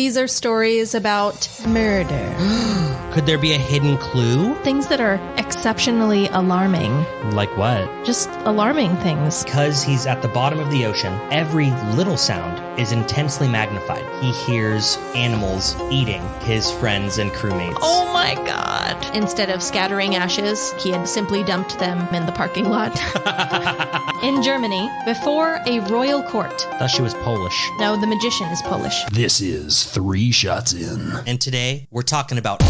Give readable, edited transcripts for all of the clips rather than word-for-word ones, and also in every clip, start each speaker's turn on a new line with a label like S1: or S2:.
S1: These are stories about murder.
S2: Could there be a hidden clue?
S1: Things that are exceptionally alarming.
S2: Like what?
S1: Just alarming things.
S2: Because he's at the bottom of the ocean, every little sound is intensely magnified. He hears animals eating his friends and crewmates.
S1: Oh my God. Instead of scattering ashes, he had simply dumped them in the parking lot. In Germany, before a royal court.
S2: Thought she was Polish.
S1: No, the magician is Polish.
S3: This is 3 Shots In.
S2: And today, we're talking about...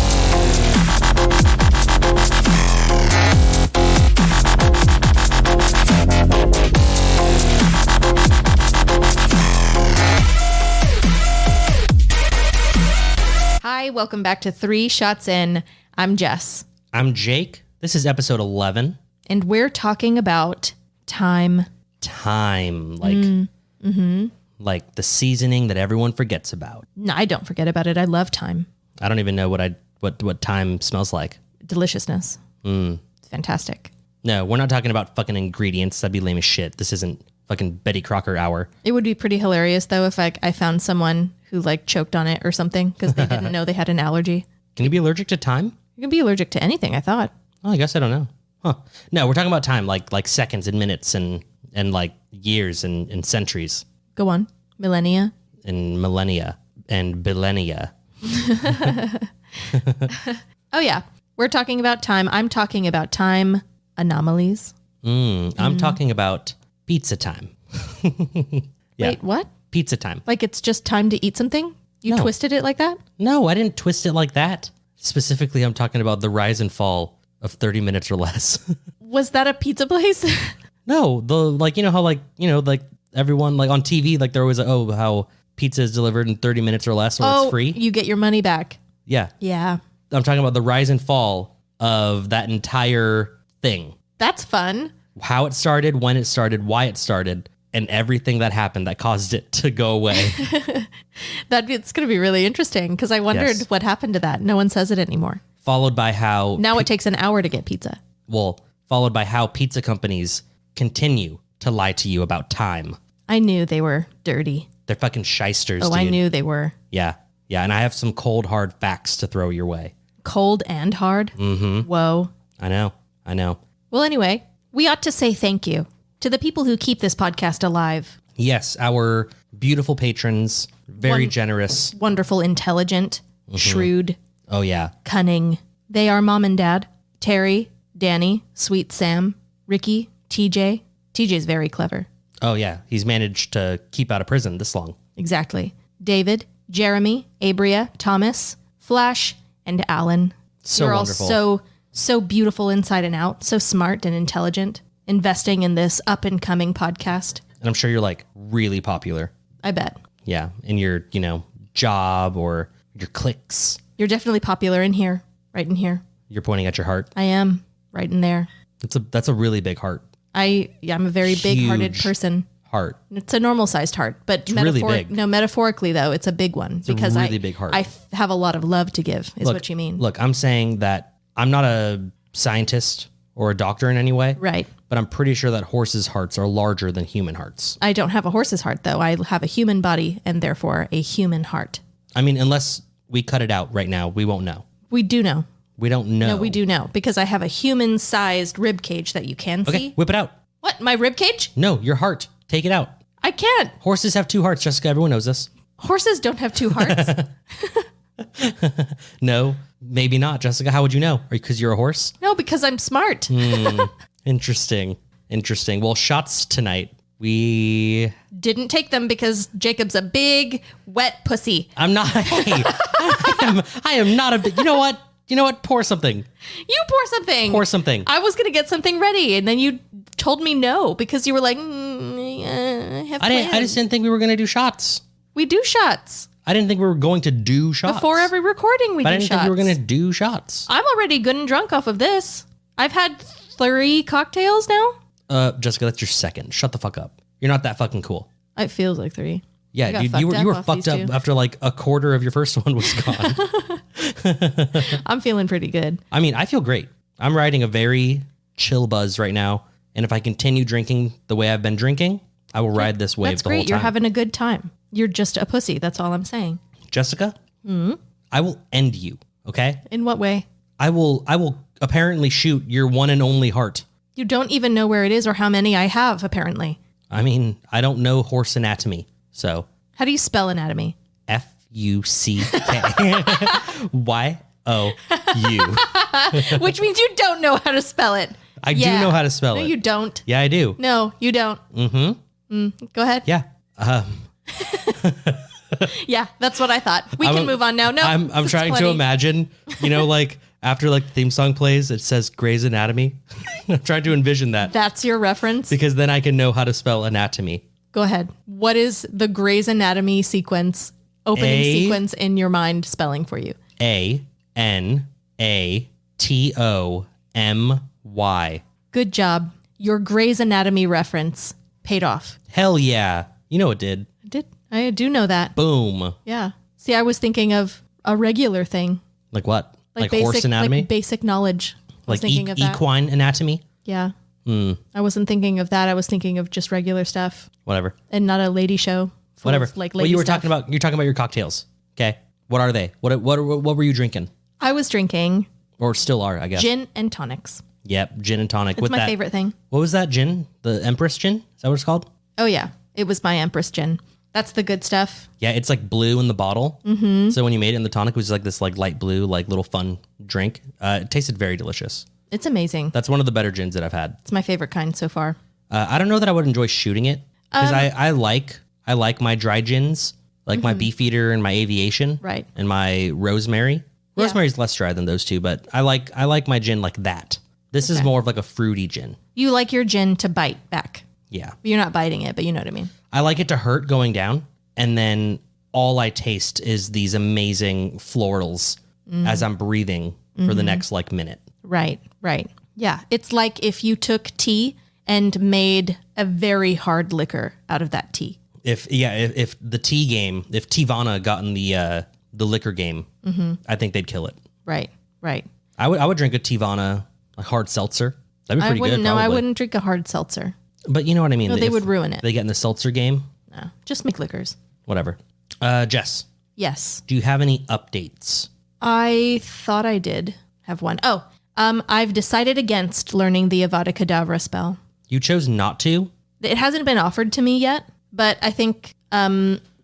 S1: Hi, welcome back to 3 Shots In. I'm Jess.
S2: I'm Jake. This is episode 11.
S1: And we're talking about time.
S2: Time. Like the seasoning that everyone forgets about.
S1: No, I don't forget about it. I love time.
S2: I don't even know what time smells like.
S1: Deliciousness. It's fantastic.
S2: No, we're not talking about fucking ingredients. That'd be lame as shit. This isn't fucking Betty Crocker hour.
S1: It would be pretty hilarious, though, if I found someone who choked on it or something because they didn't know they had an allergy.
S2: Can you be allergic to time?
S1: You can be allergic to anything, I thought.
S2: Oh, I guess I don't know. Huh. No, we're talking about time, like seconds and minutes and like years and centuries.
S1: Go on. Millennia.
S2: And millennia and billennia.
S1: Oh, yeah. We're talking about time. I'm talking about time anomalies.
S2: I'm talking about pizza time. Yeah.
S1: Wait, what?
S2: Pizza time.
S1: Like it's just time to eat something? You
S2: No.
S1: twisted it like that?
S2: No, I didn't twist it like that. Specifically, I'm talking about the rise and fall of 30 minutes or less.
S1: Was that a pizza place?
S2: No, how everyone on TV, they're always how pizza is delivered in 30 minutes or less or it's free.
S1: You get your money back.
S2: Yeah.
S1: Yeah.
S2: I'm talking about the rise and fall of that entire thing.
S1: That's fun.
S2: How it started, when it started, why it started, and everything that happened that caused it to go away.
S1: It's going to be really interesting because I wondered what happened to that. No one says it anymore.
S2: Followed by how...
S1: Now it takes an hour to get pizza.
S2: Followed by how pizza companies continue to lie to you about time.
S1: I knew they were dirty.
S2: They're fucking shysters,
S1: Oh,
S2: dude.
S1: I knew they were.
S2: Yeah. Yeah, and I have some cold, hard facts to throw your way.
S1: Cold and hard? Mm-hmm. Whoa.
S2: I know.
S1: Well, anyway, we ought to say thank you to the people who keep this podcast alive.
S2: Yes, our beautiful patrons, very generous.
S1: Wonderful, intelligent, shrewd,
S2: Oh, yeah.
S1: cunning. They are Mom and Dad, Terry, Dani, Sweet Sam, Ricky, TJ. TJ's very clever.
S2: Oh, yeah. He's managed to keep out of prison this long.
S1: Exactly. David, Jeremy, Abria, Thomas, Flash, and Alan.
S2: So
S1: You're
S2: wonderful.
S1: all so beautiful inside and out, so smart and intelligent, investing in this up-and-coming podcast.
S2: And I'm sure you're really popular.
S1: I bet.
S2: Yeah. In your, job or your cliques.
S1: You're definitely popular in here, right in here.
S2: You're pointing at your heart.
S1: I am, right in there.
S2: That's a really big heart.
S1: I'm a very big-hearted
S2: Huge
S1: person.
S2: Heart.
S1: It's a normal-sized heart, but
S2: really big.
S1: No, metaphorically though, it's a big one because
S2: a really big heart.
S1: I have a lot of love to give. Is what you mean?
S2: Look, I'm saying that I'm not a scientist or a doctor in any way,
S1: Right.
S2: but I'm pretty sure that horses' hearts are larger than human hearts.
S1: I don't have a horse's heart though. I have a human body and therefore a human heart.
S2: I mean, unless we cut it out right now, we won't know.
S1: We do know.
S2: We don't know.
S1: No, we do know because I have a human-sized rib cage that you can
S2: Okay,
S1: see.
S2: whip it out.
S1: What? My rib cage?
S2: No, your heart. Take it out.
S1: I can't.
S2: Horses have 2 hearts, Jessica. Everyone knows this.
S1: Horses don't have 2 hearts.
S2: No, maybe not, Jessica. How would you know? Because you're a horse?
S1: No, because I'm smart.
S2: Interesting. Well, shots tonight. We...
S1: Didn't take them because Jacob's a big, wet pussy.
S2: I'm not... Hey, I am not a big... You know what? Pour something.
S1: You pour something.
S2: Pour something.
S1: I was going to get something ready, and then you told me no because you were like, I have plans.
S2: I just didn't think we were going to do shots.
S1: We do shots.
S2: I didn't think we were going to do shots.
S1: Before every recording, we do shots.
S2: But I didn't think we were going to do shots.
S1: I'm already good and drunk off of this. I've had 3 cocktails now.
S2: Jessica, that's your second. Shut the fuck up. You're not that fucking cool.
S1: It feels like 3.
S2: Yeah, dude, you were fucked up after a quarter of your first one was gone.
S1: I'm feeling pretty good.
S2: I mean, I feel great. I'm riding a very chill buzz right now. And if I continue drinking the way I've been drinking, I will ride this wave
S1: That's
S2: the whole
S1: great.
S2: time.
S1: You're having a good time. You're just a pussy. That's all I'm saying.
S2: Jessica, I will end you, okay?
S1: In what way?
S2: I will apparently shoot your one and only heart.
S1: You don't even know where it is or how many I have, apparently.
S2: I mean, I don't know horse anatomy, so.
S1: How do you spell anatomy?
S2: F-U-C-K-Y-O-U.
S1: Which means you don't know how to spell it.
S2: I do know how to spell it.
S1: No, you don't.
S2: Yeah, I do.
S1: No, you don't. Go ahead.
S2: Yeah.
S1: Yeah, that's what I thought. We can move on now. No,
S2: I'm trying to imagine, like after like the theme song plays, it says Grey's Anatomy. I'm trying to envision that.
S1: That's your reference?
S2: Because then I can know how to spell anatomy.
S1: Go ahead. What is the Grey's Anatomy opening sequence in your mind spelling for you?
S2: A-N-A-T-O-M-Y.
S1: Good job. Your Grey's Anatomy reference paid off.
S2: Hell yeah. You know it did.
S1: I do know that.
S2: Boom.
S1: Yeah. See, I was thinking of a regular thing.
S2: Like what? Like
S1: basic,
S2: horse anatomy?
S1: Like basic knowledge. I was
S2: Like
S1: thinking of that.
S2: equine anatomy?
S1: Yeah. I wasn't thinking of that. I was thinking of just regular stuff.
S2: Whatever.
S1: And not a lady show.
S2: Whatever.
S1: Like
S2: well,
S1: lady
S2: you were
S1: stuff.
S2: talking about your cocktails. Okay. What are they? What were you drinking?
S1: I was drinking
S2: Or still are, I guess.
S1: gin and tonics.
S2: Yep, gin and tonic.
S1: It's my favorite thing.
S2: What was that gin? The Empress gin? Is that what it's called?
S1: Oh, yeah. It was my Empress gin. That's the good stuff.
S2: Yeah, it's like blue in the bottle. Mm-hmm. So when you made it in the tonic, it was like this like light blue, like little fun drink. It tasted very delicious.
S1: It's amazing.
S2: That's one of the better gins that I've had.
S1: It's my favorite kind so far.
S2: I don't know that I would enjoy shooting it because I like my dry gins, like my Beefeater and my Aviation,
S1: Right.
S2: And my Rosemary. Rosemary's less dry than those two, but I like my gin like that. This is more of like a fruity gin.
S1: You like your gin to bite back.
S2: Yeah.
S1: You're not biting it, but you know what I mean.
S2: I like it to hurt going down, and then all I taste is these amazing florals as I'm breathing for the next like minute.
S1: Right. Yeah. It's like if you took tea and made a very hard liquor out of that tea.
S2: If the tea game, if Tivana got in the liquor game, I think they'd kill it.
S1: Right.
S2: I would drink a Tivana, a hard seltzer. That'd be pretty good.
S1: No,
S2: probably.
S1: I wouldn't drink a hard seltzer.
S2: But you know what I mean?
S1: No, they
S2: If
S1: would ruin it.
S2: They get in the seltzer game.
S1: No, just make liquors.
S2: Whatever. Jess,
S1: Yes.
S2: do you have any updates?
S1: I thought I did have one. Oh, I've decided against learning the Avada Kedavra spell.
S2: You chose not to?
S1: It hasn't been offered to me yet, but I think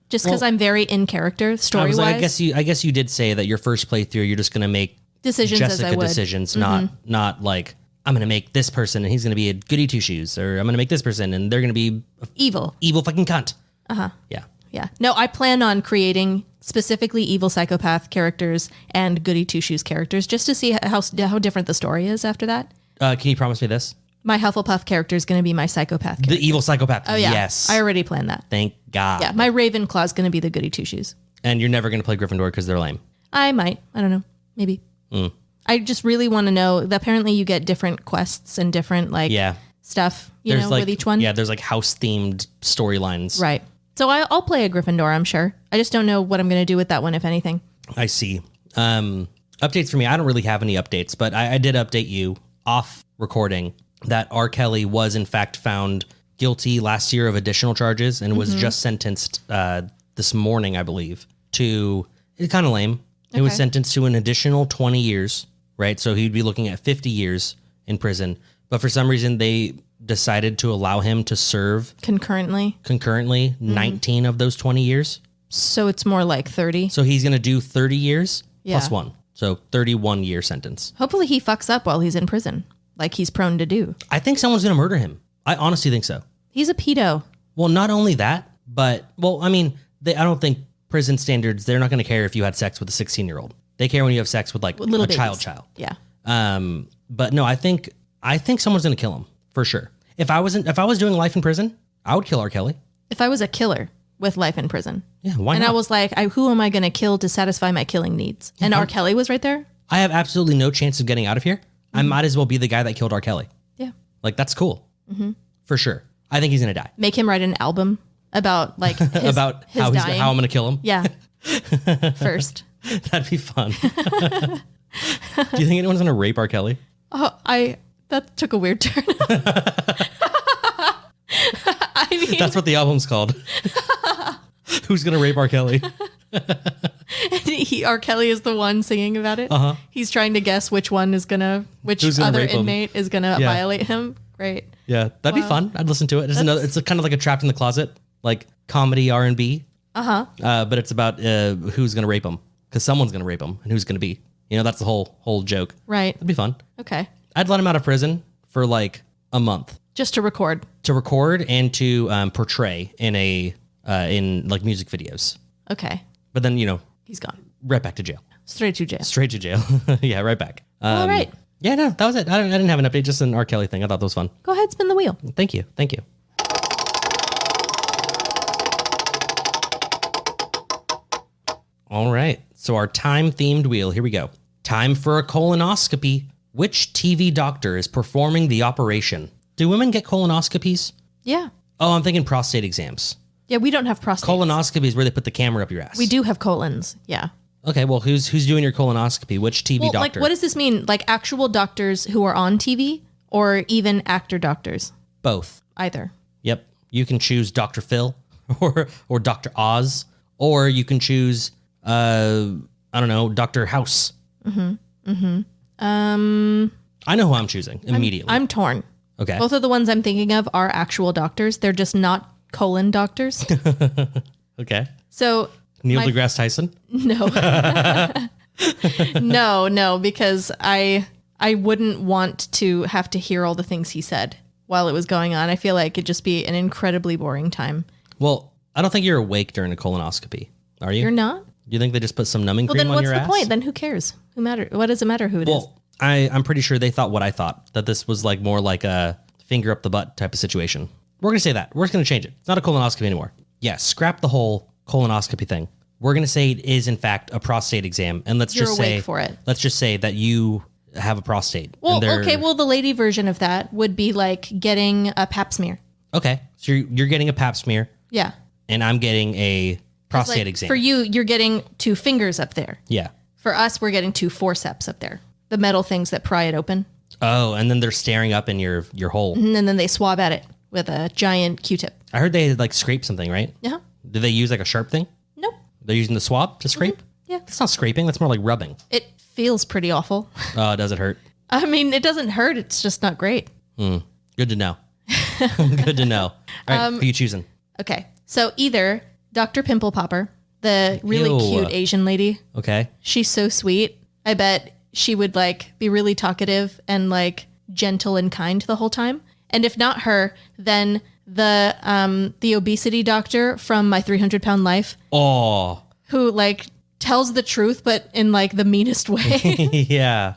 S1: just because I'm very in character story-wise.
S2: I guess you did say that your first playthrough, you're just going to make
S1: decisions
S2: Jessica
S1: as I would.
S2: decisions, not like I'm going to make this person and he's going to be a goody two shoes, or I'm going to make this person and they're going to be
S1: Evil.
S2: fucking cunt. Yeah.
S1: Yeah. No, I plan on creating specifically evil psychopath characters and goody two shoes characters just to see how different the story is after that.
S2: Can you promise me this?
S1: My Hufflepuff character is going to be my psychopath character.
S2: The evil psychopath.
S1: Oh, yeah.
S2: Yes.
S1: I already planned that.
S2: Thank God.
S1: Yeah. My Ravenclaw is going to be the goody two shoes.
S2: And you're never going to play Gryffindor because they're lame.
S1: I might. I don't know. Maybe. I just really want to know. Apparently you get different quests and different stuff, with each one.
S2: Yeah, there's like house-themed storylines.
S1: Right. So I'll play a Gryffindor, I'm sure. I just don't know what I'm going to do with that one, if anything.
S2: I see. Updates for me. I don't really have any updates, but I did update you off recording that R. Kelly was in fact found guilty last year of additional charges and was just sentenced this morning, I believe, to, it's kind of lame. He was sentenced to an additional 20 years, right? So he'd be looking at 50 years in prison. But for some reason, they decided to allow him to serve
S1: Concurrently.
S2: 19 of those 20 years.
S1: So it's more like 30.
S2: So he's going to do 30 years
S1: Yeah.
S2: plus one. So 31-year sentence.
S1: Hopefully he fucks up while he's in prison, like he's prone to do.
S2: I think someone's going to murder him. I honestly think so.
S1: He's a pedo.
S2: Well, not only that, but, I don't think prison standards, they're not going to care if you had sex with a 16-year-old. They care when you have sex with like
S1: Little
S2: a
S1: babies.
S2: child.
S1: Yeah.
S2: But no, I think someone's going to kill him for sure. If I was doing life in prison, I would kill R. Kelly.
S1: If I was a killer with life in prison.
S2: Yeah, why
S1: And
S2: not?
S1: I was like, who am I going to kill to satisfy my killing needs? And R. Kelly was right there?
S2: I have absolutely no chance of getting out of here. I might as well be the guy that killed R. Kelly.
S1: Yeah.
S2: Like, that's cool. For sure. I think he's going to die.
S1: Make him write an album about like his,
S2: About
S1: his
S2: how
S1: dying.
S2: I'm going to kill him.
S1: Yeah. First.
S2: That'd be fun. Do you think anyone's going to rape R. Kelly?
S1: Oh, that took a weird turn. I mean,
S2: That's what the album's called. Who's going to rape R. Kelly?
S1: R. Kelly is the one singing about it. He's trying to guess which one is which other inmate is gonna violate him. Great.
S2: Yeah, that'd be fun. I'd listen to it. It's kind of like a Trapped in the Closet, like comedy R&B. But it's about who's gonna rape him, because someone's gonna rape him, and who's gonna be. That's the whole joke.
S1: Right.
S2: That'd be fun.
S1: Okay.
S2: I'd let him out of prison for like a month.
S1: Just to record.
S2: To record and to portray in like music videos.
S1: Okay.
S2: But then,
S1: he's gone.
S2: Right back to jail.
S1: Straight to jail.
S2: Straight to jail. Yeah, right back.
S1: All right.
S2: Yeah, no, that was it. I didn't have an update, just an R. Kelly thing. I thought that was fun.
S1: Go ahead, spin the wheel.
S2: Thank you. All right. So our time-themed wheel, here we go. Time for a colonoscopy. Which TV doctor is performing the operation? Do women get colonoscopies?
S1: Yeah.
S2: Oh, I'm thinking prostate exams.
S1: Yeah, we don't have prostate.
S2: Colonoscopy is where they put the camera up your ass.
S1: We do have colons. Yeah.
S2: Okay, well, who's doing your colonoscopy? Which TV doctor?
S1: Like, what does this mean? Like actual doctors who are on TV, or even actor doctors?
S2: Both.
S1: Either.
S2: Yep. You can choose Dr. Phil or Dr. Oz, or you can choose I don't know, Dr. House. I know who I'm choosing immediately.
S1: I'm torn.
S2: Okay.
S1: Both of the ones I'm thinking of are actual doctors. They're just not colon doctors.
S2: Okay.
S1: So
S2: Neil deGrasse Tyson?
S1: No. No, because I wouldn't want to have to hear all the things he said while it was going on. I feel like it'd just be an incredibly boring time.
S2: Well, I don't think you're awake during a colonoscopy. Are you?
S1: You're not?
S2: You think they just put some numbing cream on your ass?
S1: Well, then what's the point? Then who cares? What does it matter who it is?
S2: Well, I'm pretty sure they thought what I thought, that this was like more like a finger up the butt type of situation. We're going to say that. We're just going to change it. It's not a colonoscopy anymore. Yeah, scrap the whole colonoscopy thing. We're going to say it is, in fact, a prostate exam. And let's just say that you have a prostate.
S1: Well, okay. Well, the lady version of that would be like getting a pap smear.
S2: Okay. So you're getting a pap smear.
S1: Yeah.
S2: And I'm getting a prostate exam.
S1: For you, you're getting 2 fingers up there.
S2: Yeah.
S1: For us, we're getting 2 forceps up there. The metal things that pry it open.
S2: Oh, and then they're staring up in your hole.
S1: And then they swab at it with a giant Q-tip.
S2: I heard they like scrape something, right?
S1: Yeah.
S2: Do they use like a sharp thing?
S1: Nope.
S2: They're using the swab to scrape?
S1: Yeah.
S2: That's not scraping. That's more like rubbing.
S1: It feels pretty awful.
S2: Oh, does it hurt?
S1: I mean, it doesn't hurt. It's just not great.
S2: Good to know. Good to know. All right, who are you choosing?
S1: Okay. So either Dr. Pimple Popper, the really cute Asian lady.
S2: Okay.
S1: She's so sweet. I bet she would like be really talkative and like gentle and kind the whole time. And if not her, then the obesity doctor from My 300-Pound Life.
S2: Oh.
S1: Who like tells the truth, but in like the meanest way.
S2: Yeah.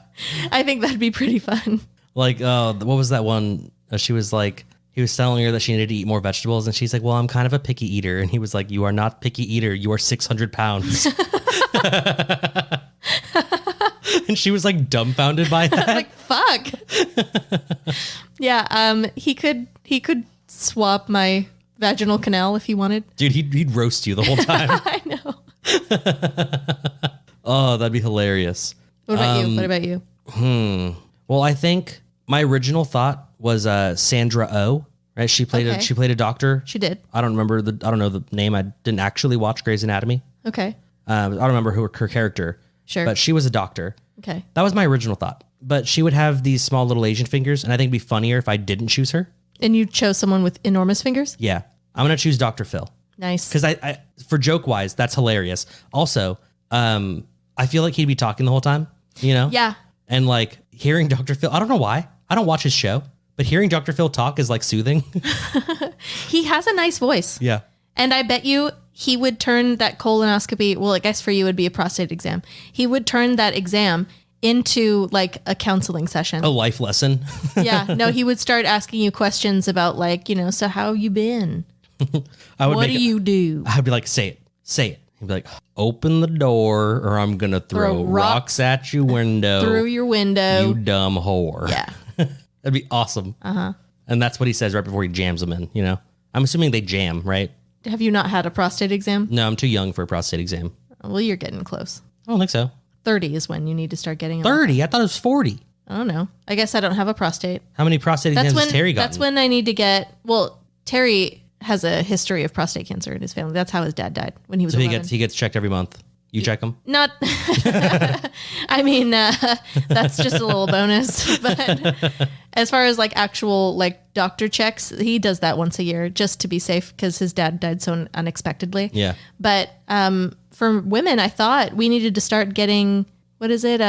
S1: I think that'd be pretty fun.
S2: Like, what was that one? She was like, he was telling her that she needed to eat more vegetables. And she's like, well, I'm kind of a picky eater. And he was like, you are not picky eater. You are 600 pounds. And she was like dumbfounded by that.
S1: Like, fuck. Yeah. He could swap my vaginal canal if he wanted.
S2: Dude, he'd roast you the whole time.
S1: I know.
S2: Oh, that'd be hilarious.
S1: What about you?
S2: Well, I think my original thought was Sandra Oh, right? She played a doctor.
S1: She did.
S2: I don't know the name. I didn't actually watch Grey's Anatomy.
S1: Okay.
S2: I don't remember her character.
S1: Sure.
S2: But she was a doctor.
S1: Okay.
S2: That was my original thought. But she would have these small little Asian fingers, and I think it'd be funnier if I didn't choose her.
S1: And you chose someone with enormous fingers?
S2: Yeah. I'm going to choose Dr. Phil.
S1: Nice.
S2: Because I for joke wise, that's hilarious. Also, I feel like he'd be talking the whole time, you know?
S1: Yeah.
S2: And like hearing Dr. Phil, I don't know why. I don't watch his show, but hearing Dr. Phil talk is like soothing.
S1: He has a nice voice.
S2: Yeah.
S1: And I bet you he would turn that colonoscopy, well, I guess for you it would be a prostate exam. He would turn that exam into like a counseling session.
S2: A life lesson.
S1: Yeah. No, he would start asking you questions about like, so how you been? What do you do?
S2: I'd be like, say it. He'd be like, open the door or I'm going to throw rocks at your window.
S1: Through your window.
S2: You dumb whore.
S1: Yeah.
S2: That'd be awesome. Uh-huh. And that's what he says right before he jams them in, I'm assuming they jam, right?
S1: Have you not had a prostate exam?
S2: No, I'm too young for a prostate exam.
S1: Well, you're getting close.
S2: I don't think so.
S1: 30 is when you need to start getting
S2: 30? I thought it was 40.
S1: I don't know. I guess I don't have a prostate.
S2: How many prostate exams has Terry gotten?
S1: That's when I need to get, well, Terry has a history of prostate cancer in his family. That's how his dad died when he was 11.
S2: He gets checked every month. You check them?
S1: Not, I mean, that's just a little bonus. But as far as like actual like doctor checks, he does that once a year just to be safe because his dad died so unexpectedly.
S2: Yeah.
S1: But for women, I thought we needed to start getting, what is it?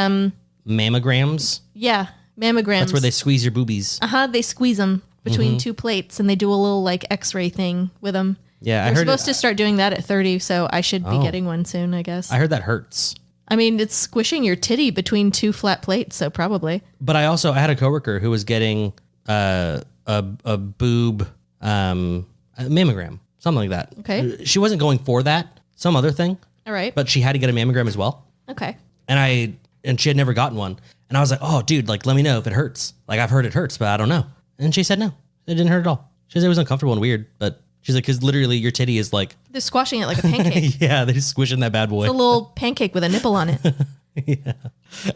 S2: Mammograms.
S1: Yeah, mammograms.
S2: That's where they squeeze your boobies.
S1: They squeeze them between two plates and they do a little like x-ray thing with them.
S2: Yeah,
S1: They're supposed to start doing that at 30, so I should be getting one soon, I guess.
S2: I heard that hurts.
S1: I mean, it's squishing your titty between two flat plates, so probably.
S2: But I had a coworker who was getting a boob mammogram, something like that.
S1: Okay.
S2: She wasn't going for that, some other thing.
S1: All right.
S2: But she had to get a mammogram as well.
S1: Okay.
S2: And she had never gotten one. And I was like, oh, dude, like, let me know if it hurts. Like, I've heard it hurts, but I don't know. And she said no, it didn't hurt at all. She said it was uncomfortable and weird, but she's like, because literally your titty is like...
S1: They're squashing it like a pancake.
S2: Yeah, they're just squishing that bad boy.
S1: It's a little pancake with a nipple on it.
S2: Yeah.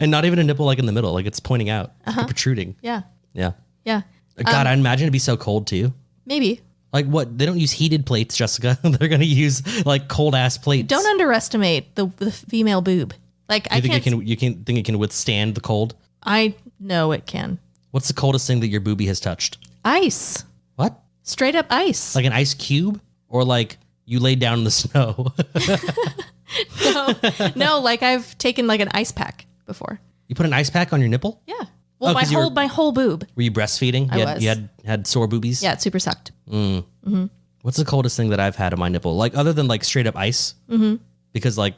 S2: And not even a nipple like in the middle. Like it's pointing out. It's like protruding.
S1: Yeah.
S2: Yeah.
S1: Yeah.
S2: God, I imagine it'd be so cold too.
S1: Maybe.
S2: Like what? They don't use heated plates, Jessica. They're going to use like cold ass plates.
S1: Don't underestimate the female boob. Like I can't...
S2: You think it can withstand the cold?
S1: I know it can.
S2: What's the coldest thing that your boobie has touched?
S1: Ice.
S2: What?
S1: Straight up ice.
S2: Like an ice cube? Or like you laid down in the snow?
S1: No, like I've taken like an ice pack before.
S2: You put an ice pack on your nipple?
S1: Yeah. Well, my whole boob.
S2: Were you breastfeeding? You had sore boobies?
S1: Yeah, it super sucked.
S2: What's the coldest thing that I've had on my nipple? Like other than like straight up ice? Mm-hmm. Because like,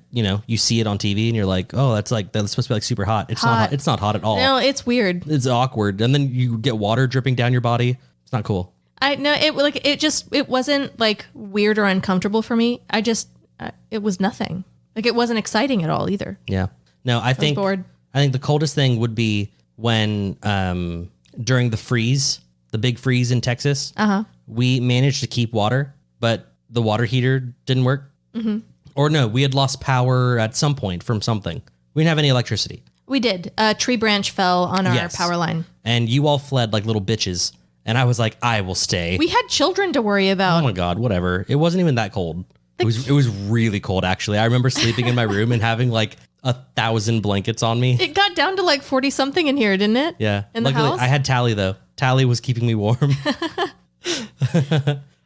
S2: you see it on TV and you're like, oh, that's supposed to be like super hot. It's not hot. It's not hot at all.
S1: No, it's weird.
S2: It's awkward. And then you get water dripping down your body. It's not cool.
S1: It wasn't like weird or uncomfortable for me. It was nothing. Like it wasn't exciting at all either.
S2: Yeah. No, I think the coldest thing would be when during the freeze, the big freeze in Texas, we managed to keep water, but the water heater didn't work. Mm-hmm. Or no, we had lost power at some point from something. We didn't have any electricity.
S1: We did. A tree branch fell on our power line.
S2: And you all fled like little bitches. And I was like, I will stay.
S1: We had children to worry about.
S2: Oh my God, whatever. It wasn't even that cold. It was really cold, actually. I remember sleeping in my room and having like 1,000 blankets on me.
S1: It got down to like 40 something in here, didn't it?
S2: Yeah.
S1: In the house?
S2: I had Tally though. Tally was keeping me warm.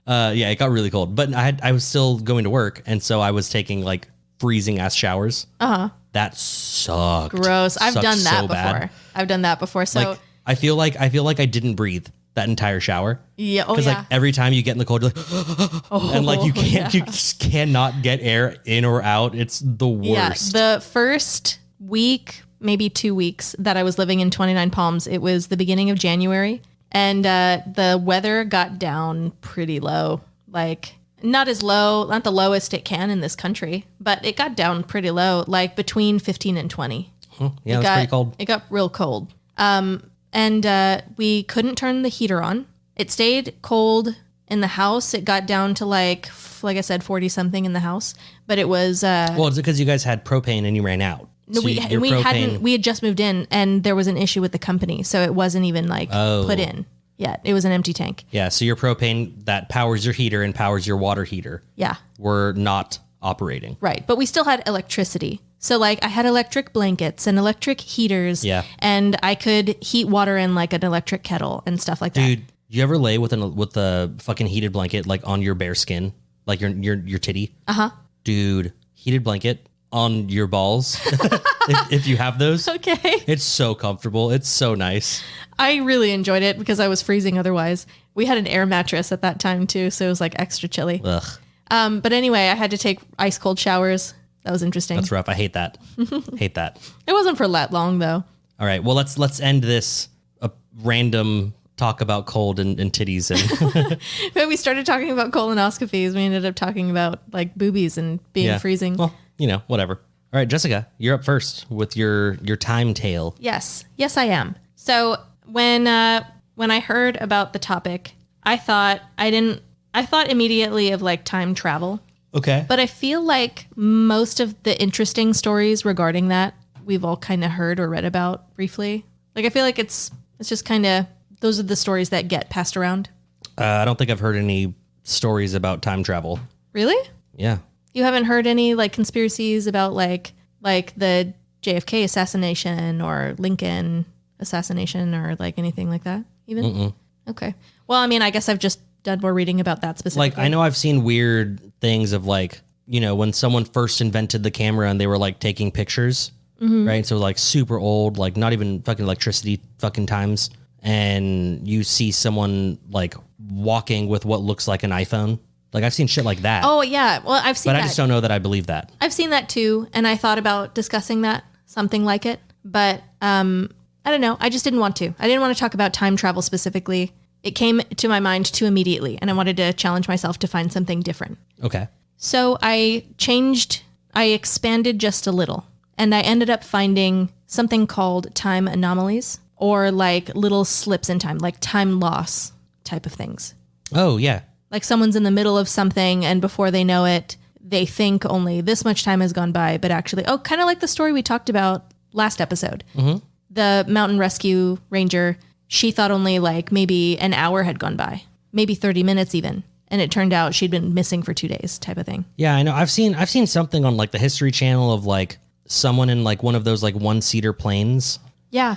S2: Yeah, it got really cold. But I was still going to work. And so I was taking like freezing ass showers. That sucked.
S1: Gross. I've done that
S2: so
S1: before.
S2: bad.
S1: I've done that before. So
S2: like, I feel like I didn't breathe that entire shower.
S1: Yeah. Oh,
S2: because like every time you get in the cold, you're like, and like you just cannot get air in or out. It's the worst.
S1: Yeah. The first week, maybe 2 weeks that I was living in 29 Palms, it was the beginning of January, and the weather got down pretty low. Like not the lowest it can in this country, but it got down pretty low, like between 15 and 20.
S2: Yeah, that's pretty cold.
S1: It got real cold. And we couldn't turn the heater on. It stayed cold in the house. It got down to like I said, 40 something in the house, but it was,
S2: well, it's because you guys had propane and you ran out.
S1: No, we had just moved in and there was an issue with the company. So it wasn't even like put in yet. It was an empty tank.
S2: Yeah. So your propane that powers your heater and powers your water heater.
S1: Yeah.
S2: Were not operating.
S1: Right. But we still had electricity. So like I had electric blankets and electric heaters.
S2: Yeah.
S1: And I could heat water in like an electric kettle and stuff like that.
S2: Dude, you ever lay with a fucking heated blanket like on your bare skin, like your titty? Dude, heated blanket on your balls. if you have those.
S1: Okay.
S2: It's so comfortable. It's so nice.
S1: I really enjoyed it because I was freezing otherwise. We had an air mattress at that time too, so it was like extra chilly.
S2: Ugh.
S1: But anyway, I had to take ice cold showers. That was interesting.
S2: That's rough. I hate that. Hate that.
S1: It wasn't for that long though.
S2: All right. Well, let's end this random talk about cold and titties. And
S1: when we started talking about colonoscopies, we ended up talking about like boobies and being freezing.
S2: Well, whatever. All right, Jessica, you're up first with your time tale.
S1: Yes, I am. So when I heard about the topic, I thought immediately of like time travel.
S2: Okay.
S1: But I feel like most of the interesting stories regarding that we've all kind of heard or read about briefly. Like I feel like it's just kind of, those are the stories that get passed around.
S2: I don't think I've heard any stories about time travel.
S1: Really?
S2: Yeah.
S1: You haven't heard any like conspiracies about like the JFK assassination or Lincoln assassination or like anything like that even?
S2: Mm-mm.
S1: Okay. Well, I mean, I guess I've just done more reading about that specifically.
S2: Like, I know I've seen weird things of like, you know, when someone first invented the camera and they were like taking pictures, right? So like super old, like not even fucking electricity fucking times. And you see someone like walking with what looks like an iPhone. Like I've seen shit like that.
S1: Oh yeah. Well, I've seen
S2: but
S1: that.
S2: I just don't know that I believe that.
S1: I've seen that too. And I thought about discussing that, something like it. But I don't know. I just didn't want to. I didn't want to talk about time travel specifically. It came to my mind too immediately. And I wanted to challenge myself to find something different.
S2: Okay.
S1: So I expanded just a little. And I ended up finding something called time anomalies, or like little slips in time, like time loss type of things.
S2: Oh, yeah.
S1: Like someone's in the middle of something and before they know it, they think only this much time has gone by, but actually, kind of like the story we talked about last episode. Mm-hmm. The mountain rescue ranger, she thought only like maybe an hour had gone by, maybe 30 minutes even. And it turned out she'd been missing for 2 days type of thing.
S2: Yeah, I know. I've seen something on like the History Channel of like someone in like one of those like one-seater planes.
S1: Yeah.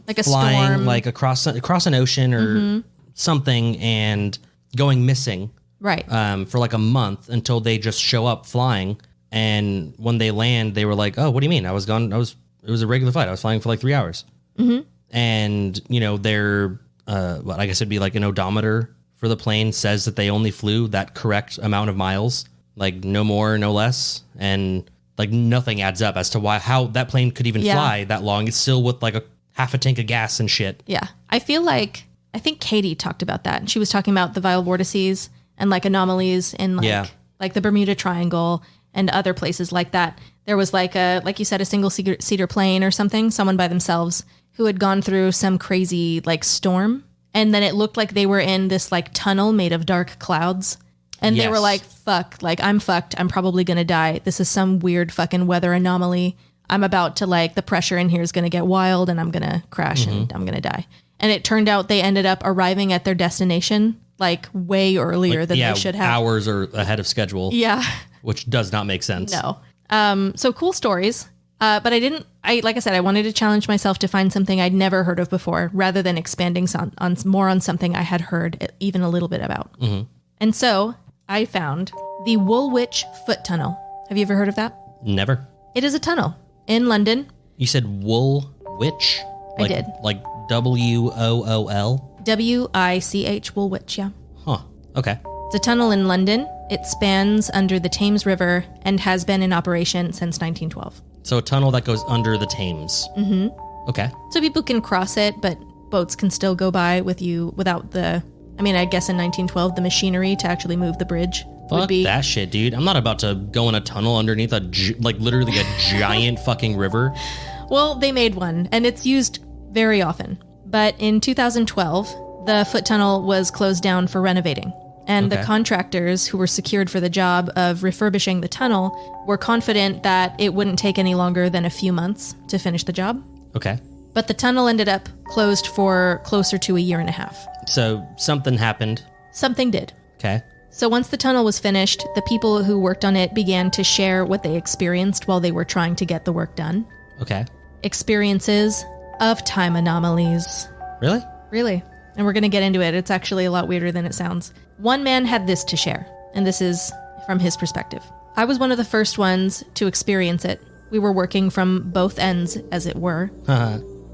S1: Like a
S2: flying
S1: storm.
S2: like across an ocean or something and going missing.
S1: Right.
S2: For like a month until they just show up flying. And when they land, they were like, "Oh, what do you mean? It was a regular flight. I was flying for like 3 hours." Mm-hmm. And, you know, their, I guess it'd be like an odometer for the plane says that they only flew that correct amount of miles, like no more, no less. And like nothing adds up as to how that plane could even fly that long. It's still with like a half a tank of gas and shit.
S1: Yeah. I think Katie talked about that. She was talking about the viral vortices and like anomalies in like the Bermuda Triangle and other places like that. There was like you said, a single seater plane or something, someone by themselves who had gone through some crazy like storm. And then it looked like they were in this like tunnel made of dark clouds. And they were like, fuck, like I'm fucked. I'm probably going to die. This is some weird fucking weather anomaly. I'm about to like, the pressure in here is going to get wild and I'm going to crash and I'm going to die. And it turned out they ended up arriving at their destination like way earlier than they should have.
S2: Hours or ahead of schedule.
S1: Yeah.
S2: Which does not make sense.
S1: No. So cool stories. But like I said, I wanted to challenge myself to find something I'd never heard of before rather than expanding on something I had heard even a little bit about. Mm-hmm. And so I found the Woolwich Foot Tunnel. Have you ever heard of that?
S2: Never.
S1: It is a tunnel in London.
S2: You said Woolwich?
S1: I did.
S2: Like WOOL?
S1: WICH, Woolwich, yeah.
S2: Huh. Okay.
S1: It's a tunnel in London. It spans under the Thames River and has been in operation since 1912.
S2: So a tunnel that goes under the Thames. Mm-hmm. Okay.
S1: So people can cross it, but boats can still go by without the... I mean, I guess in 1912, the machinery to actually move the bridge would be...
S2: Fuck that shit, dude. I'm not about to go in a tunnel underneath literally a giant fucking river.
S1: Well, they made one, and it's used very often. But in 2012, the foot tunnel was closed down for renovating. And the contractors who were secured for the job of refurbishing the tunnel were confident that it wouldn't take any longer than a few months to finish the job.
S2: Okay.
S1: But the tunnel ended up closed for closer to a year and a half.
S2: So something happened.
S1: Something did.
S2: Okay.
S1: So once the tunnel was finished, the people who worked on it began to share what they experienced while they were trying to get the work done.
S2: Okay.
S1: Experiences of time anomalies.
S2: Really?
S1: Really. And we're going to get into it. It's actually a lot weirder than it sounds. One man had this to share, and this is from his perspective. I was one of the first ones to experience it. We were working from both ends, as it were,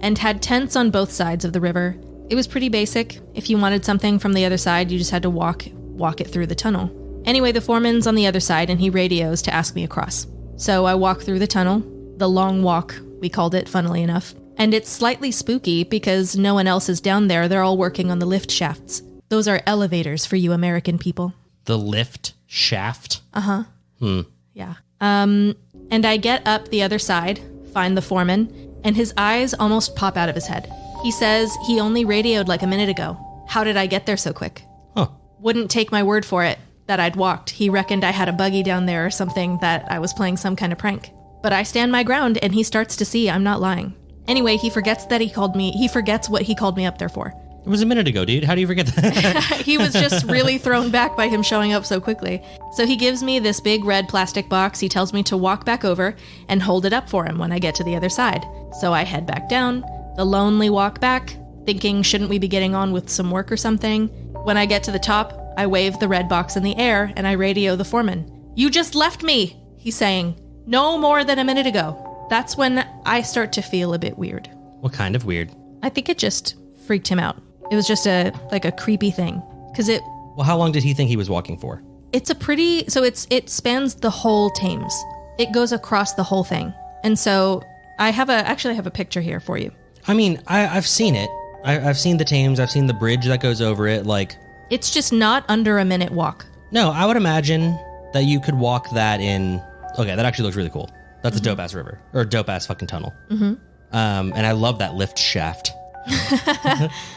S1: and had tents on both sides of the river. It was pretty basic. If you wanted something from the other side, you just had to walk it through the tunnel. Anyway, the foreman's on the other side, and he radios to ask me across. So I walk through the tunnel, the long walk, we called it, funnily enough. And it's slightly spooky because no one else is down there. They're all working on the lift shafts. Those are elevators for you American people.
S2: The lift shaft?
S1: Uh-huh. Yeah. And I get up the other side, find the foreman, and his eyes almost pop out of his head. He says he only radioed like a minute ago. How did I get there so quick?
S2: Huh.
S1: Wouldn't take my word for it that I'd walked. He reckoned I had a buggy down there or something, that I was playing some kind of prank. But I stand my ground and he starts to see I'm not lying. Anyway, he forgets what he called me up there for.
S2: It was a minute ago, dude. How do you forget that?
S1: He was just really thrown back by him showing up so quickly. So he gives me this big red plastic box. He tells me to walk back over and hold it up for him when I get to the other side. So I head back down, the lonely walk back, thinking, shouldn't we be getting on with some work or something? When I get to the top, I wave the red box in the air and I radio the foreman. You just left me, he's saying. No more than a minute ago. That's when I start to feel a bit weird.
S2: What kind of weird?
S1: I think it just freaked him out. It was just a creepy thing.
S2: Well, how long did he think he was walking for?
S1: It's it spans the whole Thames. It goes across the whole thing. And so I have a picture here for you.
S2: I mean, I've seen it. I've seen the Thames. I've seen the bridge that goes over it. Like,
S1: it's just not under a minute walk.
S2: No, I would imagine that you could walk that in. Okay, that actually looks really cool. That's a dope ass river or dope ass fucking tunnel. Mm-hmm. And I love that lift shaft.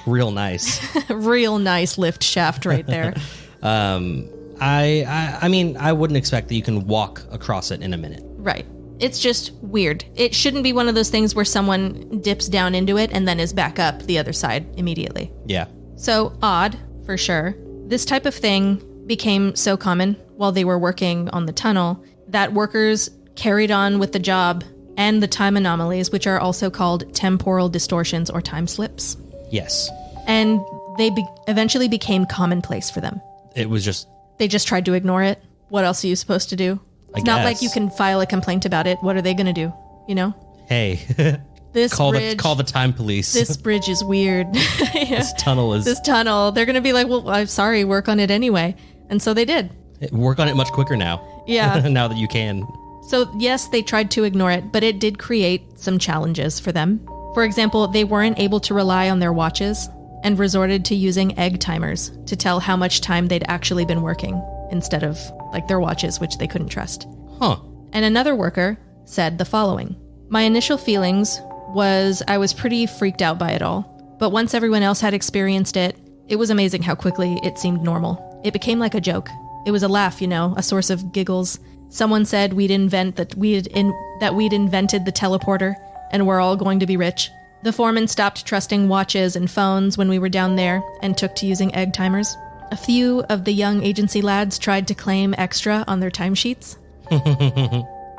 S2: Real nice.
S1: Real nice lift shaft right there.
S2: I mean, I wouldn't expect that you can walk across it in a minute.
S1: Right. It's just weird. It shouldn't be one of those things where someone dips down into it and then is back up the other side immediately.
S2: Yeah.
S1: So odd, for sure. This type of thing became so common while they were working on the tunnel that workers carried on with the job and the time anomalies, which are also called temporal distortions or time slips.
S2: Yes.
S1: And they eventually became commonplace for them.
S2: It was just...
S1: They just tried to ignore it. What else are you supposed to do? It's not like you can file a complaint about it. What are they going to do? You know?
S2: Hey,
S1: call
S2: the time police.
S1: This bridge is weird. Yeah.
S2: This tunnel.
S1: They're going to be like, well, I'm sorry, work on it anyway. And so they did.
S2: Work on it much quicker now.
S1: Yeah.
S2: Now that you can.
S1: So yes, they tried to ignore it, but it did create some challenges for them. For example, they weren't able to rely on their watches and resorted to using egg timers to tell how much time they'd actually been working instead of like their watches, which they couldn't trust.
S2: Huh.
S1: And another worker said the following. My initial feelings was I was pretty freaked out by it all, but once everyone else had experienced it, it was amazing how quickly it seemed normal. It became like a joke. It was a laugh, a source of giggles. Someone said we'd invented the teleporter and we're all going to be rich. The foreman stopped trusting watches and phones when we were down there and took to using egg timers. A few of the young agency lads tried to claim extra on their timesheets.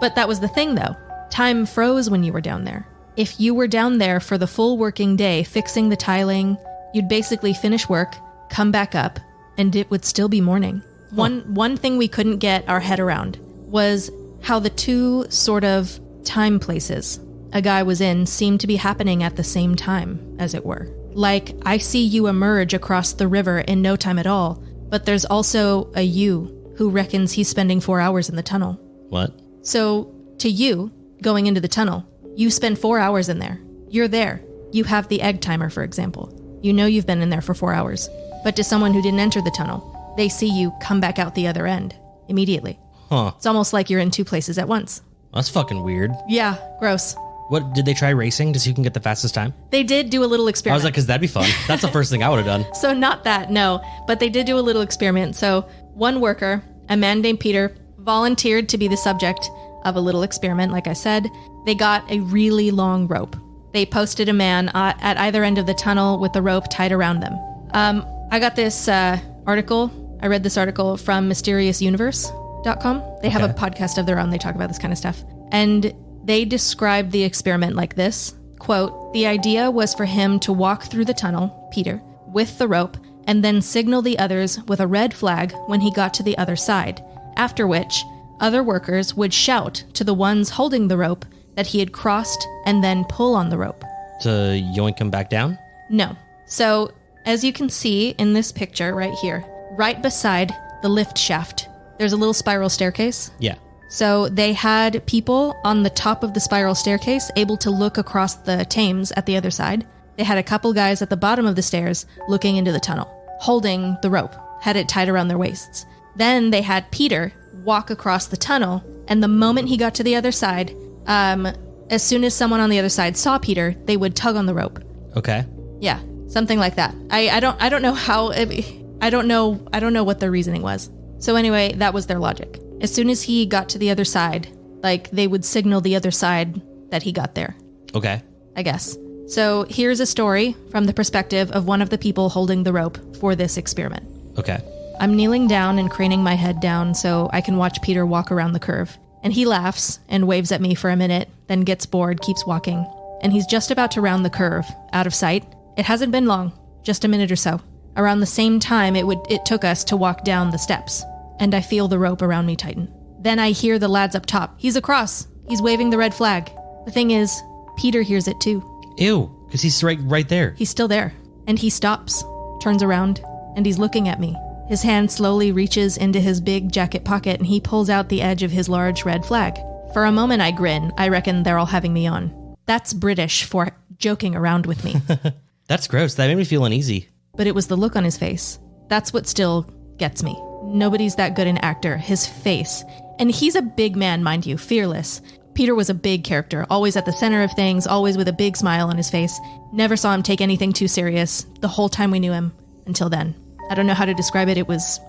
S1: But that was the thing, though. Time froze when you were down there. If you were down there for the full working day fixing the tiling, you'd basically finish work, come back up, and it would still be morning. One thing we couldn't get our head around was how the two sort of time places a guy was in seemed to be happening at the same time, as it were. Like, I see you emerge across the river in no time at all, but there's also a you who reckons he's spending 4 hours in the tunnel.
S2: What?
S1: So, to you, going into the tunnel, you spend 4 hours in there. You're there. You have the egg timer, for example. You know you've been in there for 4 hours. But to someone who didn't enter the tunnel, they see you come back out the other end immediately.
S2: Huh.
S1: It's almost like you're in two places at once.
S2: That's fucking weird.
S1: Yeah, gross.
S2: What, did they try racing to see who can get the fastest time?
S1: They did do a little
S2: I
S1: experiment.
S2: was like, because that'd be fun. That's the first thing I would have done.
S1: So not that, no. But they did do a little experiment. So one worker, a man named Peter, volunteered to be the subject of a little experiment. Like I said, they got a really long rope. They posted a man at either end of the tunnel with the rope tied around them. I got this article. I read this article from mysteriousuniverse.com. They have a podcast of their own. They talk about this kind of stuff. And they described the experiment like this, quote, the idea was for him to walk through the tunnel, Peter, with the rope, and then signal the others with a red flag when he got to the other side, after which other workers would shout to the ones holding the rope that he had crossed and then pull on the rope.
S2: To yoink him back down?
S1: No. So, as you can see in this picture right here, right beside the lift shaft, there's a little spiral staircase.
S2: Yeah.
S1: So they had people on the top of the spiral staircase able to look across the Thames at the other side. They had a couple guys at the bottom of the stairs looking into the tunnel, holding the rope, had it tied around their waists. Then they had Peter walk across the tunnel, and the moment he got to the other side, as soon as someone on the other side saw Peter, they would tug on the rope.
S2: Okay.
S1: Yeah, something like that. I don't know how. I don't know what their reasoning was. So anyway, that was their logic. As soon as he got to the other side, like, they would signal the other side that he got there.
S2: Okay.
S1: I guess. So here's a story from the perspective of one of the people holding the rope for this experiment.
S2: Okay.
S1: I'm kneeling down and craning my head down so I can watch Peter walk around the curve. And he laughs and waves at me for a minute, then gets bored, keeps walking. And he's just about to round the curve, out of sight. It hasn't been long, just a minute or so. Around the same time it took us to walk down the steps. And I feel the rope around me tighten. Then I hear the lads up top. He's across. He's waving the red flag. The thing is, Peter hears it too.
S2: Ew, because he's right there.
S1: He's still there. And he stops, turns around, and he's looking at me. His hand slowly reaches into his big jacket pocket and he pulls out the edge of his large red flag. For a moment I grin. I reckon they're all having me on. That's British for joking around with me.
S2: That's gross. That made me feel uneasy.
S1: But it was the look on his face. That's what still gets me. Nobody's that good an actor. His face. And he's a big man, mind you, fearless. Peter was a big character, always at the center of things, always with a big smile on his face. Never saw him take anything too serious the whole time we knew him, until then. I don't know how to describe it. It was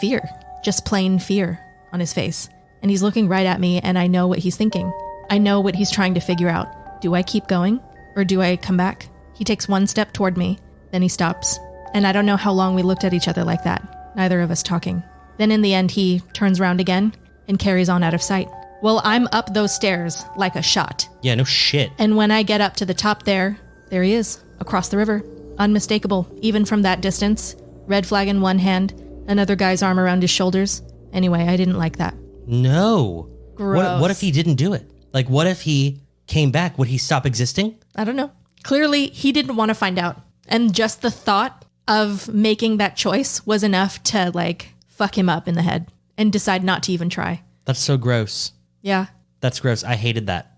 S1: fear. Just plain fear on his face. And he's looking right at me, and I know what he's thinking. I know what he's trying to figure out. Do I keep going, or do I come back? He takes one step toward me, then he stops. And I don't know how long we looked at each other like that, neither of us talking. Then in the end, he turns around again and carries on out of sight. Well, I'm up those stairs like a shot.
S2: Yeah, no shit.
S1: And when I get up to the top there he is, across the river. Unmistakable, even from that distance. Red flag in one hand, another guy's arm around his shoulders. Anyway, I didn't like that.
S2: No.
S1: Gross.
S2: What if he didn't do it? Like, what if he came back? Would he stop existing?
S1: I don't know. Clearly, he didn't want to find out. And just the thought of making that choice was enough to, like, fuck him up in the head and decide not to even try.
S2: That's so gross.
S1: Yeah.
S2: That's gross. I hated that.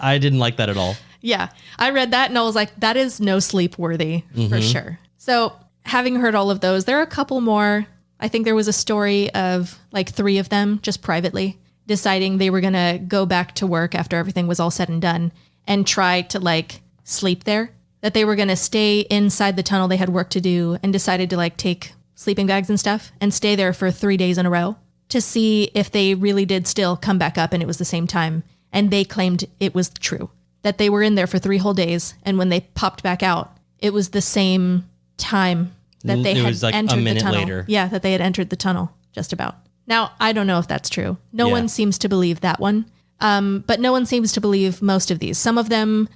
S2: I didn't like that at all.
S1: Yeah. I read that and I was like, that is no sleep worthy for sure. So having heard all of those, there are a couple more. I think there was a story of like 3 of them just privately deciding they were going to go back to work after everything was all said and done and try to like sleep there, that they were going to stay inside the tunnel. They had work to do and decided to like take sleeping bags and stuff and stay there for 3 days in a row to see if they really did still come back up and it was the same time. And they claimed it was true, that they were in there for 3 whole days. And when they popped back out, it was the same time that they had
S2: like
S1: entered
S2: a minute
S1: the tunnel.
S2: later.
S1: Yeah, that they had entered the tunnel, just about. Now, I don't know if that's true. No
S2: Yeah.
S1: one seems to believe that one. But no one seems to believe most of these. Some of them,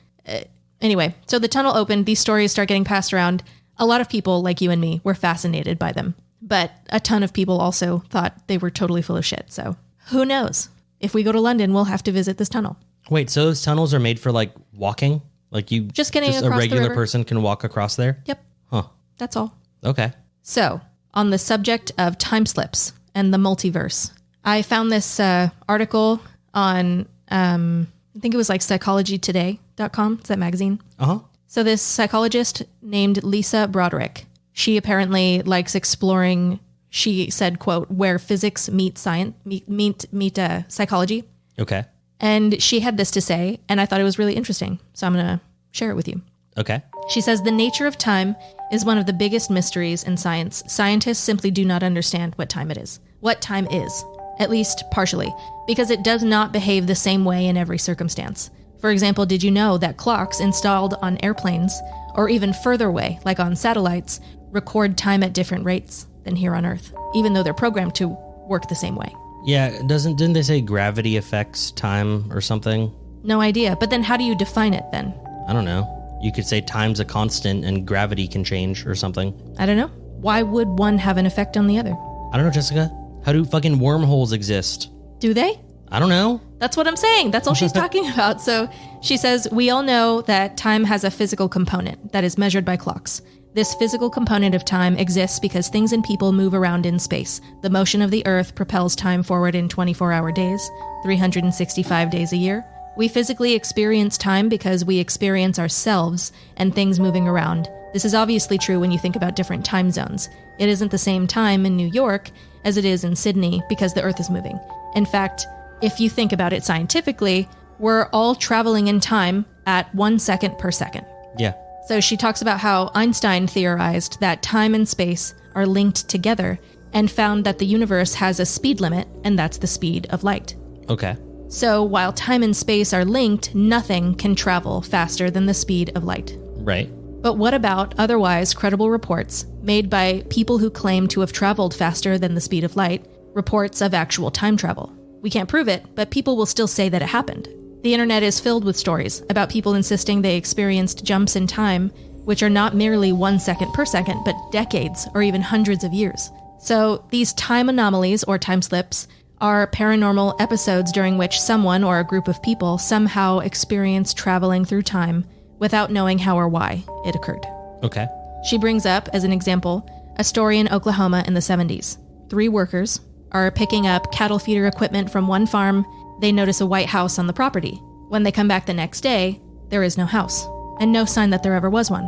S1: anyway, so the tunnel opened, these stories start getting passed around. A lot of people, like you and me, were fascinated by them. But a ton of people also thought they were totally full of shit. So who knows? If we go to London, we'll have to visit this tunnel.
S2: Wait, so those tunnels are made for like walking? Like you
S1: Just getting
S2: a
S1: across the
S2: regular
S1: river.
S2: person can walk across there?
S1: Yep,
S2: Huh.
S1: that's all.
S2: Okay.
S1: So, on the subject of time slips and the multiverse, I found this article on, I think it was like psychologytoday.com. It's that magazine.
S2: Uh-huh.
S1: So this psychologist named Lisa Broderick, she apparently likes exploring, she said, quote, where physics meet science, meet psychology.
S2: Okay.
S1: And she had this to say, and I thought it was really interesting. So I'm going to share it with you.
S2: Okay.
S1: She says, the nature of time is one of the biggest mysteries in science. Scientists simply do not understand what time it is. What time is, at least partially, because it does not behave the same way in every circumstance. For example, did you know that clocks installed on airplanes, or even further away, like on satellites, record time at different rates than here on Earth, even though they're programmed to work the same way?
S2: Yeah, didn't they say gravity affects time or something?
S1: No idea. But then how do you define it then?
S2: I don't know. You could say time's a constant and gravity can change or something.
S1: I don't know. Why would one have an effect on the other?
S2: I don't know, Jessica. How do fucking wormholes exist?
S1: Do they?
S2: I don't know.
S1: That's what I'm saying. That's all she's talking about. So she says, we all know that time has a physical component that is measured by clocks. This physical component of time exists because things and people move around in space. The motion of the Earth propels time forward in 24-hour days, 365 days a year. We physically experience time because we experience ourselves and things moving around. This is obviously true when you think about different time zones. It isn't the same time in New York as it is in Sydney because the Earth is moving. In fact, if you think about it scientifically, we're all traveling in time at 1 second per second.
S2: Yeah.
S1: So she talks about how Einstein theorized that time and space are linked together and found that the universe has a speed limit, and that's the speed of light.
S2: Okay.
S1: So while time and space are linked, nothing can travel faster than the speed of light.
S2: Right.
S1: But what about otherwise credible reports made by people who claim to have traveled faster than the speed of light, reports of actual time travel? We can't prove it, but people will still say that it happened. The internet is filled with stories about people insisting they experienced jumps in time, which are not merely 1 second per second, but decades or even hundreds of years. So these time anomalies or time slips are paranormal episodes during which someone or a group of people somehow experience traveling through time without knowing how or why it occurred.
S2: Okay.
S1: She brings up, as an example, a story in Oklahoma in the 70s. 3 workers are picking up cattle feeder equipment from one farm. They notice a white house on the property. When they come back the next day, there is no house, and no sign that there ever was one.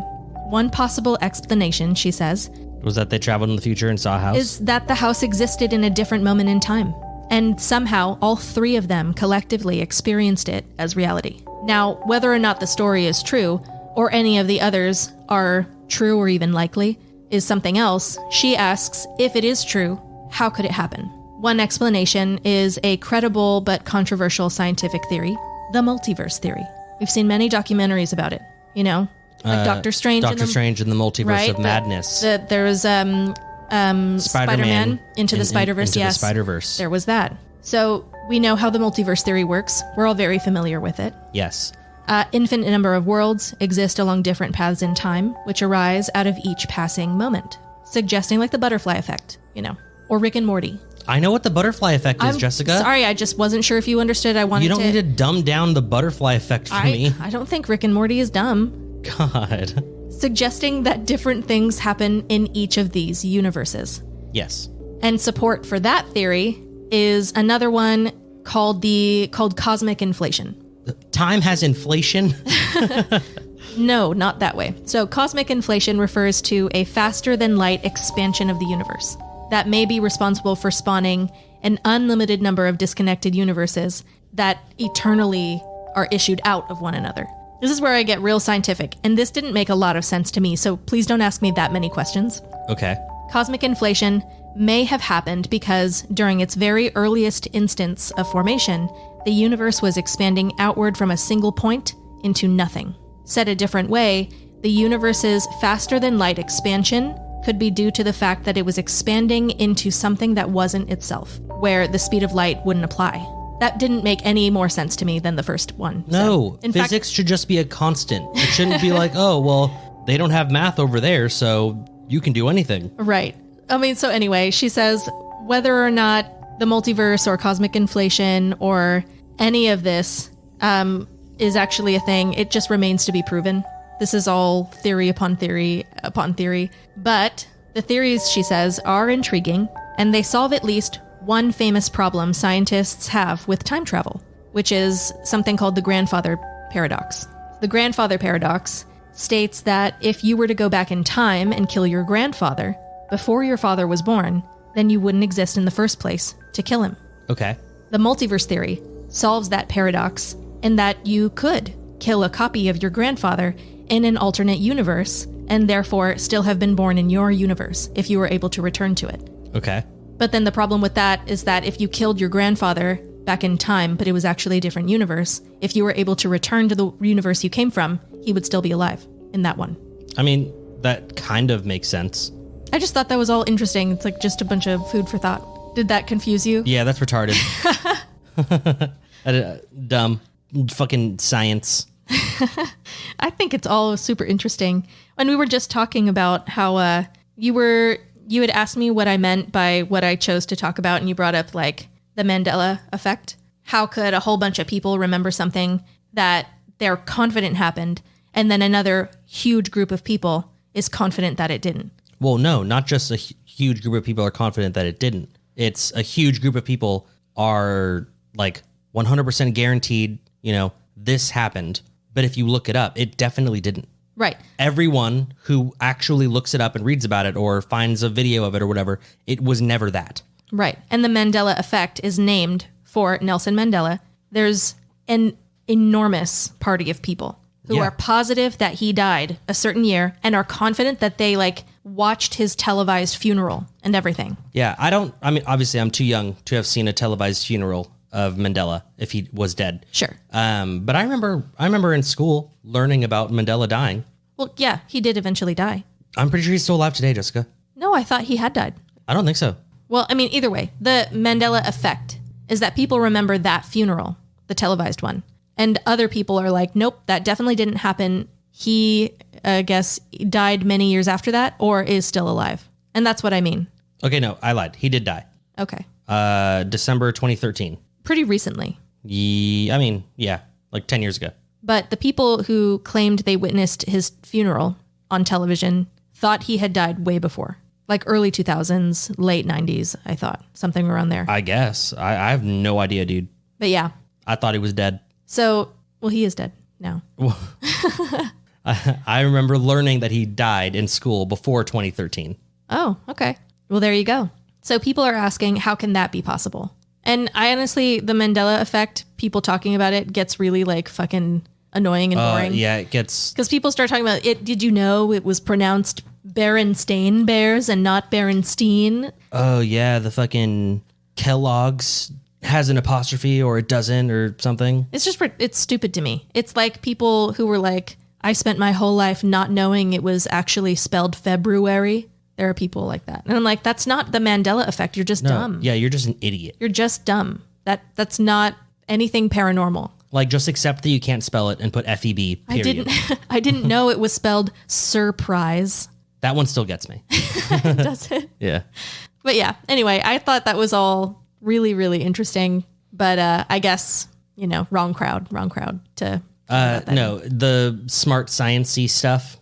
S1: One possible explanation, she says,
S2: Was that they traveled in the future and saw a house?
S1: is that the house existed in a different moment in time, and somehow all 3 of them collectively experienced it as reality. Now, whether or not the story is true, or any of the others are true or even likely, is something else. She asks, if it is true, how could it happen? One explanation is a credible but controversial scientific theory, the multiverse theory. We've seen many documentaries about it, you know, like Doctor Strange.
S2: Doctor Strange in the Multiverse of Madness.
S1: There was Spider-Man Into the Spider-Verse.
S2: Into
S1: Yes,
S2: the Spider-Verse.
S1: there was that. So we know how the multiverse theory works. We're all very familiar with it.
S2: Yes.
S1: Infinite number of worlds exist along different paths in time, which arise out of each passing moment, suggesting like the butterfly effect, you know, or Rick and Morty.
S2: I know what the butterfly effect is, Jessica.
S1: Sorry, I just wasn't sure if you understood.
S2: You don't need to dumb down the butterfly effect for me.
S1: I don't think Rick and Morty is dumb.
S2: God.
S1: Suggesting that different things happen in each of these universes.
S2: Yes.
S1: And support for that theory is another one called cosmic inflation.
S2: Time has inflation?
S1: No, not that way. So cosmic inflation refers to a faster than light expansion of the universe that may be responsible for spawning an unlimited number of disconnected universes that eternally are issued out of one another. This is where I get real scientific, and this didn't make a lot of sense to me, so please don't ask me that many questions.
S2: Okay.
S1: Cosmic inflation may have happened because during its very earliest instance of formation, the universe was expanding outward from a single point into nothing. Said a different way, the universe's faster-than-light expansion could be due to the fact that it was expanding into something that wasn't itself, where the speed of light wouldn't apply. That didn't make any more sense to me than the first one.
S2: No,
S1: in
S2: physics should just be a constant. It shouldn't be like, oh, well, they don't have math over there, so you can do anything.
S1: Right. I mean, so anyway, she says whether or not the multiverse or cosmic inflation or any of this is actually a thing, it just remains to be proven. This is all theory upon theory upon theory. But the theories, she says, are intriguing, and they solve at least one famous problem scientists have with time travel, which is something called the grandfather paradox. The grandfather paradox states that if you were to go back in time and kill your grandfather before your father was born, then you wouldn't exist in the first place to kill him.
S2: Okay.
S1: The multiverse theory solves that paradox in that you could kill a copy of your grandfather in an alternate universe and therefore still have been born in your universe if you were able to return to it.
S2: Okay.
S1: But then the problem with that is that if you killed your grandfather back in time, but it was actually a different universe, if you were able to return to the universe you came from, he would still be alive in that one. I
S2: mean, that kind of makes sense.
S1: I just thought that was all interesting. It's like just a bunch of food for thought. Did that confuse you?
S2: Yeah, that's retarded. Dumb. Fucking science.
S1: I think it's all super interesting. And we were just talking about how you had asked me what I meant by what I chose to talk about, and you brought up like the Mandela effect. How could a whole bunch of people remember something that they're confident happened, and then another huge group of people is confident that it didn't?
S2: Well, no, not just a huge group of people are confident that it didn't. It's a huge group of people are like 100% guaranteed, this happened. But if you look it up, it definitely didn't.
S1: Right.
S2: Everyone who actually looks it up and reads about it or finds a video of it or whatever, it was never that.
S1: Right. And the Mandela effect is named for Nelson Mandela. There's an enormous party of people who are positive that he died a certain year and are confident that they watched his televised funeral and everything.
S2: Yeah, obviously I'm too young to have seen a televised funeral Mandela if he was dead.
S1: Sure.
S2: But I remember in school learning about Mandela dying.
S1: Well, yeah, he did eventually die.
S2: I'm pretty sure he's still alive today, Jessica.
S1: No, I thought he had died.
S2: I don't think so.
S1: Well, I mean, either way, the Mandela effect is that people remember that funeral, the televised one. And other people are like, nope, that definitely didn't happen. He, I guess, died many years after that or is still alive. And that's what I mean.
S2: Okay, no, I lied. He did die.
S1: Okay.
S2: December 2013.
S1: Pretty recently.
S2: Yeah, like 10 years ago.
S1: But the people who claimed they witnessed his funeral on television thought he had died way before. Like early 2000s, late 90s, I thought. Something around there.
S2: I guess. I have no idea, dude.
S1: But yeah.
S2: I thought he was dead.
S1: So, well, he is dead now.
S2: I remember learning that he died in school before 2013.
S1: Oh, okay. Well, there you go. So people are asking, how can that be possible? And I honestly, the Mandela effect, people talking about it gets really like fucking annoying and boring.
S2: Yeah, it gets...
S1: Because people start talking about it. Did you know it was pronounced Berenstain Bears and not Berenstein?
S2: Oh, yeah, the fucking Kellogg's has an apostrophe or it doesn't or something.
S1: It's just, it's stupid to me. It's like people who were like, I spent my whole life not knowing it was actually spelled February. There are people like that. And I'm like, that's not the Mandela effect. You're just dumb.
S2: Yeah, you're just an idiot.
S1: You're just dumb. That's not anything paranormal.
S2: Like, just accept that you can't spell it and put FEB, period.
S1: I didn't know it was spelled surprise.
S2: That one still gets me.
S1: Does it?
S2: Yeah.
S1: But yeah, anyway, I thought that was all really, really interesting. But I guess, wrong crowd to...
S2: no, the smart science-y stuff,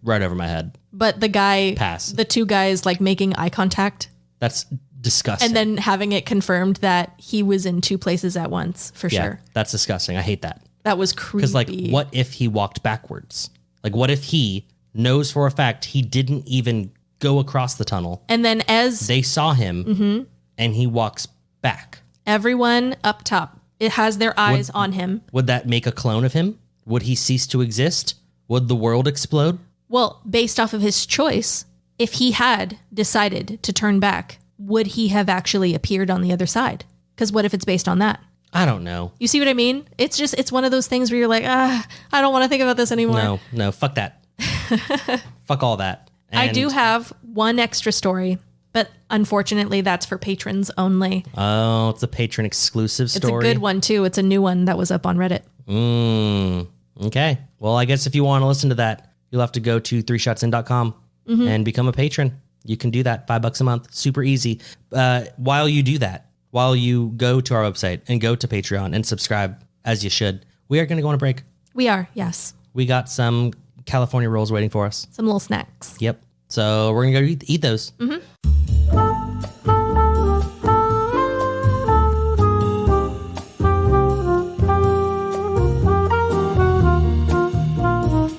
S2: right over my head.
S1: But the guy...
S2: Pass.
S1: The two guys, like, making eye contact.
S2: That's disgusting.
S1: And then having it confirmed that he was in two places at once, for sure.
S2: That's disgusting. I hate that.
S1: That was creepy.
S2: Because, like, what if he walked backwards? Like, what if he knows for a fact he didn't even go across the tunnel?
S1: And then as...
S2: They saw him, and he walks back.
S1: Everyone up top, it has their eyes on him.
S2: Would that make a clone of him? Would he cease to exist? Would the world explode?
S1: Well, based off of his choice, if he had decided to turn back, would he have actually appeared on the other side? Because what if it's based on that?
S2: I don't know.
S1: You see what I mean? It's one of those things where you're like, I don't want to think about this anymore.
S2: No, fuck that. Fuck all that. And
S1: I do have one extra story, but unfortunately that's for patrons only.
S2: Oh, it's a patron exclusive story.
S1: It's a good one too. It's a new one that was up on Reddit.
S2: Okay. Well, I guess if you want to listen to that, you'll have to go to 3shotsin.com and become a patron. You can do that, $5 a month. Super easy. While you do that, while you go to our website and go to Patreon and subscribe, as you should, we are going to go on a break.
S1: We are, yes.
S2: We got some California rolls waiting for us.
S1: Some little snacks.
S2: Yep. So we're going to go eat those.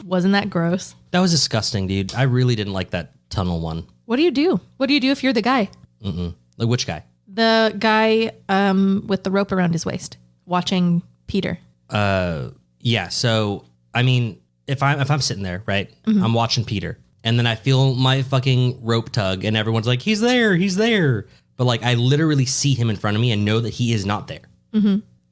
S1: Wasn't that gross?
S2: That was disgusting, dude. I really didn't like that tunnel one.
S1: What do you do? What do you do if you're the guy?
S2: Like, which guy?
S1: The guy with the rope around his waist, watching Peter.
S2: Yeah. So, I mean, if I'm sitting there, right, I'm watching Peter, and then I feel my fucking rope tug, and everyone's like, he's there. But like, I literally see him in front of me and know that he is not there.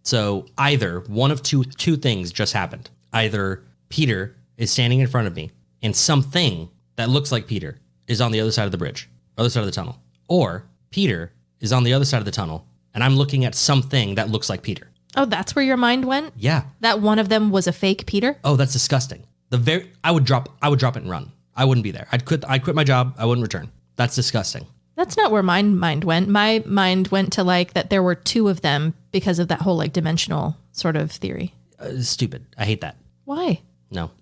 S2: So either one of two things just happened. Either Peter is standing in front of me, and something that looks like Peter is on the other side of the bridge, other side of the tunnel, or Peter is on the other side of the tunnel, and I'm looking at something that looks like Peter.
S1: Oh, that's where your mind went?
S2: Yeah.
S1: That one of them was a fake Peter?
S2: Oh, that's disgusting. I would drop it and run. I wouldn't be there. I'd quit my job. I wouldn't return. That's disgusting.
S1: That's not where my mind went. My mind went to like that there were two of them because of that whole like dimensional sort of theory.
S2: Stupid. I hate that.
S1: Why?
S2: No.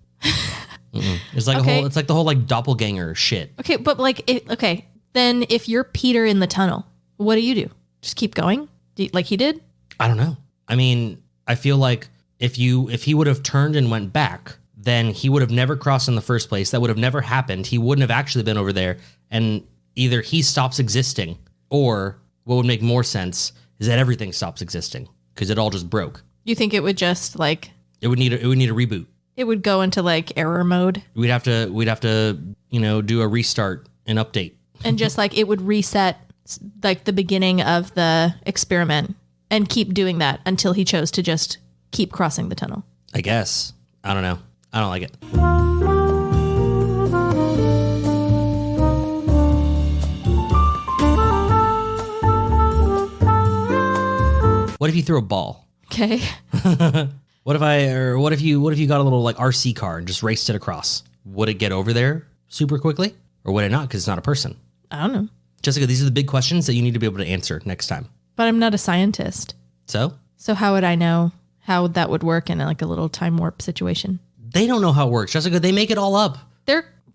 S2: It's like it's like the whole like doppelganger shit.
S1: Okay, but like, then if you're Peter in the tunnel, what do? Just keep going? Like he did?
S2: I don't know. I mean, I feel like if he would have turned and went back, then he would have never crossed in the first place. That would have never happened. He wouldn't have actually been over there. And either he stops existing, or what would make more sense is that everything stops existing because it all just broke.
S1: You think it would just like...
S2: It would need a reboot.
S1: It would go into like error mode.
S2: We'd have to, do a restart and update.
S1: And just like it would reset like the beginning of the experiment and keep doing that until he chose to just keep crossing the tunnel.
S2: I guess. I don't know. I don't like it. What if you threw a ball?
S1: Okay.
S2: What if you got a little like RC car and just raced it across? Would it get over there super quickly, or would it not? Because it's not a person.
S1: I don't know.
S2: Jessica, these are the big questions that you need to be able to answer next time.
S1: But I'm not a scientist.
S2: So
S1: how would I know how that would work in like a little time warp situation?
S2: they don't know how it works, Jessica. They make it all up.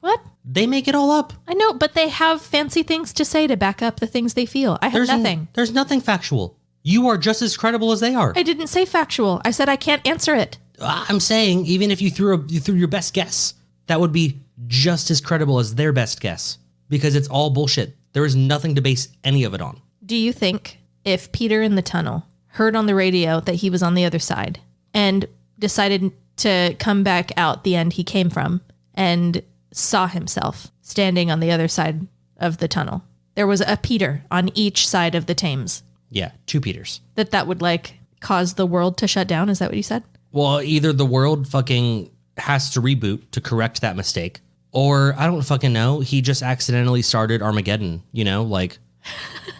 S1: What?
S2: They make it all up.
S1: I know, but they have fancy things to say to back up the things they feel. I have nothing.
S2: There's nothing factual. You are just as credible as they are.
S1: I didn't say factual. I said I can't answer it.
S2: I'm saying even if you threw your best guess, that would be just as credible as their best guess because it's all bullshit. There is nothing to base any of it on.
S1: Do you think if Peter in the tunnel heard on the radio that he was on the other side and decided to come back out the end he came from and saw himself standing on the other side of the tunnel, there was a Peter on each side of the Thames?
S2: Yeah, 2 Peters.
S1: That would like cause the world to shut down? Is that what you said?
S2: Well, either the world fucking has to reboot to correct that mistake, or I don't fucking know. He just accidentally started Armageddon, like.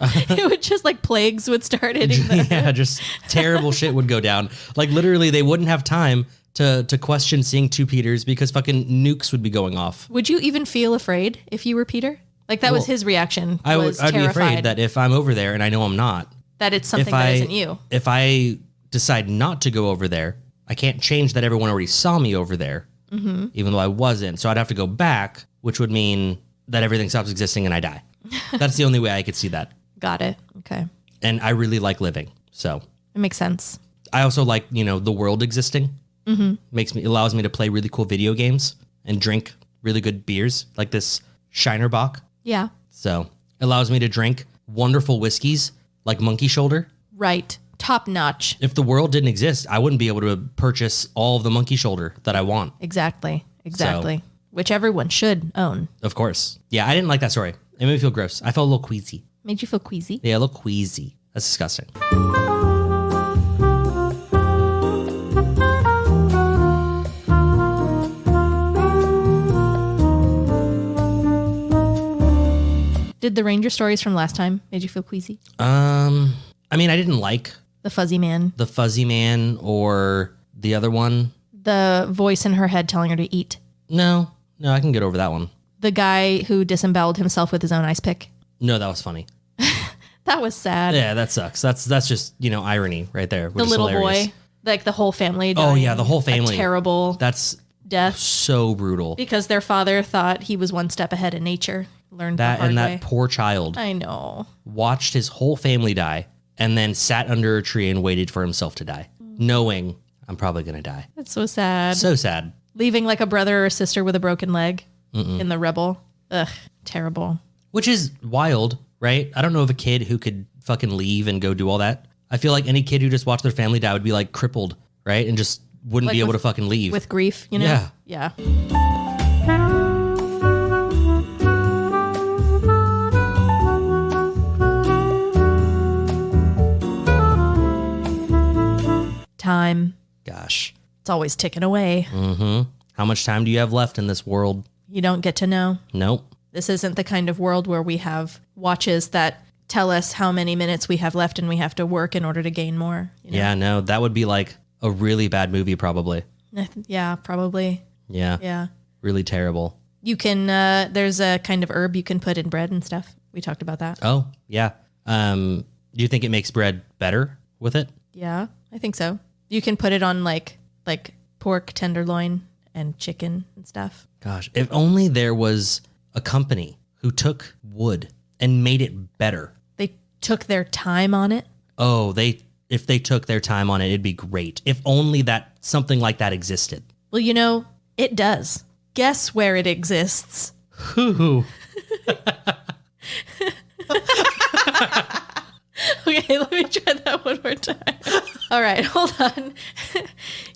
S1: It would just like plagues would start hitting them.
S2: Yeah, just terrible shit would go down. Like literally they wouldn't have time to question seeing 2 Peters because fucking nukes would be going off.
S1: Would you even feel afraid if you were Peter? Like that was his reaction.
S2: I'd be afraid that if I'm over there and I know I'm not,
S1: that it's something that isn't you.
S2: If I decide not to go over there, I can't change that everyone already saw me over there, even though I wasn't. So I'd have to go back, which would mean that everything stops existing and I die. That's the only way I could see that.
S1: Got it. Okay.
S2: And I really like living, so.
S1: It makes sense.
S2: I also like, the world existing. Allows me to play really cool video games and drink really good beers, like this Shiner Bock.
S1: Yeah.
S2: So allows me to drink wonderful whiskeys like Monkey Shoulder.
S1: Right. Top notch.
S2: If the world didn't exist, I wouldn't be able to purchase all of the Monkey Shoulder that I want.
S1: Exactly. Which everyone should own.
S2: Of course. Yeah, I didn't like that story. It made me feel gross. I felt a little queasy.
S1: Made you feel queasy?
S2: Yeah, a little queasy. That's disgusting.
S1: Did the Ranger stories from last time made you feel queasy?
S2: I mean, I didn't like
S1: the fuzzy man
S2: or the other one.
S1: The voice in her head telling her to eat.
S2: No, I can get over that one.
S1: The guy who disemboweled himself with his own ice pick.
S2: No, that was funny.
S1: That was sad.
S2: Yeah, that sucks. That's just, irony right there.
S1: The little hilarious boy, like the whole family dying.
S2: Oh yeah, the whole family.
S1: A terrible
S2: That's
S1: death.
S2: So brutal.
S1: Because their father thought he was one step ahead of nature. Learned
S2: that
S1: the hard
S2: and that
S1: way.
S2: Poor child.
S1: I know.
S2: Watched his whole family die and then sat under a tree and waited for himself to die, knowing I'm probably going to die.
S1: That's so sad.
S2: So sad.
S1: Leaving like a brother or sister with a broken leg in the Rebel. Ugh, terrible.
S2: Which is wild, right? I don't know of a kid who could fucking leave and go do all that. I feel like any kid who just watched their family die would be like crippled, right? And just wouldn't
S1: like
S2: be able to fucking leave.
S1: With grief,
S2: Yeah.
S1: Yeah. Time.
S2: Gosh.
S1: It's always ticking away.
S2: How much time do you have left in this world?
S1: You don't get to know.
S2: Nope.
S1: This isn't the kind of world where we have watches that tell us how many minutes we have left and we have to work in order to gain more.
S2: Yeah, no, that would be like a really bad movie probably.
S1: Yeah, probably.
S2: Yeah.
S1: Yeah.
S2: Really terrible.
S1: You can, there's a kind of herb you can put in bread and stuff. We talked about that.
S2: Oh, yeah. Do you think it makes bread better with it?
S1: Yeah, I think so. You can put it on like pork tenderloin and chicken and stuff.
S2: Gosh, if only there was a company who took wood and made it better.
S1: They took their time on it.
S2: Oh, if they took their time on it, it'd be great. If only that something like that existed.
S1: Well, it does. Guess where it exists.
S2: Ooh.
S1: Okay, let me try that one more time. All right, hold on.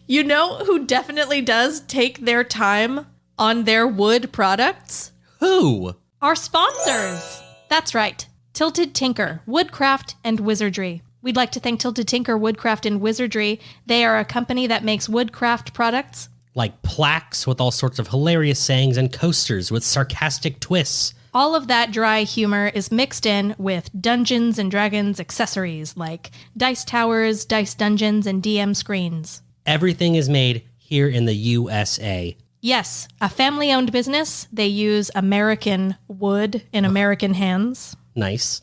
S1: You know who definitely does take their time on their wood products?
S2: Who?
S1: Our sponsors. That's right. Tilted Tinker, Woodcraft, and Wizardry. We'd like to thank Tilted Tinker Woodcraft and Wizardry. They are a company that makes woodcraft products.
S2: Like plaques with all sorts of hilarious sayings and coasters with sarcastic twists.
S1: All of that dry humor is mixed in with Dungeons and Dragons accessories like dice towers, dice dungeons, and DM screens.
S2: Everything is made here in the USA.
S1: Yes, a family-owned business. They use American wood in American hands.
S2: Nice.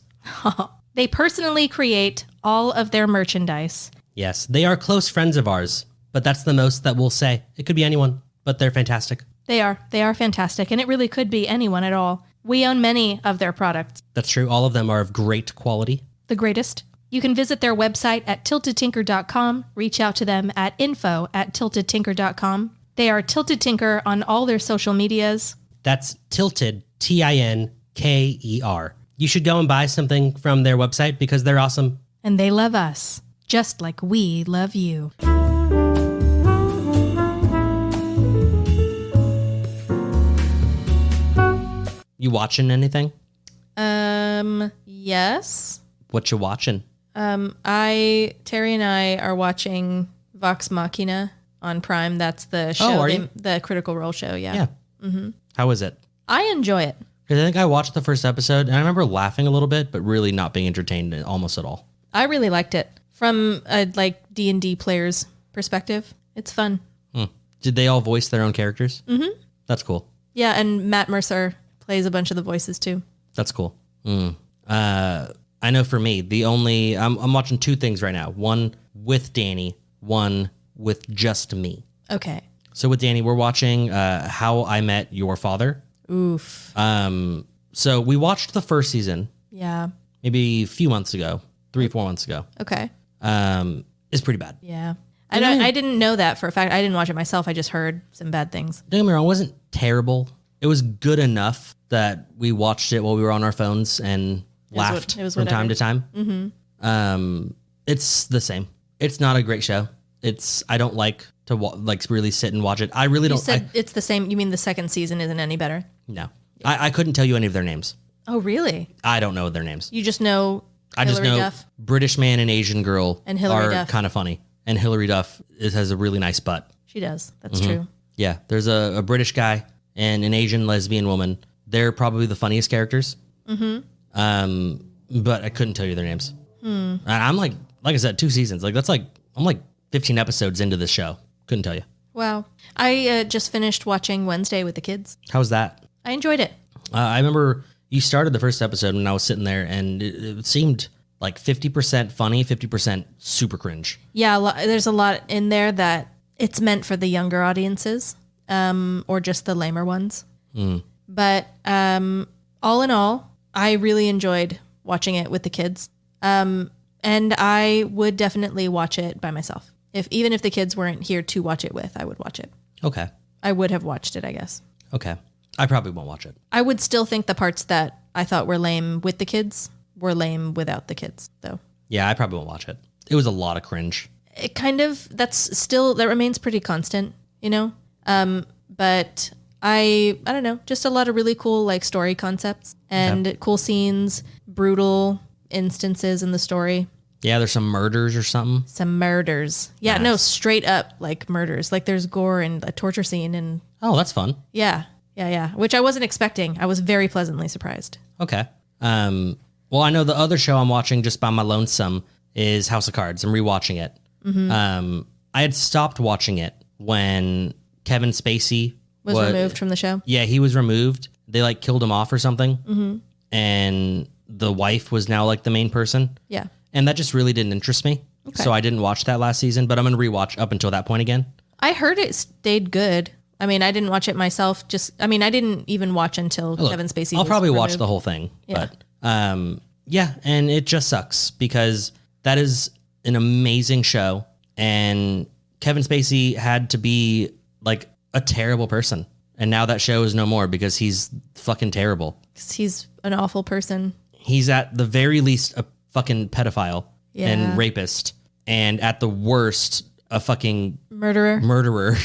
S1: They personally create all of their merchandise.
S2: Yes, they are close friends of ours, but that's the most that we'll say. It could be anyone, but they're fantastic.
S1: They are fantastic, and it really could be anyone at all. We own many of their products.
S2: That's true. All of them are of great quality.
S1: The greatest. You can visit their website at tiltedtinker.com. Reach out to them at info@tiltedtinker.com. They are Tilted Tinker on all their social medias.
S2: That's Tilted, Tinker. You should go and buy something from their website because they're awesome.
S1: And they love us, just like we love you.
S2: You watching anything?
S1: Yes.
S2: What you watching?
S1: Terry and I are watching Vox Machina on Prime. That's the show,
S2: are you?
S1: the Critical Role show. Yeah.
S2: Yeah. Mm-hmm. How is it?
S1: I enjoy it.
S2: Because I think I watched the first episode and I remember laughing a little bit, but really not being entertained almost at all.
S1: I really liked it from a D&D player's perspective. It's fun.
S2: Did they all voice their own characters? Mm-hmm. That's cool.
S1: Yeah, and Matt Mercer plays a bunch of the voices too.
S2: That's cool. I know for me, I'm watching two things right now. One with Dani, one with just me.
S1: Okay.
S2: So with Dani, we're watching How I Met Your Father.
S1: Oof.
S2: So we watched the first season.
S1: Yeah.
S2: Maybe a few months ago, 3-4 months ago.
S1: Okay.
S2: It's pretty bad.
S1: Yeah. I didn't know that for a fact. I didn't watch it myself. I just heard some bad things.
S2: Don't get me wrong, it wasn't terrible. It was good enough that we watched it while we were on our phones and laughed from time to time. Mm-hmm. It's the same. It's not a great show. I don't like to really sit and watch it. I really don't.
S1: You said it's the same. You mean the second season isn't any better?
S2: No. I couldn't tell you any of their names.
S1: Oh, really?
S2: I don't know their names.
S1: You just know
S2: I just know
S1: Duff?
S2: British man and Asian girl
S1: And Hilary
S2: are
S1: Duff.
S2: kind of funny. And Hilary Duff has a really nice butt.
S1: She does. That's true.
S2: Yeah, there's a British guy and an Asian lesbian woman. They're probably the funniest characters. Mm-hmm. But I couldn't tell you their names. And I'm like I said, 2 seasons. I'm 15 episodes into this show. Couldn't tell you.
S1: Wow. I just finished watching Wednesday with the kids.
S2: How's that?
S1: I enjoyed it.
S2: I remember you started the first episode when I was sitting there, and it seemed like 50% funny, 50% super cringe.
S1: Yeah, there's a lot in there that it's meant for the younger audiences, or just the lamer ones. But all in all, I really enjoyed watching it with the kids. And I would definitely watch it by myself. Even if the kids weren't here to watch it with, I would watch it.
S2: Okay.
S1: I would have watched it, I guess.
S2: Okay. I probably won't watch it.
S1: I would still think the parts that I thought were lame with the kids were lame without the kids, though.
S2: Yeah, I probably won't watch it. It was a lot of cringe.
S1: It that remains pretty constant, you know? But I don't know, just a lot of really cool story concepts and cool scenes, brutal instances in the story.
S2: Yeah, there's some murders or something.
S1: Some murders. Yeah, no, straight up murders. There's gore and a torture scene and
S2: Oh, that's fun.
S1: yeah, which I wasn't expecting. I was very pleasantly surprised.
S2: Okay. Well, I know the other show I'm watching just by my lonesome is House of Cards. I'm rewatching it. Mm-hmm. I had stopped watching it when Kevin Spacey
S1: was removed from the show.
S2: Yeah, he was removed. They killed him off or something. Mm-hmm. And the wife was now the main person.
S1: Yeah.
S2: And that just really didn't interest me. Okay. So I didn't watch that last season, but I'm going to rewatch up until that point again.
S1: I heard it stayed good. I mean, I didn't watch it myself. I didn't even watch until Kevin Spacey.
S2: I'll probably
S1: removed.
S2: watch the whole thing.
S1: Yeah.
S2: But yeah, and it just sucks because that is an amazing show. And Kevin Spacey had to be a terrible person. And now that show is no more because he's fucking terrible.
S1: He's an awful person.
S2: He's at the very least a fucking pedophile and rapist. And at the worst, a fucking murderer.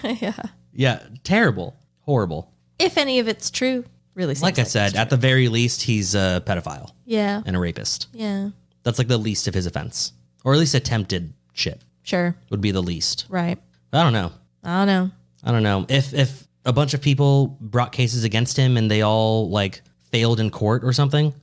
S1: Yeah.
S2: Yeah. Terrible. Horrible.
S1: If any of it's true, really seems
S2: like I said, at the very least, he's a pedophile.
S1: Yeah.
S2: And a rapist.
S1: Yeah.
S2: That's like the least of his offense, or at least attempted shit
S1: Sure.
S2: would be the least.
S1: Right.
S2: I don't know.
S1: I don't know.
S2: If a bunch of people brought cases against him and they all like failed in court or something,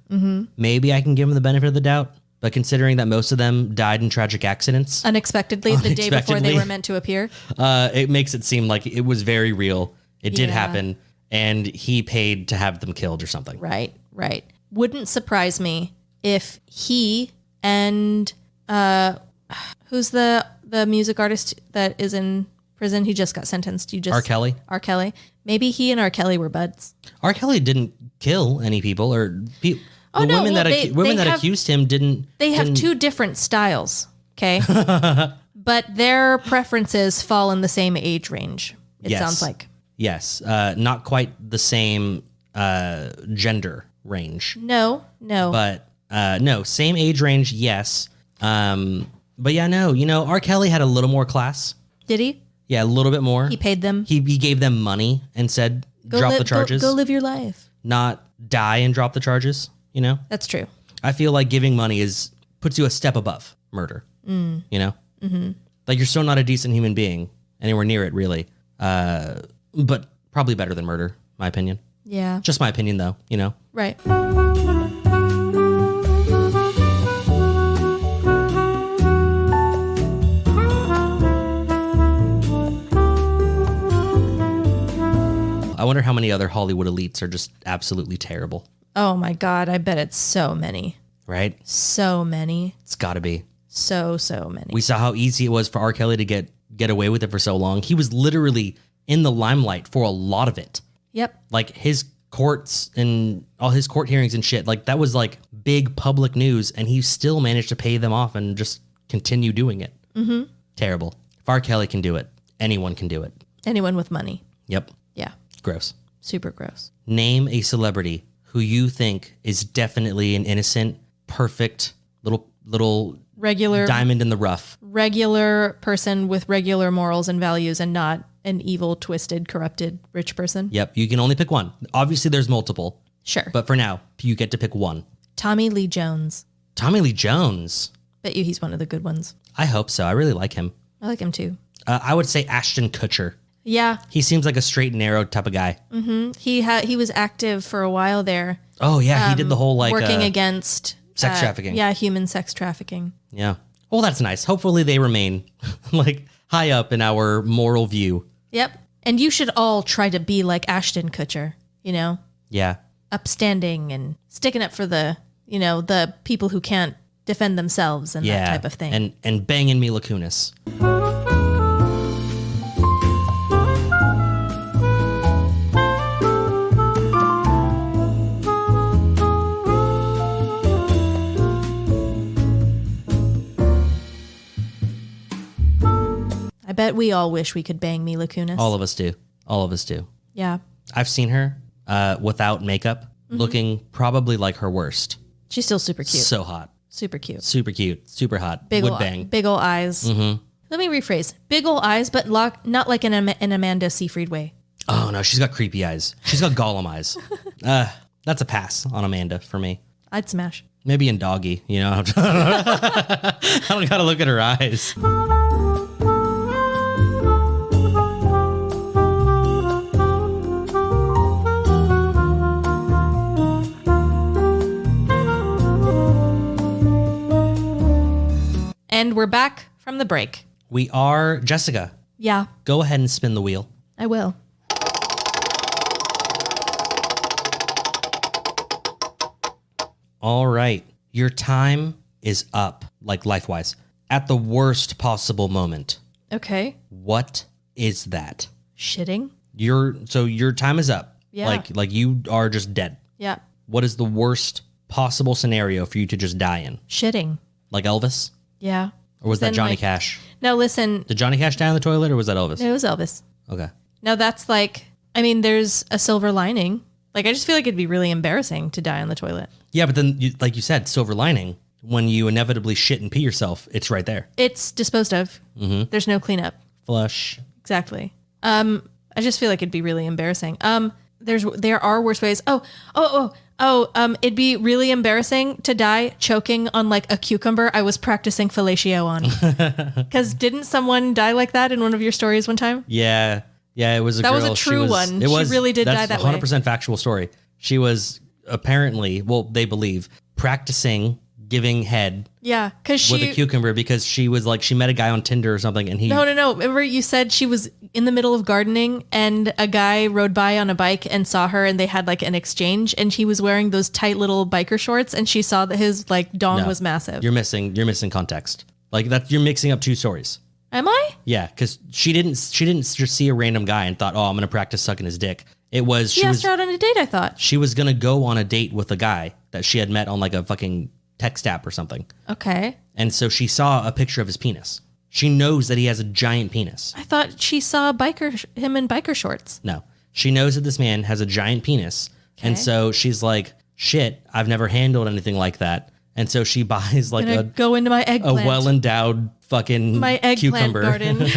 S2: maybe I can give him the benefit of the doubt. But considering that most of them died in tragic accidents
S1: Unexpectedly, the day before they were meant to appear.
S2: it makes it seem like it was very real. It did
S1: Yeah.
S2: happen, and he paid to have them killed or something.
S1: Right. Wouldn't surprise me if he and who's the music artist that is in prison? He just got sentenced.
S2: R. Kelly.
S1: R. Kelly. Maybe he and R. Kelly were buds.
S2: R. Kelly didn't kill any people, or the women that accused him didn't.
S1: They have two different styles. Okay. But their preferences fall in the same age range. It sounds like.
S2: Yes. Not quite the same gender range.
S1: No.
S2: But no, same age range, yes. But yeah, no, R. Kelly had a little more class.
S1: Did he?
S2: Yeah, a little bit more.
S1: He paid them.
S2: He gave them money and said, drop the charges.
S1: Go live your life.
S2: Not die and drop the charges,
S1: That's true.
S2: I feel like giving money puts you a step above murder, Mm-hmm. Like you're still not a decent human being anywhere near it, really. But probably better than murder, my opinion.
S1: Yeah.
S2: Just my opinion, though,
S1: Right.
S2: I wonder how many other Hollywood elites are just absolutely terrible.
S1: Oh my God. I bet it's so many.
S2: Right?
S1: So many.
S2: It's got to be.
S1: So many.
S2: We saw how easy it was for R. Kelly to get away with it for so long. He was literally in the limelight for a lot of it.
S1: Yep.
S2: Like his courts and all his court hearings and shit, like that was like big public news, and he still managed to pay them off and just continue doing it. Mm-hmm. Terrible. If R. Kelly can do it, anyone can do it.
S1: Anyone with money.
S2: Yep.
S1: Yeah.
S2: Gross.
S1: Super gross.
S2: Name a celebrity who you think is definitely an innocent, perfect little
S1: Regular
S2: diamond in the rough.
S1: Regular person with regular morals and values, and not an evil, twisted, corrupted rich person.
S2: Yep. You can only pick one. Obviously, there's multiple.
S1: Sure.
S2: But for now, you get to pick one.
S1: Tommy Lee Jones.
S2: Tommy Lee Jones. Bet
S1: you he's one of the good ones.
S2: I hope so. I really like him.
S1: I like him too.
S2: I would say Ashton Kutcher.
S1: Yeah.
S2: He seems like a straight and narrow type of guy.
S1: Mm-hmm. He was active for a while there.
S2: Oh yeah, he did the whole
S1: working against
S2: sex trafficking.
S1: Yeah, human sex trafficking.
S2: Yeah. Well, that's nice. Hopefully they remain like high up in our moral view.
S1: Yep. And you should all try to be like Ashton Kutcher,
S2: Yeah.
S1: Upstanding and sticking up for the people who can't defend themselves and that type of thing.
S2: And banging Mila Kunis.
S1: I bet we all wish we could bang Mila Kunis.
S2: All of us do.
S1: Yeah.
S2: I've seen her without makeup, looking probably like her worst.
S1: She's still super cute.
S2: So hot.
S1: Super cute.
S2: Super cute. Super hot.
S1: Big
S2: Would
S1: ol'
S2: bang.
S1: Big ol' eyes. Mm-hmm. Let me rephrase. Big ol' eyes, but not like in an Amanda Seyfried way.
S2: Oh, no. She's got creepy eyes. She's got Gollum eyes. That's a pass on Amanda for me.
S1: I'd smash.
S2: Maybe in Doggy, I don't got to look at her eyes.
S1: And we're back from the break.
S2: We are Jessica.
S1: Yeah.
S2: Go ahead and spin the wheel.
S1: I will.
S2: All right. Your time is up, like life-wise, at the worst possible moment.
S1: Okay.
S2: What is that?
S1: Shitting.
S2: Your time is up.
S1: Yeah.
S2: Like you are just dead.
S1: Yeah.
S2: What is the worst possible scenario for you to just die in?
S1: Shitting.
S2: Like Elvis?
S1: Yeah.
S2: Or was that Johnny Cash?
S1: Now listen.
S2: Did Johnny Cash die in the toilet, or was that Elvis?
S1: It was Elvis.
S2: Okay.
S1: Now that's there's a silver lining. Like, I just feel like it'd be really embarrassing to die on the toilet. Yeah,
S2: but then, like you said, silver lining. When you inevitably shit and pee yourself, it's right there.
S1: It's disposed of. Mm-hmm. There's no cleanup.
S2: Flush.
S1: Exactly. I just feel like it'd be really embarrassing. There are worse ways. It'd be really embarrassing to die choking on like a cucumber I was practicing fellatio on. Because didn't someone die like that in one of your stories one time?
S2: Yeah. Yeah, it was a
S1: That
S2: girl.
S1: was a true one.
S2: It was,
S1: she really did die
S2: that's
S1: that
S2: 100%
S1: way.
S2: factual story. She was apparently, well, they believe, practicing giving head
S1: Yeah, because
S2: with a cucumber because she was like, she met a guy on Tinder or something and he...
S1: No. Remember you said she was in the middle of gardening and a guy rode by on a bike and saw her and they had like an exchange and he was wearing those tight little biker shorts and she saw that his like dong was massive.
S2: You're missing context. Like that, you're mixing up two stories.
S1: Am I?
S2: Yeah, because she didn't just see a random guy and thought, oh, I'm going to practice sucking his dick. It was...
S1: She asked her out on a date, I thought.
S2: She was going to go on a date with a guy that she had met on like a fucking text app or something.
S1: Okay.
S2: And so she saw a picture of his penis. She knows that he has a giant penis.
S1: I thought she saw him in biker shorts.
S2: No. She knows that this man has a giant penis.
S1: Okay.
S2: And so she's like, shit, I've never handled anything like that. And so she buys like
S1: Go into my
S2: a
S1: eggplant.
S2: well-endowed fucking
S1: My eggplant
S2: cucumber.
S1: garden.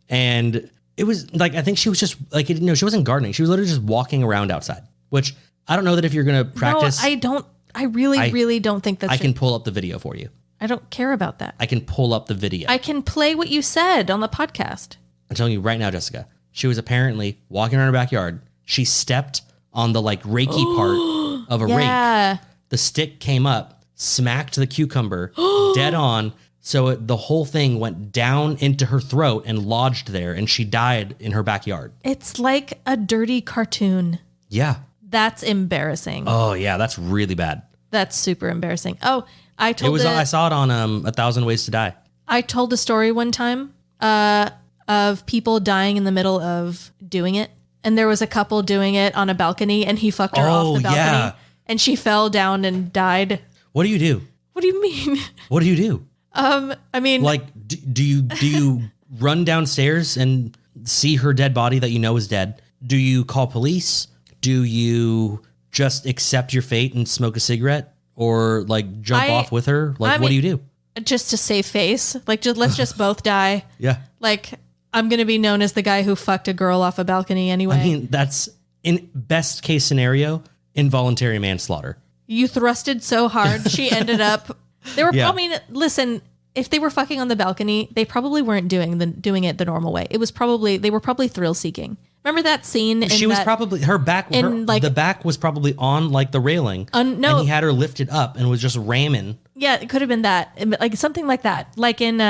S2: And it was like, I think she was just like, she wasn't gardening. She was literally just walking around outside, which I don't know that if you're going to practice.
S1: No, I really don't think that's...
S2: I can pull up the video for you.
S1: I don't care about that.
S2: I can pull up the video.
S1: I can play what you said on the podcast.
S2: I'm telling you right now, Jessica, she was apparently walking around her backyard. She stepped on the like reiki part of a rake. The stick came up, smacked the cucumber dead on. So the whole thing went down into her throat and lodged there, and she died in her backyard.
S1: It's like a dirty cartoon.
S2: Yeah.
S1: That's embarrassing.
S2: Oh yeah, that's really bad.
S1: That's super embarrassing. Oh, I
S2: saw it on 1,000 Ways to Die.
S1: I told a story one time of people dying in the middle of doing it. And there was a couple doing it on a balcony and he fucked her off the balcony.
S2: Yeah.
S1: And she fell down and died.
S2: What do you do?
S1: What do you mean?
S2: What do you do?
S1: I mean,
S2: like, do you run downstairs and see her dead body that you know is dead? Do you call police? Do you just accept your fate and smoke a cigarette or like jump off with her? Like, what do you do?
S1: Just to save face. Like, let's just both die.
S2: Yeah.
S1: Like, I'm going to be known as the guy who fucked a girl off a balcony anyway.
S2: I mean, that's in best case scenario, involuntary manslaughter.
S1: You thrusted so hard. She ended up, I mean, listen, if they were fucking on the balcony, they probably weren't doing it the normal way. They were probably thrill seeking. Remember that scene?
S2: She was probably, her back, the back was probably on like the railing. And he had her lifted up and was just ramming. Yeah,
S1: it could have been that. Like something like that. Like in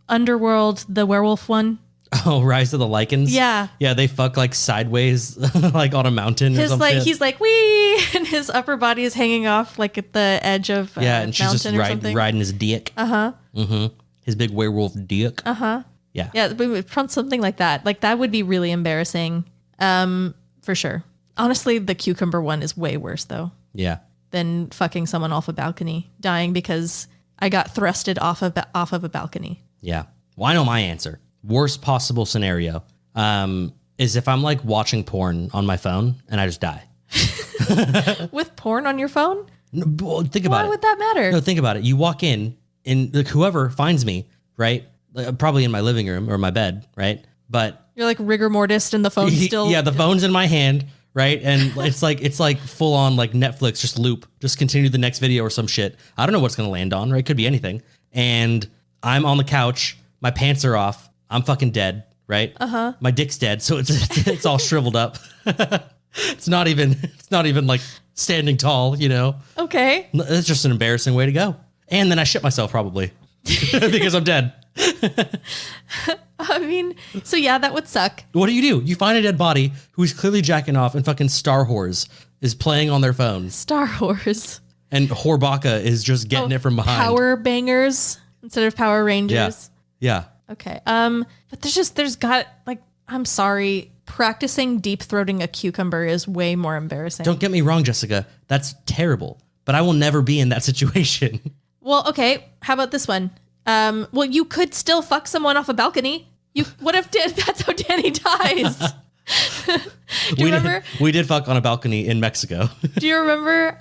S1: Underworld, the werewolf one.
S2: Oh, Rise of the Lycans?
S1: Yeah.
S2: Yeah, they fuck like sideways, like on a mountain or something.
S1: He's like, wee! And his upper body is hanging off like at the edge of
S2: and she's just riding his dick.
S1: Uh-huh.
S2: Mm-hmm. His big werewolf dick.
S1: Uh-huh.
S2: Yeah.
S1: Yeah, from something like that. Like that would be really embarrassing. For sure. Honestly, the cucumber one is way worse though.
S2: Yeah.
S1: Than fucking someone off a balcony, dying because I got thrusted off of a balcony.
S2: Yeah. Well, I know my answer. Worst possible scenario is if I'm like watching porn on my phone and I just die.
S1: With porn on your phone?
S2: No, well, think about it.
S1: Why would that matter?
S2: No, think about it. You walk in and like, whoever finds me, right? Probably in my living room or my bed, right? But
S1: you're like rigor mortis and the phone's still...
S2: Yeah, the phone's in my hand, right? And it's like full on like Netflix, just loop, just continue the next video or some shit. I don't know what's going to land on, right? Could be anything. And I'm on the couch, my pants are off, I'm fucking dead, right?
S1: Uh-huh.
S2: My dick's dead, so it's all shriveled up. It's not even like standing tall, you know?
S1: Okay.
S2: It's just an embarrassing way to go. And then I shit myself probably because I'm dead.
S1: I mean, so yeah, that would suck.
S2: What do? You find a dead body who's clearly jacking off and fucking Star Wars is playing on their phone.
S1: Star Wars.
S2: And Horbaka is just getting it from behind.
S1: Power bangers instead of Power Rangers.
S2: Yeah.
S1: Okay. But there's got like, I'm sorry. Practicing deep throating a cucumber is way more embarrassing.
S2: Don't get me wrong, Jessica. That's terrible. But I will never be in that situation. Well,
S1: okay. How about this one? Well, you could still fuck someone off a balcony. What if that's how Dani dies? Do you remember?
S2: We did fuck on a balcony in Mexico.
S1: Do you remember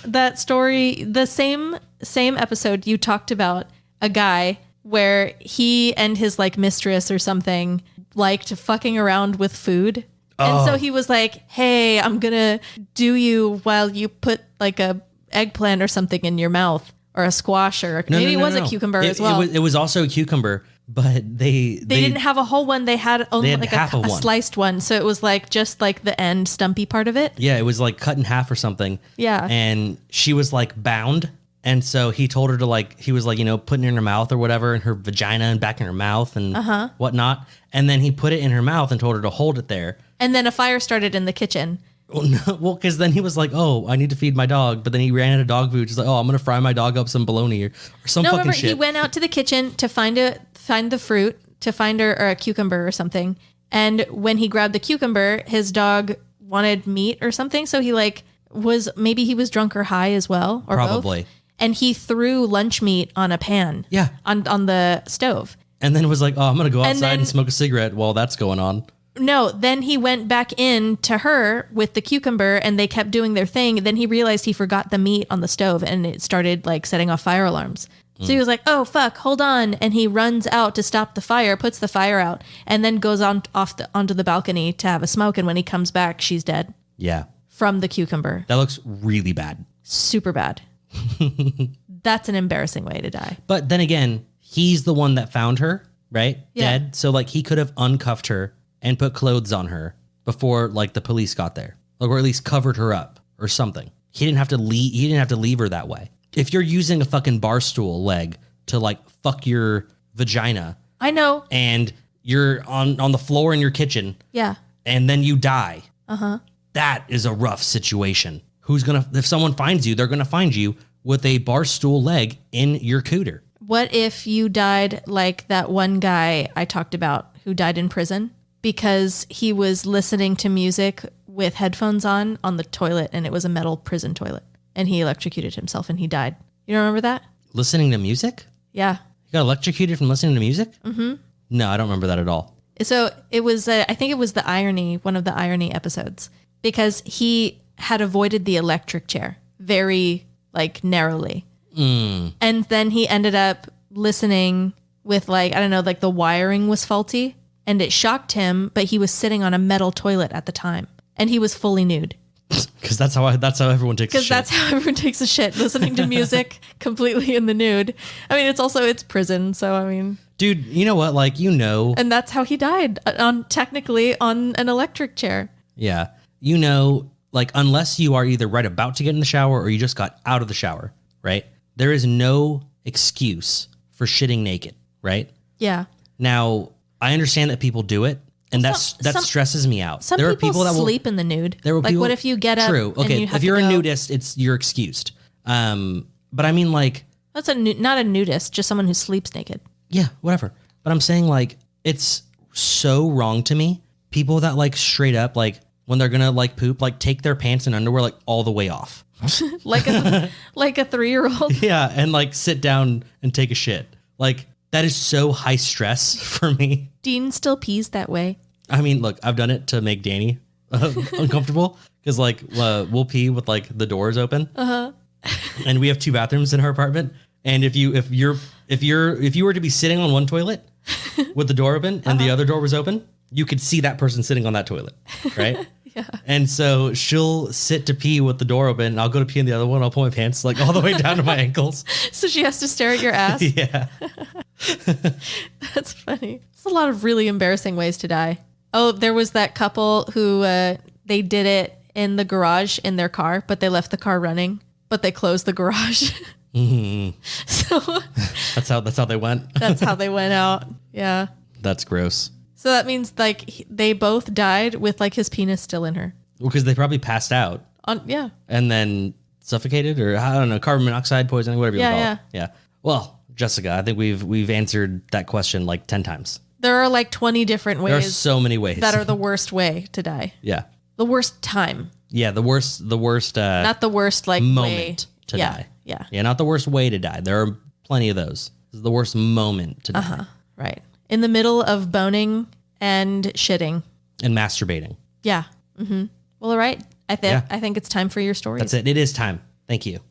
S1: that story? The same episode you talked about a guy where he and his like mistress or something liked fucking around with food. And so he was like, hey, I'm going to do you while you put like a eggplant or something in your mouth, or a squash, or maybe it was a cucumber as well.
S2: It was also a cucumber, but they
S1: didn't have a whole one. They had only like a sliced one. So it was like just like the end stumpy part of it.
S2: Yeah, it was like cut in half or something.
S1: Yeah.
S2: And she was like bound. And so he told her to like, he was like, putting it in her mouth or whatever, in her vagina and back in her mouth and whatnot. And then he put it in her mouth and told her to hold it there.
S1: And then a fire started in the kitchen.
S2: Well, because then he was like, oh, I need to feed my dog. But then he ran out of dog food. He's like, oh, I'm going to fry my dog up some bologna or some fucking shit.
S1: He went out to the kitchen to find the fruit, to find her or a cucumber or something. And when he grabbed the cucumber, his dog wanted meat or something. So he maybe he was drunk or high as well, or
S2: probably
S1: both. And he threw lunch meat on a pan.
S2: Yeah.
S1: On the stove.
S2: And then was like, oh, I'm going to go outside and smoke a cigarette while that's going on.
S1: No, then he went back in to her with the cucumber and they kept doing their thing. Then he realized he forgot the meat on the stove and it started like setting off fire alarms. So he was like, oh, fuck, hold on. And he runs out to stop the fire, puts the fire out, and then goes onto the balcony to have a smoke. And when he comes back, she's dead.
S2: Yeah.
S1: From the cucumber.
S2: That looks really bad.
S1: Super bad. That's an embarrassing way to die.
S2: But then again, he's the one that found her, right?
S1: Yeah.
S2: Dead. So like he could have uncuffed her and put clothes on her before like the police got there, like, or at least covered her up or something. He didn't have to leave her that way. If you're using a fucking bar stool leg to like fuck your vagina,
S1: I know,
S2: and you're on the floor in your kitchen,
S1: yeah,
S2: and then you die, that is a rough situation. If someone finds you, they're gonna find you with a bar stool leg in your cooter.
S1: What if you died like that one guy I talked about who died in prison because he was listening to music with headphones on the toilet, and it was a metal prison toilet, and he electrocuted himself and he died. You don't remember that?
S2: Listening to music?
S1: Yeah.
S2: You got electrocuted from listening to music? Mm-hmm. No, I don't remember that at all.
S1: So it was, I think it was one of the Irony episodes, because he had avoided the electric chair very like narrowly. And then he ended up listening with like, I don't know, like the wiring was faulty and it shocked him, but he was sitting on a metal toilet at the time and he was fully nude.
S2: Because that's how everyone takes a shit.
S1: Because that's how everyone takes a shit, listening to music completely in the nude. I mean, it's prison. So, I mean.
S2: Dude, you know what? Like, And that's
S1: how he died, technically on an electric chair.
S2: Yeah. Like, unless you are either right about to get in the shower or you just got out of the shower, right? There is no excuse for shitting naked, right?
S1: Yeah.
S2: Now, I understand that people do it, and that stresses me out.
S1: There are people that sleep in the nude. What if you get up?
S2: True. Okay. If you're a nudist, you're excused. But I mean, like,
S1: that's not a nudist, just someone who sleeps naked.
S2: Yeah, whatever. But I'm saying, like, it's so wrong to me. People that like straight up, like, when they're gonna like poop, like take their pants and underwear like all the way off,
S1: like a 3-year-old.
S2: Yeah, and like sit down and take a shit. Like, that is so high stress for me.
S1: Dean still pees that way.
S2: I mean, look, I've done it to make Dani uncomfortable because like we'll pee with like the doors open. And we have 2 bathrooms in our apartment. And if you were to be sitting on one toilet with the door open and the other door was open, you could see that person sitting on that toilet, right?
S1: Yeah.
S2: And so she'll sit to pee with the door open, and I'll go to pee in the other one. I'll pull my pants like all the way down to my ankles.
S1: So she has to stare at your ass?
S2: Yeah.
S1: That's funny. It's a lot of really embarrassing ways to die. Oh, there was that couple who they did it in the garage in their car, but they left the car running, but they closed the garage.
S2: Mm-hmm.
S1: So
S2: that's how they went.
S1: That's how they went out. Yeah.
S2: That's gross.
S1: So that means like they both died with like his penis still in her.
S2: Well, because they probably passed out.
S1: Yeah.
S2: And then suffocated, or I don't know, carbon monoxide poisoning, whatever you call it. Yeah. Well, Jessica, I think we've answered that question like 10 times.
S1: There are like 20 different ways.
S2: There are so many ways
S1: that are the worst way to die.
S2: Yeah.
S1: The worst time.
S2: Yeah, the worst
S1: not the worst like
S2: moment to die.
S1: Yeah.
S2: Yeah, not the worst way to die. There are plenty of those. This is the worst moment to die.
S1: Right. In the middle of boning and shitting.
S2: And masturbating.
S1: Yeah. Mm-hmm. Well, all right. I think it's time for your stories.
S2: That's it. It is time. Thank you.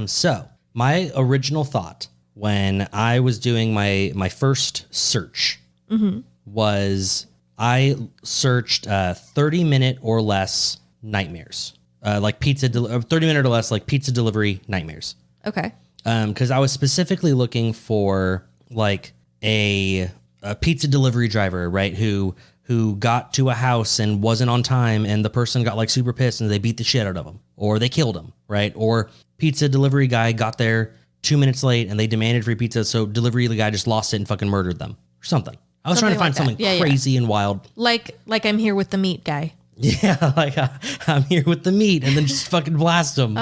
S2: So my original thought when I was doing my first search was I searched 30-minute or less nightmares, like 30-minute or less, like pizza delivery nightmares.
S1: Okay.
S2: Because I was specifically looking for like a pizza delivery driver, right? Who got to a house and wasn't on time, and the person got like super pissed and they beat the shit out of him, or they killed him, right? Or pizza delivery guy got there 2 minutes late and they demanded free pizza, so delivery guy just lost it and fucking murdered them or something. I was trying to find something crazy and wild.
S1: Like I'm here with the meat guy.
S2: Yeah, like I'm here with the meat, and then just fucking blast them.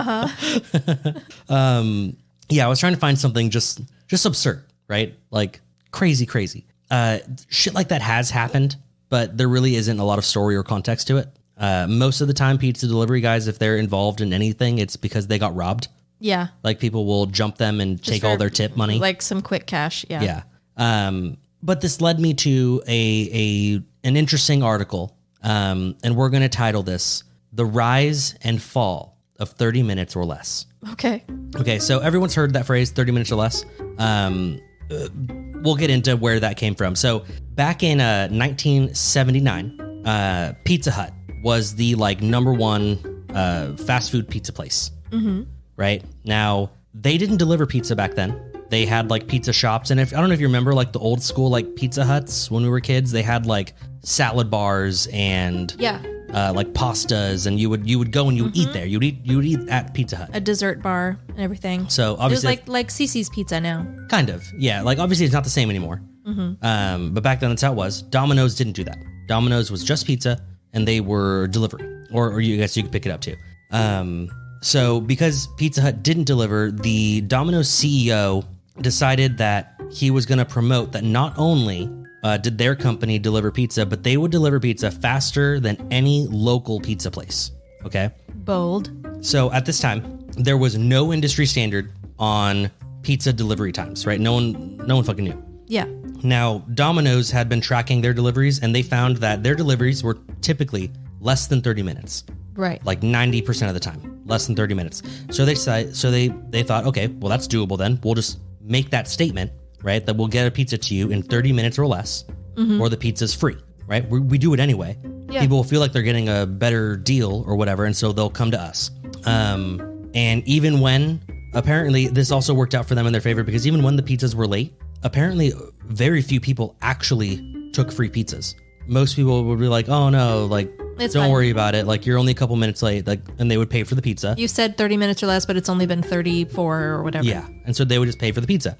S2: Yeah, I was trying to find something just absurd, right? Like crazy. Shit like that has happened, but there really isn't a lot of story or context to it. Most of the time, pizza delivery guys, if they're involved in anything, it's because they got robbed.
S1: Yeah.
S2: Like people will jump them and take all their tip money.
S1: Like some quick cash. Yeah.
S2: Yeah. But this led me to an interesting article. And we're going to title this "The Rise and Fall of 30 Minutes or Less."
S1: Okay.
S2: Okay. So everyone's heard that phrase, 30 minutes or less. We'll get into where that came from. So back in 1979, Pizza Hut was the like number one fast food pizza place. Mm-hmm. Right now, they didn't deliver pizza back then. They had like pizza shops, and I don't know if you remember like the old school like Pizza Huts when we were kids. They had like salad bars and like pastas, and you would go and you would eat there. You would eat at Pizza Hut.
S1: A dessert bar and everything.
S2: So obviously,
S1: it was like Cece's Pizza now.
S2: Kind of, yeah. Like obviously, it's not the same anymore. Mm-hmm. But back then, that's how it was. Domino's didn't do that. Domino's was just pizza, and they were delivery, or you guess you could pick it up too. So because Pizza Hut didn't deliver, the Domino's CEO decided that he was going to promote that not only did their company deliver pizza, but they would deliver pizza faster than any local pizza place. Okay.
S1: Bold.
S2: So at this time, there was no industry standard on pizza delivery times, right? No one fucking knew.
S1: Yeah.
S2: Now, Domino's had been tracking their deliveries, and they found that their deliveries were typically less than 30 minutes.
S1: Right.
S2: Like 90% of the time, less than 30 minutes. So they thought, okay, well, that's doable then. We'll just make that statement, right? That we'll get a pizza to you in 30 minutes or less, or the pizza's free, right? We do it anyway. Yeah. People will feel like they're getting a better deal or whatever, and so they'll come to us. And even when, apparently, this also worked out for them in their favor, because even when the pizzas were late, apparently very few people actually took free pizzas. Most people would be like, oh no, like, don't worry about it. Like, you're only a couple minutes late, like, and they would pay for the pizza.
S1: You said 30 minutes or less, but it's only been 34 or whatever.
S2: Yeah. And so they would just pay for the pizza.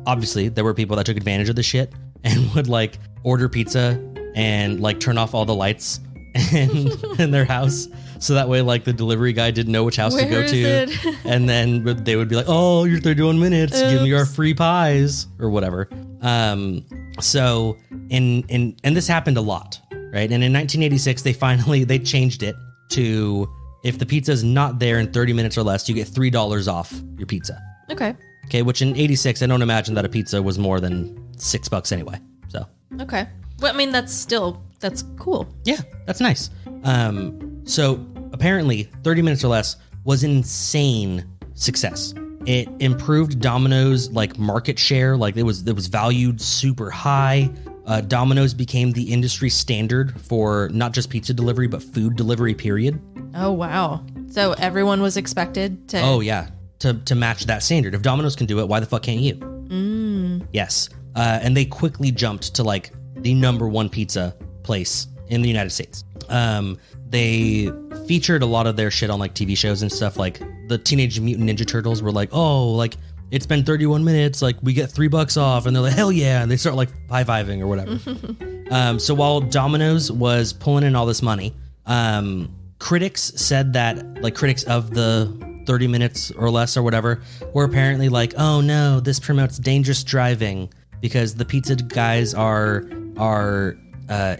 S2: Obviously, there were people that took advantage of the shit and would like order pizza and like turn off all the lights in their house. So that way, like, the delivery guy didn't know which house to go to. And then they would be like, oh, you're 31 minutes. Oops. Give me our free pies or whatever. So and this happened a lot, right? And in 1986, they changed it to, if the pizza is not there in 30 minutes or less, you get $3 off your pizza. Okay, which in 86, I don't imagine that a pizza was more than $6 anyway. So.
S1: Okay. Well, I mean, that's cool.
S2: Yeah, that's nice. So apparently 30 minutes or less was an insane success. It improved Domino's like market share. Like it was valued super high. Domino's became the industry standard for not just pizza delivery, but food delivery, period.
S1: Oh, wow. So everyone was expected to...
S2: Oh, yeah. To match that standard. If Domino's can do it, why the fuck can't you? Yes. And they quickly jumped to like the number one pizza place in the United States. They featured a lot of their shit on like TV shows and stuff. Like the Teenage Mutant Ninja Turtles were like, oh, like it's been 31 minutes. Like we get $3 off. And they're like, hell yeah. And they start like high-fiving or whatever. So while Domino's was pulling in all this money, critics said that, like critics of the 30 minutes or less or whatever, were apparently like, oh no, this promotes dangerous driving because the pizza guys are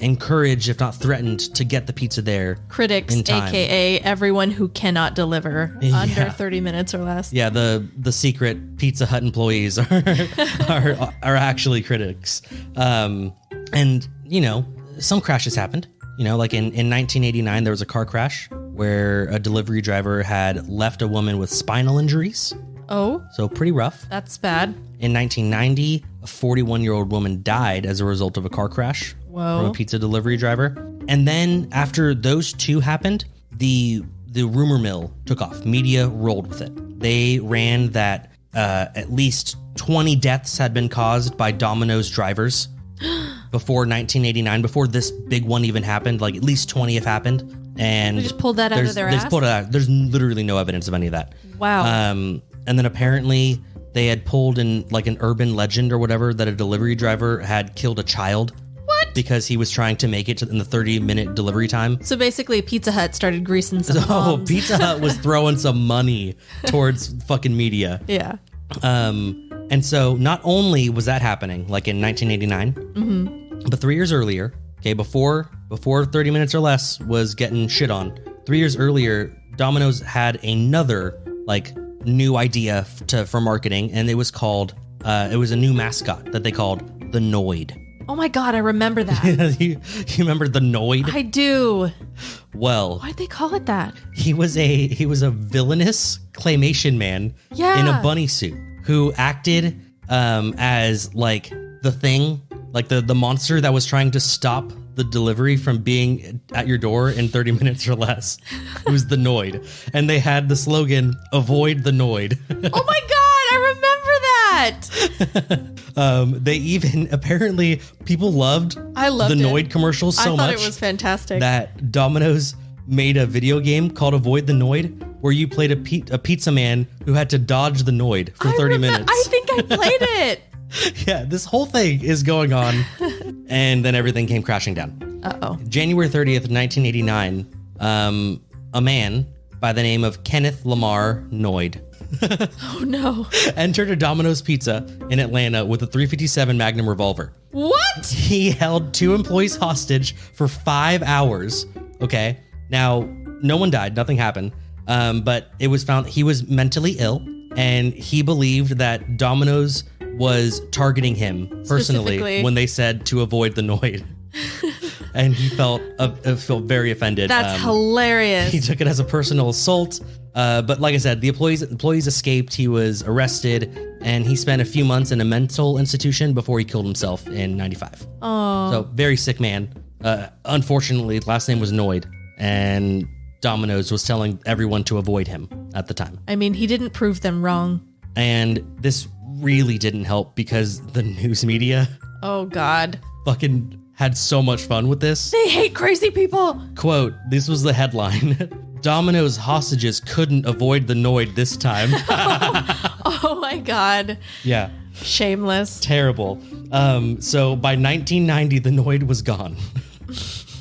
S2: encouraged, if not threatened, to get the pizza there.
S1: Critics,
S2: in time.
S1: AKA everyone who cannot deliver under 30 minutes or less.
S2: Yeah, the secret Pizza Hut employees are actually critics. And, you know, some crashes happened. You know, like in 1989, there was a car crash where a delivery driver had left a woman with spinal injuries.
S1: Oh.
S2: So pretty rough.
S1: That's bad.
S2: In 1990, a 41-year-old woman died as a result of a car crash from a pizza delivery driver. And then after those two happened, the rumor mill took off. Media rolled with it. They ran that at least 20 deaths had been caused by Domino's drivers before 1989, before this big one even happened. Like at least 20 have happened. And
S1: they just pulled that out of their ass?
S2: There's literally no evidence of any of that.
S1: Wow.
S2: And then apparently they had pulled in like an urban legend or whatever that a delivery driver had killed a child.
S1: What?
S2: Because he was trying to make it in the 30-minute delivery time.
S1: So basically Pizza Hut started greasing some palms.
S2: Pizza Hut was throwing some money towards fucking media.
S1: Yeah.
S2: And so not only was that happening like in 1989, but 3 years earlier, okay, before 30 minutes or less was getting shit on, 3 years earlier, Domino's had another like new idea for marketing, and it was called, it was a new mascot that they called the Noid.
S1: Oh my God, I remember that.
S2: you remember the Noid?
S1: I do.
S2: Well,
S1: Why'd they call it that?
S2: he was a villainous claymation man in a bunny suit who acted as like the thing, like the monster that was trying to stop the delivery from being at your door in 30 minutes or less. It was the Noid. And they had the slogan, "Avoid the Noid."
S1: Oh my God, I remember that.
S2: They even, apparently, people loved the Noid commercials so much.
S1: I thought it was fantastic.
S2: That Domino's made a video game called Avoid the Noid, where you played a pizza man who had to dodge the Noid for 30 minutes.
S1: I think I played it.
S2: Yeah, this whole thing is going on, and then everything came crashing down.
S1: Uh-oh.
S2: January 30th, 1989, a man by the name of Kenneth Lamar Noid
S1: Oh no.
S2: entered a Domino's Pizza in Atlanta with a .357 Magnum revolver.
S1: What?
S2: He held two employees hostage for 5 hours. Okay. Now, no one died. Nothing happened. But it was found he was mentally ill, and he believed that Domino's was targeting him personally when they said to avoid the Noid. And he felt very offended.
S1: That's hilarious.
S2: He took it as a personal assault. But like I said, the employees escaped. He was arrested, and he spent a few months in a mental institution before he killed himself in 95.
S1: Oh.
S2: So very sick man. Unfortunately, last name was Noid, and Domino's was telling everyone to avoid him at the time.
S1: I mean, he didn't prove them wrong.
S2: And this really didn't help because the news media
S1: Oh God.
S2: fucking had so much fun with this.
S1: They hate crazy people.
S2: Quote, this was the headline. Domino's hostages couldn't avoid the Noid this time.
S1: Oh my God.
S2: Yeah.
S1: Shameless.
S2: Terrible. So by 1990, the Noid was gone.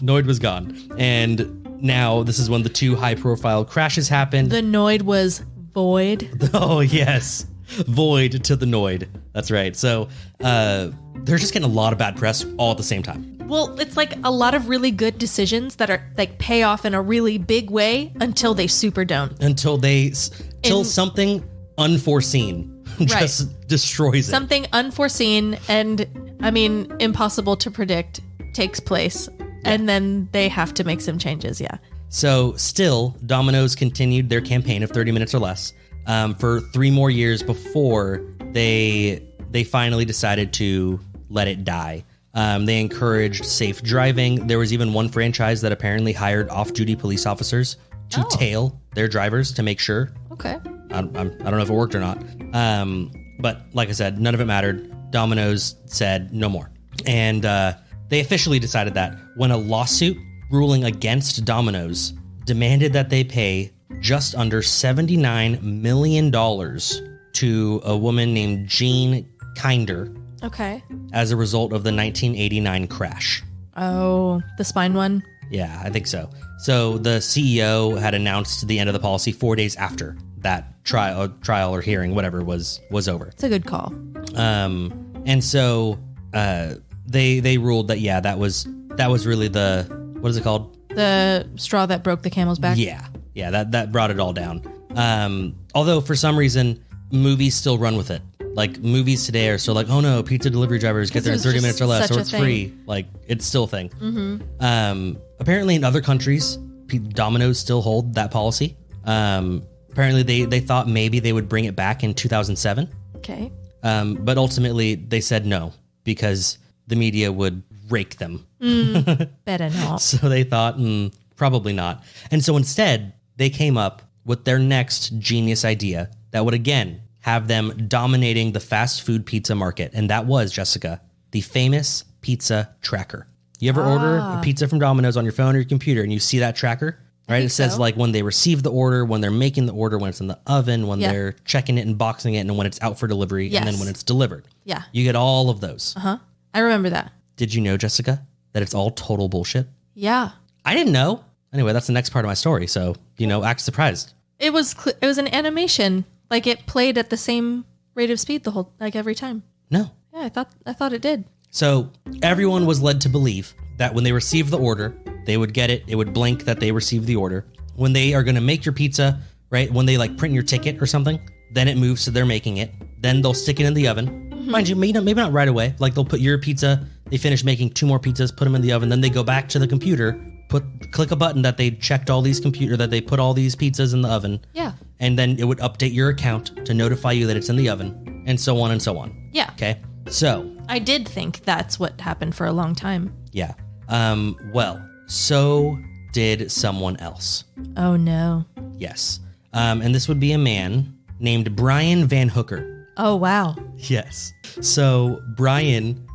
S2: Noid was gone. And now this is when the two high-profile crashes happened.
S1: The Noid was void.
S2: Oh, yes. Void to the Noid. That's right. So they're just getting a lot of bad press all at the same time.
S1: Well, it's like a lot of really good decisions that are like pay off in a really big way until they super don't.
S2: Till something unforeseen just destroys it.
S1: Something unforeseen and, I mean, impossible to predict takes place. Yeah. And then they have to make some changes, yeah.
S2: So still, Domino's continued their campaign of 30 minutes or less for 3 more years before they finally decided to let it die. They encouraged safe driving. There was even one franchise that apparently hired off-duty police officers to tail their drivers to make sure.
S1: Okay.
S2: I don't know if it worked or not. But like I said, none of it mattered. Domino's said no more. And they officially decided that when a lawsuit ruling against Domino's demanded that they pay just under $79 million to a woman named Jean Kinder.
S1: Okay.
S2: As a result of the 1989 crash.
S1: Oh, the spine one?
S2: Yeah, I think so. So the CEO had announced the end of the policy 4 days after that trial or hearing, whatever, was over.
S1: It's a good call.
S2: And so they ruled that, yeah, that was really the, what is it called?
S1: The straw that broke the camel's back?
S2: Yeah, that brought it all down. Although for some reason, movies still run with it. Like movies today are still like, oh no, pizza delivery drivers get there in 30 minutes or less, or it's free. Like it's still a thing. Mm-hmm. Apparently in other countries, Domino's still hold that policy. Apparently they thought maybe they would bring it back in 2007.
S1: Okay.
S2: But ultimately they said no because the media would rake them
S1: Better not.
S2: So they thought, probably not. And so instead, they came up with their next genius idea that would, again, have them dominating the fast food pizza market. And that was, Jessica, the famous pizza tracker. You ever order a pizza from Domino's on your phone or your computer and you see that tracker? Right? It says like when they receive the order, when they're making the order, when it's in the oven, when they're checking it and boxing it, and when it's out for delivery, and then when it's delivered. Yeah. You get all of those.
S1: I remember that.
S2: Did you know, Jessica, that it's all total bullshit?
S1: Yeah.
S2: I didn't know. Anyway, that's the next part of my story. So, act surprised.
S1: It was an animation. Like it played at the same rate of speed every time.
S2: No.
S1: Yeah, I thought it did.
S2: So everyone was led to believe that when they received the order, they would get it. It would blink that they received the order. When they are going to make your pizza, right? When they like print your ticket or something, then it moves to they're making it. Then they'll stick it in the oven. Mind you, maybe not right away. Like they'll put your pizza, they finish making 2 more pizzas, put them in the oven. Then they go back to the computer, click a button that they checked all these that they put all these pizzas in the oven.
S1: Yeah.
S2: And then it would update your account to notify you that it's in the oven, and so on and so on.
S1: Yeah.
S2: Okay. So
S1: I did think that's what happened for a long time.
S2: Yeah. Well, so did someone else.
S1: Oh no.
S2: Yes. And this would be a man named Brian Van Hooker.
S1: Oh wow.
S2: Yes. So Brian,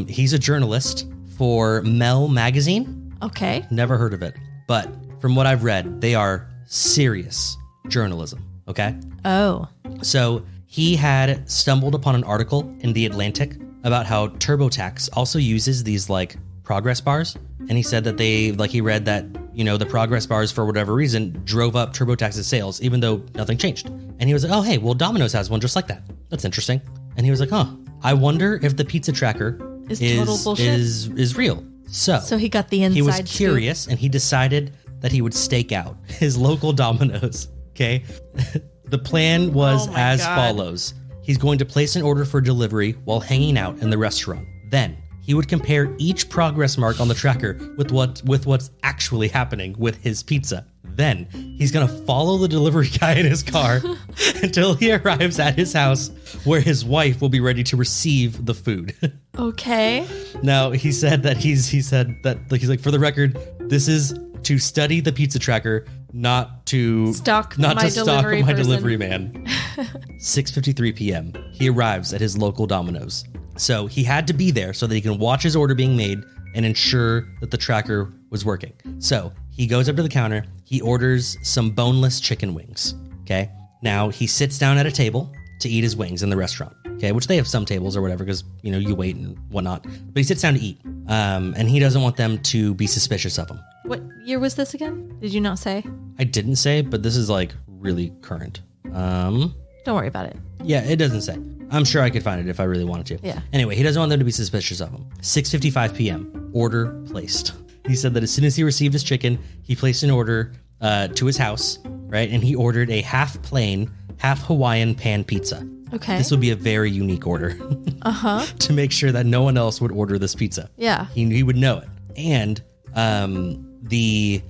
S2: he's a journalist for Mel Magazine.
S1: Okay.
S2: Never heard of it, but from what I've read, they are serious journalism. Okay.
S1: Oh. So
S2: he had stumbled upon an article in The Atlantic about how TurboTax also uses these like progress bars. And he said that he read that, the progress bars for whatever reason drove up TurboTax's sales, even though nothing changed. And he was like, oh, hey, well, Domino's has one just like that. That's interesting. And he was like, I wonder if the pizza tracker is total bullshit. Is real. So
S1: he got the inside
S2: He was curious and he decided that he would stake out his local Domino's. Okay. The plan was follows. He's going to place an order for delivery while hanging out in the restaurant. Then he would compare each progress mark on the tracker with what's actually happening with his pizza. Then he's going to follow the delivery guy in his car until he arrives at his house where his wife will be ready to receive the food.
S1: Okay.
S2: Now, he said that he's like, for the record, this is to study the pizza tracker, not to stalk my delivery man. 6:53 p.m. He arrives at his local Domino's. So he had to be there so that he can watch his order being made and ensure that the tracker was working. So he goes up to the counter. He orders some boneless chicken wings. Okay. Now he sits down at a table to eat his wings in the restaurant. Okay. Which they have some tables or whatever because, you wait and whatnot. But he sits down to eat. And he doesn't want them to be suspicious of him.
S1: What year was this again? Did you not say?
S2: I didn't say, but this is like really current.
S1: Don't worry about it.
S2: Yeah, it doesn't say. I'm sure I could find it if I really wanted to.
S1: Yeah.
S2: Anyway, he doesn't want them to be suspicious of him. 6:55 p.m. Order placed. He said that as soon as he received his chicken, he placed an order to his house, right? And he ordered a half plain, half Hawaiian pan pizza.
S1: Okay.
S2: This would be a very unique order. To make sure that no one else would order this pizza.
S1: Yeah.
S2: He would know it. And the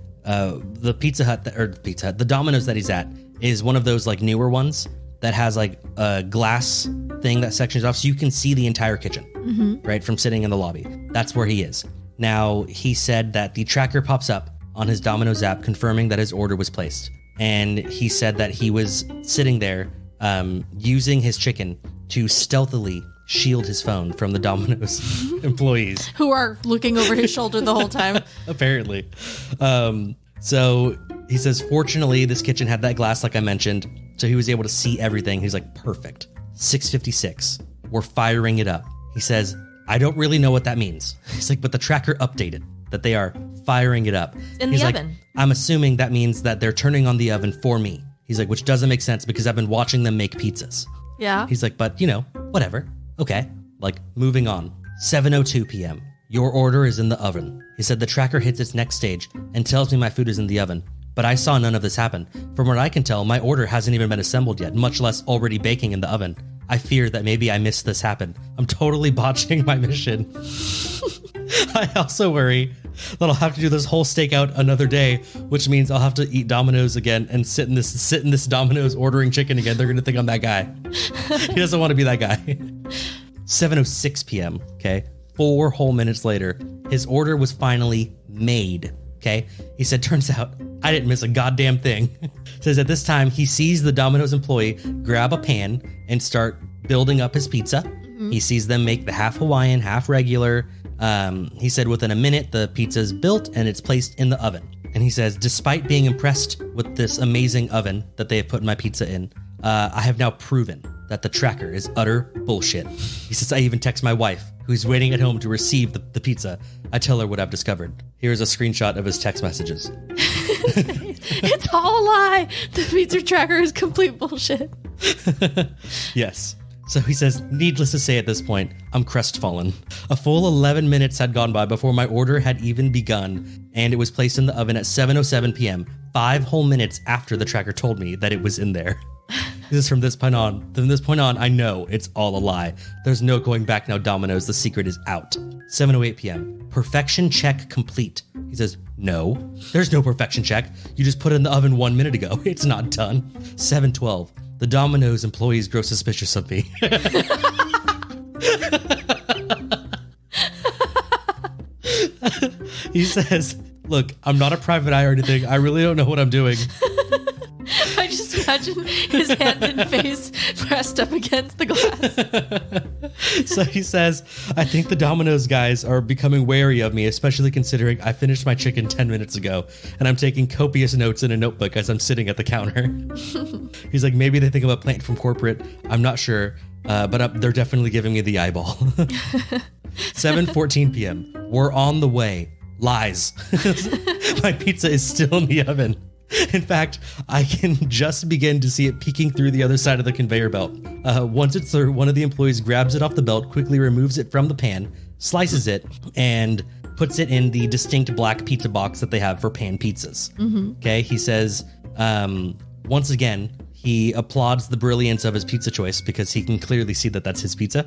S2: Pizza Hut, the Domino's that he's at is one of those like newer ones that has like a glass thing that sections off so you can see the entire kitchen, right? From sitting in the lobby. That's where he is. Now, he said that the tracker pops up on his Domino's app confirming that his order was placed. And he said that he was sitting there using his chicken to stealthily shield his phone from the Domino's employees.
S1: Who are looking over his shoulder the whole time.
S2: Apparently. So he says, fortunately, this kitchen had that glass like I mentioned, so he was able to see everything. He's like, perfect. 6:56. We're firing it up. He says, I don't really know what that means. He's like, but the tracker updated that they are firing it up.
S1: In the oven.
S2: I'm assuming that means that they're turning on the oven for me. He's like, which doesn't make sense because I've been watching them make pizzas.
S1: Yeah.
S2: He's like, but whatever. Okay. Like, moving on. 7:02 p.m. Your order is in the oven. He said the tracker hits its next stage and tells me my food is in the oven. But I saw none of this happen. From what I can tell, my order hasn't even been assembled yet, much less already baking in the oven. I fear that maybe I missed this happen. I'm totally botching my mission. I also worry that I'll have to do this whole stakeout another day, which means I'll have to eat Domino's again and sit in this Domino's ordering chicken again. They're going to think I'm that guy. He doesn't want to be that guy. 7:06 p.m. Okay. 4 whole minutes later, his order was finally made. Okay. He said, turns out I didn't miss a goddamn thing. Says at this time, he sees the Domino's employee grab a pan and start building up his pizza. He sees them make the half Hawaiian, half regular. He said within a minute, the pizza is built and it's placed in the oven. And he says, despite being impressed with this amazing oven that they have put my pizza in, I have now proven that the tracker is utter bullshit. He says, I even text my wife, who's waiting at home to receive the pizza. I tell her what I've discovered. Here's a screenshot of his text messages.
S1: It's all a lie. The pizza tracker is complete bullshit.
S2: Yes. So he says, needless to say at this point, I'm crestfallen. A full 11 minutes had gone by before my order had even begun, and it was placed in the oven at 7:07 p.m., 5 whole minutes after the tracker told me that it was in there. This is from this point on. From this point on, I know it's all a lie. There's no going back now, Domino's. The secret is out. 7:08 p.m. Perfection check complete. He says, no, there's no perfection check. You just put it in the oven 1 minute ago. It's not done. 7:12. The Domino's employees grow suspicious of me. He says, look, I'm not a private eye or anything. I really don't know what I'm doing.
S1: I just imagine his hand and face pressed up against the glass.
S2: So he says, I think the Domino's guys are becoming wary of me, especially considering I finished my chicken 10 minutes ago and I'm taking copious notes in a notebook as I'm sitting at the counter. He's like, maybe they think I'm a plant from corporate. I'm not sure, but they're definitely giving me the eyeball. 7:14 p.m. We're on the way. Lies. My pizza is still in the oven. In fact, I can just begin to see it peeking through the other side of the conveyor belt. Once it's through, one of the employees grabs it off the belt, quickly removes it from the pan, slices it, and puts it in the distinct black pizza box that they have for pan pizzas. Okay, he says, once again, he applauds the brilliance of his pizza choice because he can clearly see that that's his pizza.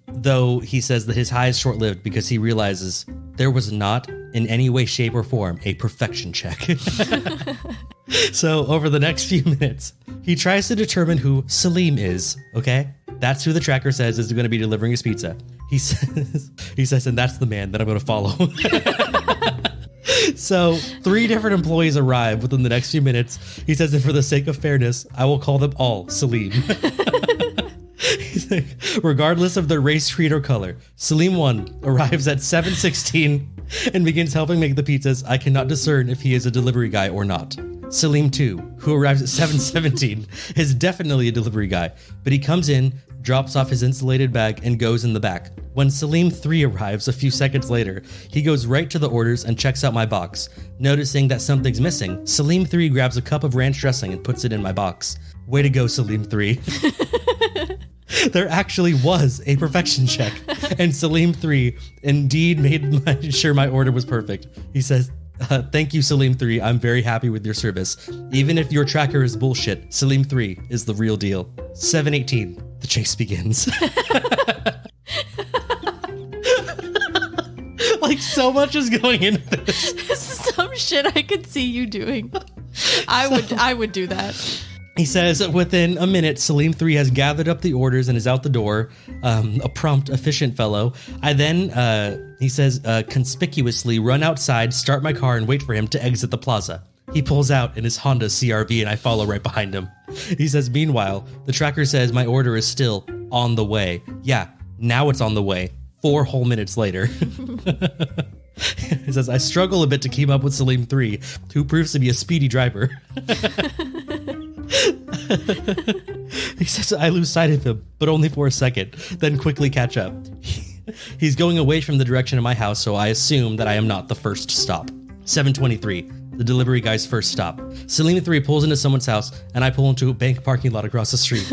S2: Though he says that his high is short-lived because he realizes there was not in any way, shape, or form a perfection check. So over the next few minutes, he tries to determine who Salim is, okay? That's who the tracker says is going to be delivering his pizza. He says, and that's the man that I'm going to follow. So 3 different employees arrive within the next few minutes. He says that for the sake of fairness, I will call them all Salim. He's like, regardless of their race, creed, or color, Salim 1 arrives at 7:16 and begins helping make the pizzas. I cannot discern if he is a delivery guy or not. Salim 2, who arrives at 7:17, is definitely a delivery guy, but he comes in, drops off his insulated bag, and goes in the back. When Salim 3 arrives a few seconds later, he goes right to the orders and checks out my box. Noticing that something's missing, Salim 3 grabs a cup of ranch dressing and puts it in my box. Way to go, Salim 3. There actually was a perfection check, and Salim 3 indeed made sure my order was perfect. He says, thank you, Salim 3. I'm very happy with your service. Even if your tracker is bullshit, Salim 3 is the real deal. 7:18. The chase begins. Like, so much is going into this.
S1: This is some shit I could see you doing. I would do that.
S2: He says within a minute, Salim 3 has gathered up the orders and is out the door. A prompt, efficient fellow. I then, he says, conspicuously run outside, start my car, and wait for him to exit the plaza. He pulls out in his Honda CRV and I follow right behind him. He says, meanwhile, the tracker says my order is still on the way. Yeah, now it's on the way. 4 whole minutes later. He says, I struggle a bit to keep up with Salim 3, who proves to be a speedy driver. He says, I lose sight of him, but only for a second, then quickly catch up. He's going away from the direction of my house, so I assume that I am not the first stop. 7:23, the delivery guy's first stop. Salim 3 pulls into someone's house, and I pull into a bank parking lot across the street.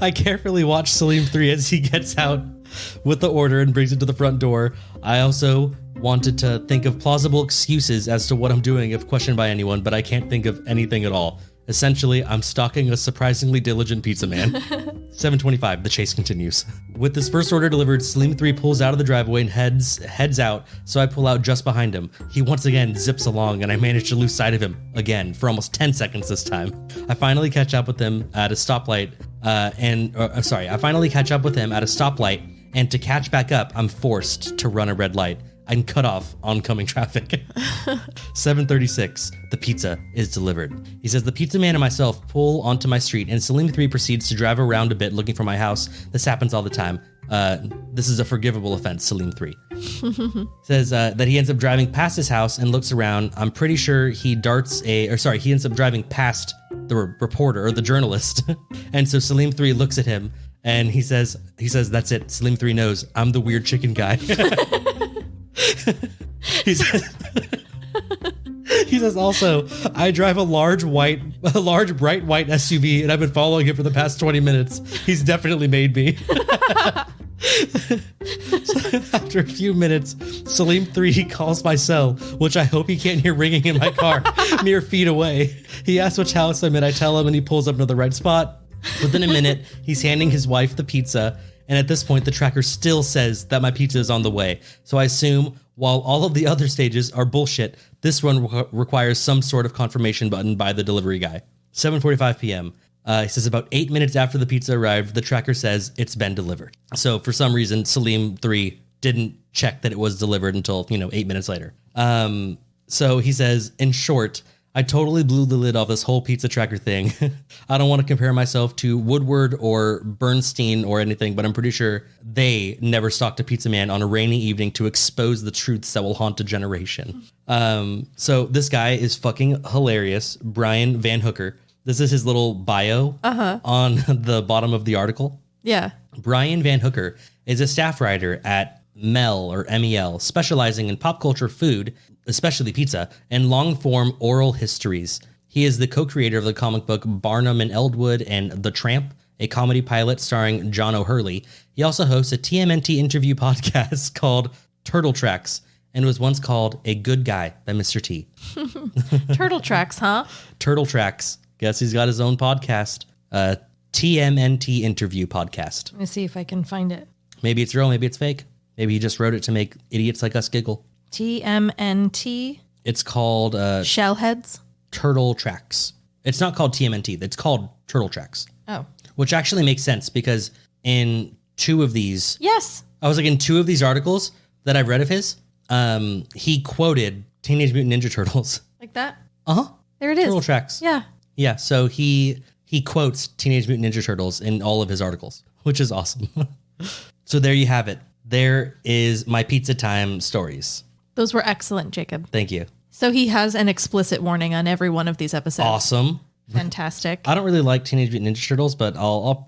S2: I carefully watch Salim 3 as he gets out with the order and brings it to the front door. I also wanted to think of plausible excuses as to what I'm doing if questioned by anyone, but I can't think of anything at all. Essentially, I'm stalking a surprisingly diligent pizza man. 7:25, the chase continues. With his first order delivered, Salim 3 pulls out of the driveway and heads out, so I pull out just behind him. He once again zips along, and I manage to lose sight of him again for almost 10 seconds this time. I finally catch up with him at a stoplight, And to catch back up, I'm forced to run a red light and cut off oncoming traffic. 7:36, the pizza is delivered. He says, the pizza man and myself pull onto my street and Salim 3 proceeds to drive around a bit looking for my house. This happens all the time. This is a forgivable offense, Salim 3. Says that he ends up driving past his house and looks around. I'm pretty sure he ends up driving past the reporter or the journalist. And so Salim 3 looks at him and he says, that's it. Salim 3 knows I'm the weird chicken guy. He says also, I drive a large bright white SUV and I've been following him for the past 20 minutes. He's definitely made me. So after a few minutes, Salim 3 calls my cell, which I hope he can't hear ringing in my car, mere feet away. He asks which house I'm in. I tell him and he pulls up to the right spot. Within a minute, he's handing his wife the pizza. And at this point, the tracker still says that my pizza is on the way. So I assume while all of the other stages are bullshit, this one requires some sort of confirmation button by the delivery guy. 7:45 p.m. He says about 8 minutes after the pizza arrived, the tracker says it's been delivered. So for some reason, Salim 3 didn't check that it was delivered until, 8 minutes later. So he says, in short, I totally blew the lid off this whole pizza tracker thing. I don't want to compare myself to Woodward or Bernstein or anything, but I'm pretty sure they never stalked a pizza man on a rainy evening to expose the truths that will haunt a generation. So this guy is fucking hilarious. Brian Van Hooker. This is his little bio on the bottom of the article.
S1: Yeah.
S2: Brian Van Hooker is a staff writer at MEL, specializing in pop culture food, especially pizza, and long-form oral histories. He is the co-creator of the comic book Barnum and Eldwood and The Tramp, a comedy pilot starring John O'Hurley. He also hosts a TMNT interview podcast called Turtle Tracks and was once called A Good Guy by Mr. T.
S1: Turtle Tracks, huh?
S2: Turtle Tracks. Guess he's got his own podcast. TMNT interview podcast.
S1: Let me see if I can find it.
S2: Maybe it's real, maybe it's fake. Maybe he just wrote it to make idiots like us giggle.
S1: TMNT.
S2: It's called
S1: Shellheads.
S2: Turtle Tracks. It's not called TMNT. It's called Turtle Tracks.
S1: Oh.
S2: Which actually makes sense because in two of these...
S1: Yes.
S2: in two of these articles that I've read of his, he quoted Teenage Mutant Ninja Turtles.
S1: Like that?
S2: Uh-huh.
S1: There it is.
S2: Turtle Tracks.
S1: Yeah.
S2: Yeah, so he quotes Teenage Mutant Ninja Turtles in all of his articles, which is awesome. So there you have it. There is my pizza time stories.
S1: Those were excellent, Jacob.
S2: Thank you.
S1: So he has an explicit warning on every one of these episodes.
S2: Awesome.
S1: Fantastic.
S2: I don't really like Teenage Mutant Ninja Turtles, but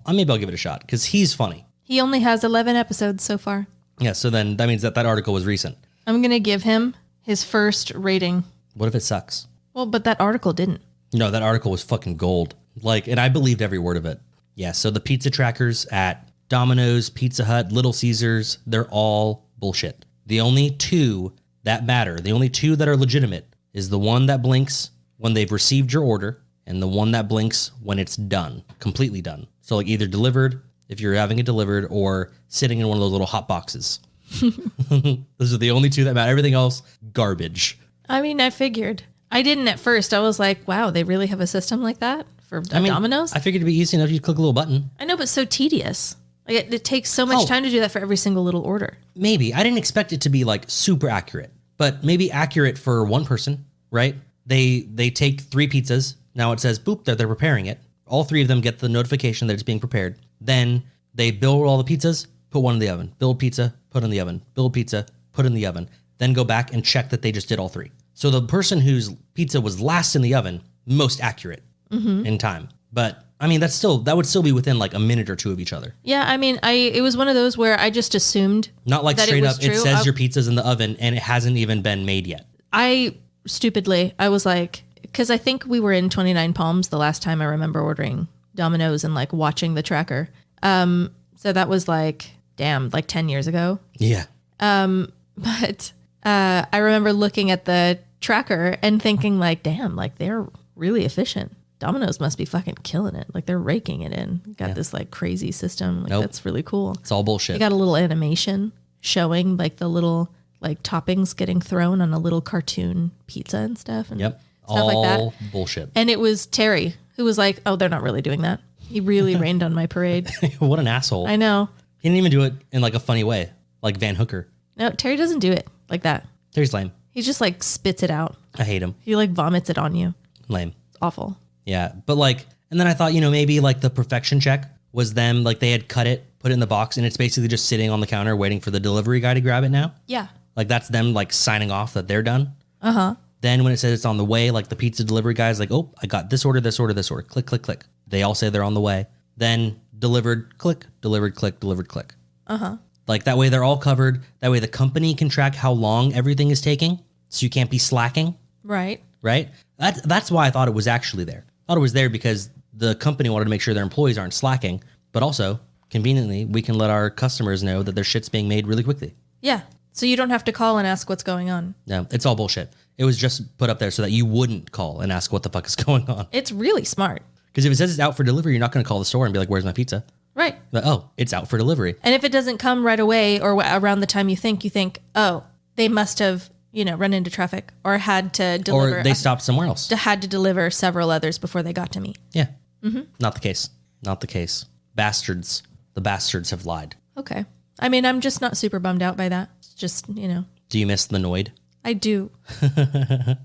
S2: maybe I'll give it a shot because he's funny.
S1: He only has 11 episodes so far.
S2: Yeah, so then that means that article was recent.
S1: I'm going to give him his first rating.
S2: What if it sucks?
S1: Well, but that article didn't.
S2: No, that article was fucking gold. And I believed every word of it. Yeah, so the pizza trackers at Domino's, Pizza Hut, Little Caesars, they're all bullshit. The only two that matter, the only two that are legitimate, is the one that blinks when they've received your order and the one that blinks when it's done, completely done. So either delivered, if you're having it delivered, or sitting in one of those little hot boxes. Those are the only two that matter. Everything else, garbage.
S1: I mean, I figured. I didn't at first. I was like, wow, they really have a system like that for Domino's?
S2: I figured it'd be easy enough. You click a little button.
S1: I know, but so tedious. Like it takes so much time to do that for every single little order.
S2: Maybe. I didn't expect it to be super accurate, but maybe accurate for one person, right? They take 3 pizzas. Now it says, boop, they're preparing it. All 3 of them get the notification that it's being prepared. Then they build all the pizzas, put one in the oven. Build pizza, put in the oven. Build pizza, put in the oven. Then go back and check that they just did all 3. So the person whose pizza was last in the oven, most accurate in time. But I mean, that would still be within a minute or 2 of each other.
S1: Yeah, I mean, it was one of those where I just assumed
S2: not
S1: that
S2: straight
S1: it
S2: up. It says your pizza's in the oven and it hasn't even been made yet.
S1: I was like, because I think we were in 29 Palms the last time I remember ordering Domino's and watching the tracker. So that was 10 years ago.
S2: Yeah.
S1: But I remember looking at the tracker and thinking damn, they're really efficient. Domino's must be fucking killing it. They're raking it in. Got this crazy system.
S2: Nope.
S1: That's really cool.
S2: It's all bullshit.
S1: They got a little animation showing the little toppings getting thrown on a little cartoon pizza and stuff. And
S2: yep.
S1: stuff
S2: all
S1: like that.
S2: Bullshit.
S1: And it was Terry who was like, oh, they're not really doing that. He really rained on my parade.
S2: What an asshole.
S1: I know.
S2: He didn't even do it in like a funny way, like Van Hooker.
S1: No, Terry doesn't do it like that.
S2: Terry's lame.
S1: He just like spits it out.
S2: I hate him.
S1: He like vomits it on you.
S2: Lame.
S1: It's awful.
S2: Yeah. But like, and then I thought, maybe like the perfection check was them, like they had cut it, put it in the box, and it's basically just sitting on the counter waiting for the delivery guy to grab it now.
S1: Yeah.
S2: Like that's them like signing off that they're done.
S1: Uh-huh.
S2: Then when it says it's on the way, like the pizza delivery guy's like, oh, I got this order, this order, this order. Click, click, click. They all say they're on the way. Then delivered, click, delivered, click, delivered, click.
S1: Uh-huh.
S2: Like that way they're all covered. That way the company can track how long everything is taking. So you can't be slacking.
S1: Right.
S2: Right? That's why I thought it was actually there. I thought it was there because the company wanted to make sure their employees aren't slacking. But also, conveniently, we can let our customers know that their shit's being made really quickly.
S1: Yeah. So you don't have to call and ask what's going on.
S2: No, it's all bullshit. It was just put up there so that you wouldn't call and ask what the fuck is going on.
S1: It's really smart.
S2: Because if it says it's out for delivery, you're not going to call the store and be like, where's my pizza?
S1: Right.
S2: But, oh, it's out for delivery.
S1: And if it doesn't come right away or around the time you think, oh, they must have, run into traffic or had to deliver.
S2: Or they stopped somewhere else.
S1: Had to deliver several others before they got to me.
S2: Yeah. Mm-hmm. Not the case. Not the case. Bastards. The bastards have lied.
S1: Okay. I mean, I'm just not super bummed out by that. It's just,
S2: Do you miss the Noid?
S1: I do.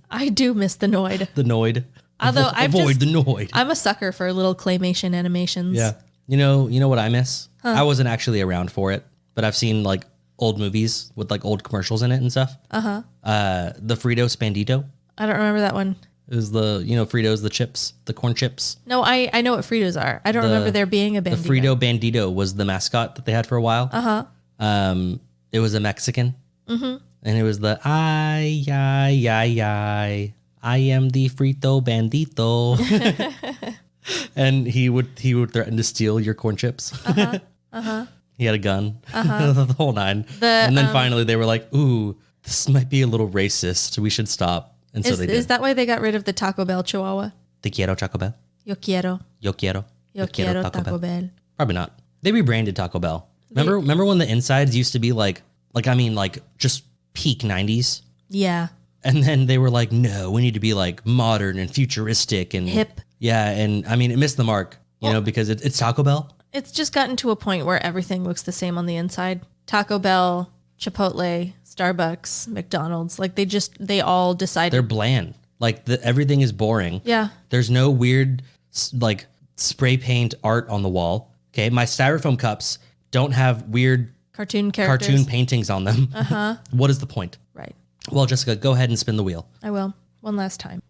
S1: I do miss the Noid.
S2: The Noid.
S1: Although
S2: Avoid the Noid.
S1: I'm a sucker for little claymation animations.
S2: Yeah. You know what I miss? I wasn't actually around for it, but I've seen like old movies with like old commercials in it and stuff. Uh-huh. The Frito Spandito.
S1: I don't remember that one.
S2: It was the, Fritos, the chips, the corn chips.
S1: No, I know what Fritos are. I don't remember there being a Bandito.
S2: The Frito Bandito was the mascot that they had for a while. Uh-huh. It was a Mexican. Mm-hmm. And it was the, I am the Frito Bandito. And he would threaten to steal your corn chips. Uh-huh. Uh-huh. He had a gun. Uh-huh. The whole nine. And then finally they were like, ooh, this might be a little racist. We should stop. And so they did.
S1: Is that why they got rid of the Taco Bell Chihuahua?
S2: Te quiero, Taco Bell.
S1: Yo quiero.
S2: Yo quiero.
S1: Yo quiero Taco Bell.
S2: Probably not. They rebranded Taco Bell. Remember when the insides used to be like just peak 90s?
S1: Yeah.
S2: And then they were like, no, we need to be like modern and futuristic and
S1: hip.
S2: Yeah. And I mean, it missed the mark, because it's Taco Bell.
S1: It's just gotten to a point where everything looks the same on the inside. Taco Bell, Chipotle, Starbucks, McDonald's, like they all decided.
S2: They're bland. Like everything is boring.
S1: Yeah.
S2: There's no weird like spray paint art on the wall. Okay. My styrofoam cups don't have weird
S1: cartoon characters.
S2: Cartoon paintings on them.
S1: Uh-huh.
S2: What is the point?
S1: Right.
S2: Well, Jessica, go ahead and spin the wheel.
S1: I will. One last time.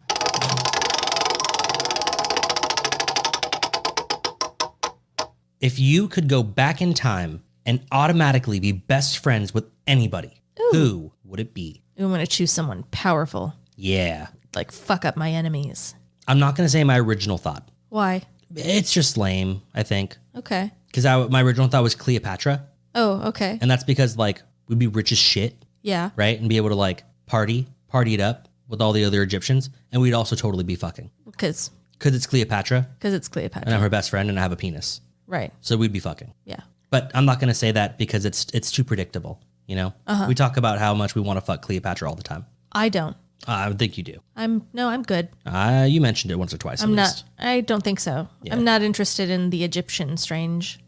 S2: If you could go back in time and automatically be best friends with anybody, who would it be?
S1: I'm going to choose someone powerful.
S2: Yeah.
S1: Like fuck up my enemies.
S2: I'm not going to say my original thought.
S1: Why?
S2: It's just lame, I think.
S1: Okay.
S2: Because my original thought was Cleopatra.
S1: Oh, okay.
S2: And that's because like we'd be rich as shit.
S1: Yeah.
S2: Right? And be able to like party it up with all the other Egyptians. And we'd also totally be fucking.
S1: Because
S2: it's Cleopatra.
S1: Because it's Cleopatra.
S2: And I'm her best friend and I have a penis.
S1: Right.
S2: So we'd be fucking.
S1: Yeah.
S2: But I'm not going to say that because it's too predictable. Uh-huh. We talk about how much we want to fuck Cleopatra all the time.
S1: I don't.
S2: I think you do.
S1: I'm good.
S2: You mentioned it once or twice.
S1: I'm
S2: at
S1: not.
S2: least.
S1: I don't think so. Yeah. I'm not interested in the Egyptian strange.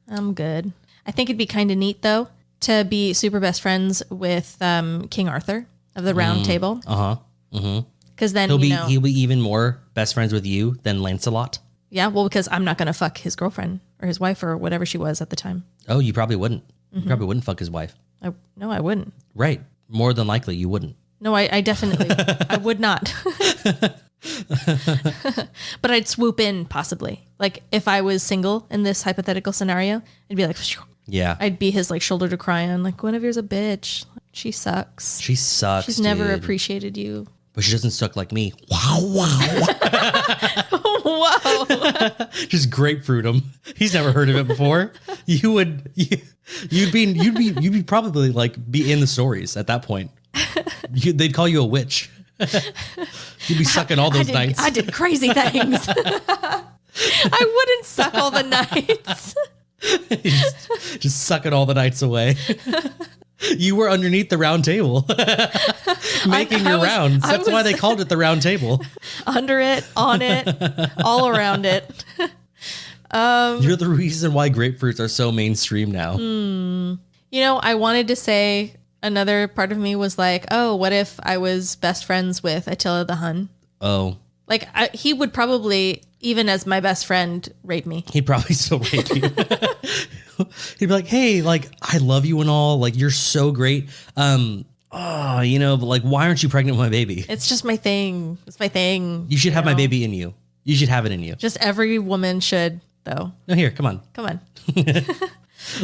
S1: I'm good. I think it'd be kind of neat though to be super best friends with King Arthur of the Round Table.
S2: Uh-huh. Mm-hmm.
S1: Because then
S2: he'll be even more best friends with you than Lancelot.
S1: Yeah, well, because I'm not going to fuck his girlfriend or his wife or whatever she was at the time.
S2: Oh, you probably wouldn't. Mm-hmm. You probably wouldn't fuck his wife.
S1: No, I wouldn't.
S2: Right. More than likely you wouldn't.
S1: No, I definitely, I would not. But I'd swoop in possibly. Like if I was single in this hypothetical scenario, it'd be like,
S2: yeah,
S1: I'd be his like shoulder to cry on. Like Guinevere's a bitch. She sucks.
S2: She sucks.
S1: She's never appreciated you.
S2: But she doesn't suck like me. Wow.
S1: Whoa.
S2: Just grapefruit him. He's never heard of it before. You'd be probably like be in the stories at that point. They'd call you a witch. You'd be sucking all those nights.
S1: I did crazy things. I wouldn't suck all the nights.
S2: just sucking all the nights away. You were underneath the round table making your rounds. That's why they called it the round table.
S1: Under it, on it, all around it.
S2: You're the reason why grapefruits are so mainstream now.
S1: You know, I wanted to say another part of me was like, oh, what if I was best friends with Attila the Hun?
S2: Oh.
S1: Like, he would probably, even as my best friend, rape me.
S2: He'd probably still rape you. He'd be like, hey, like, I love you and all. Like, you're so great. You know, but like, why aren't you pregnant with my baby?
S1: It's just my thing. It's my thing.
S2: You should have my baby in you. You should have it in you.
S1: Just every woman should, though.
S2: No, here, come on.
S1: Come on.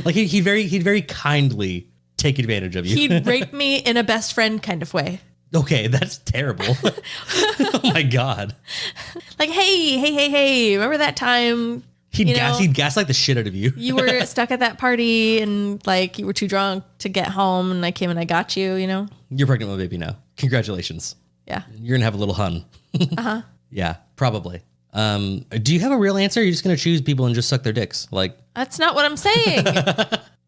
S2: Like, he'd very kindly take advantage of you.
S1: He'd rape me in a best friend kind of way.
S2: Okay, that's terrible. Oh my God.
S1: Like, hey, remember that time?
S2: He'd gaslight the shit out of you.
S1: You were stuck at that party and like you were too drunk to get home and I came and I got you, you know?
S2: You're pregnant with a baby now. Congratulations.
S1: Yeah.
S2: You're gonna have a little hun. Yeah, probably. Do you have a real answer? Or are you just gonna choose people and just suck their dicks? Like,
S1: that's not what I'm saying.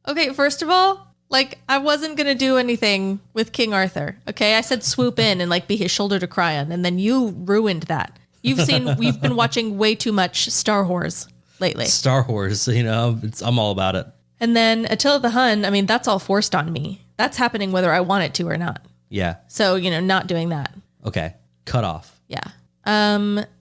S1: Okay, first of all, like, I wasn't going to do anything with King Arthur. Okay, I said swoop in and like be his shoulder to cry on. And then you ruined that. We've been watching way too much Star Wars lately.
S2: Star Wars, you know, I'm all about it.
S1: And then Attila the Hun, I mean, that's all forced on me. That's happening whether I want it to or not.
S2: Yeah.
S1: So, you know, not doing that.
S2: Okay. Cut off.
S1: Yeah.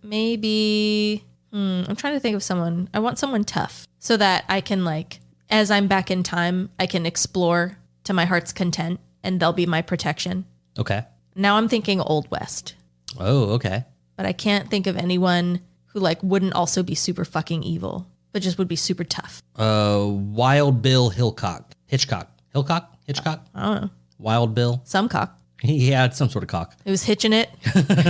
S1: Maybe, I'm trying to think of someone. I want someone tough so that I can like, as I'm back in time, I can explore to my heart's content and they'll be my protection.
S2: Okay.
S1: Now I'm thinking Old West.
S2: Oh, okay.
S1: But I can't think of anyone who like wouldn't also be super fucking evil, but just would be super tough.
S2: Wild Bill Hitchcock. Hitchcock?
S1: I don't know.
S2: Wild Bill.
S1: Some cock.
S2: He had some sort of cock.
S1: It was hitching it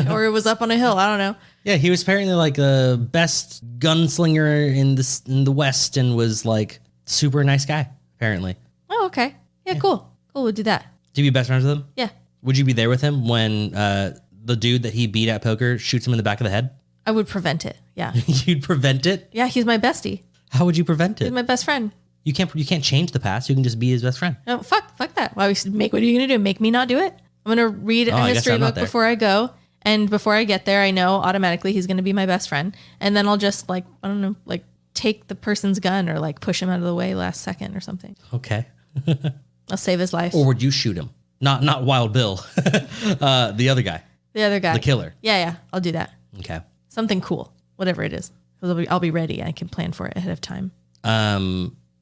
S1: or it was up on a hill. I don't know.
S2: Yeah, he was apparently like the best gunslinger in the West and was like super nice guy, apparently.
S1: Oh, okay. Yeah, cool. Cool, we'll do that.
S2: To be best friends with him?
S1: Yeah.
S2: Would you be there with him when the dude that he beat at poker shoots him in the back of the head?
S1: I would prevent it. Yeah.
S2: You'd prevent it?
S1: Yeah, he's my bestie.
S2: How would you prevent
S1: He's
S2: it?
S1: my best friend.
S2: You can't change the past. You can just be his best friend.
S1: No, fuck that. What are you going to do? Make me not do it? I'm going to read a history book before I go. And before I get there, I know automatically he's going to be my best friend. And then I'll just like, I don't know, like take the person's gun or like push him out of the way last second or something.
S2: Okay.
S1: I'll save his life.
S2: Or would you shoot him? Not Wild Bill. The other guy.
S1: The other guy.
S2: The killer.
S1: Yeah. I'll do that.
S2: Okay.
S1: Something cool, whatever it is. I'll be ready. I can plan for it ahead of time.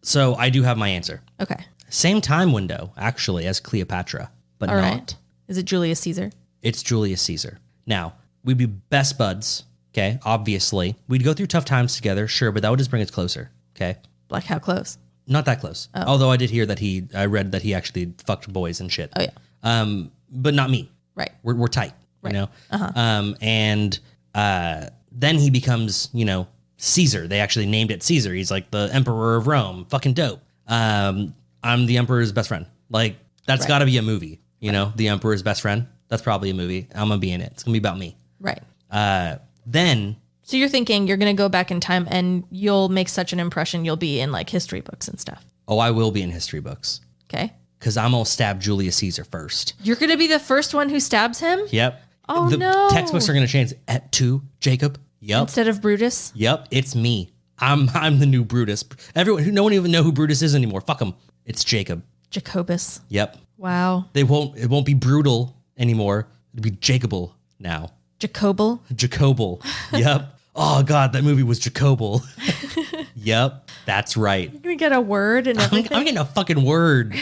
S2: So I do have my answer.
S1: Okay.
S2: Same time window, actually, as Cleopatra, but
S1: All
S2: not.
S1: right. Is it Julius Caesar?
S2: It's Julius Caesar. Now, we'd be best buds, okay? Obviously. We'd go through tough times together, sure, but that would just bring us closer, okay?
S1: Like how close?
S2: Not that close.
S1: Oh.
S2: Although I did hear that I read that he actually fucked boys and shit.
S1: Oh, yeah.
S2: But not me.
S1: Right.
S2: We're tight,
S1: Right.
S2: you know? And then he becomes, you know, Caesar. They actually named it Caesar. He's like the emperor of Rome. Fucking dope. I'm the emperor's best friend. Like, that's got to be a movie, you know? The emperor's best friend. That's probably a movie. I'm going to be in it. It's going to be about me.
S1: Right.
S2: Then...
S1: So you're thinking you're going to go back in time and you'll make such an impression you'll be in like history books and stuff.
S2: Oh, I will be in history books.
S1: Okay.
S2: Because I'm going to stab Julius Caesar first.
S1: You're going to be the first one who stabs him?
S2: Yep.
S1: Oh,
S2: the
S1: no.
S2: textbooks are going to change to Jacob. Yep.
S1: Instead of Brutus?
S2: Yep. It's me. I'm the new Brutus. No one even know who Brutus is anymore. Fuck him. It's Jacob.
S1: Jacobus.
S2: Yep.
S1: Wow.
S2: It won't be brutal anymore. It'll be Jacobal now.
S1: Jacobal?
S2: Jacobal. Yep. Oh God, that movie was Jacobal. Yep. That's right.
S1: You're going to get a word and everything?
S2: I'm getting a fucking word.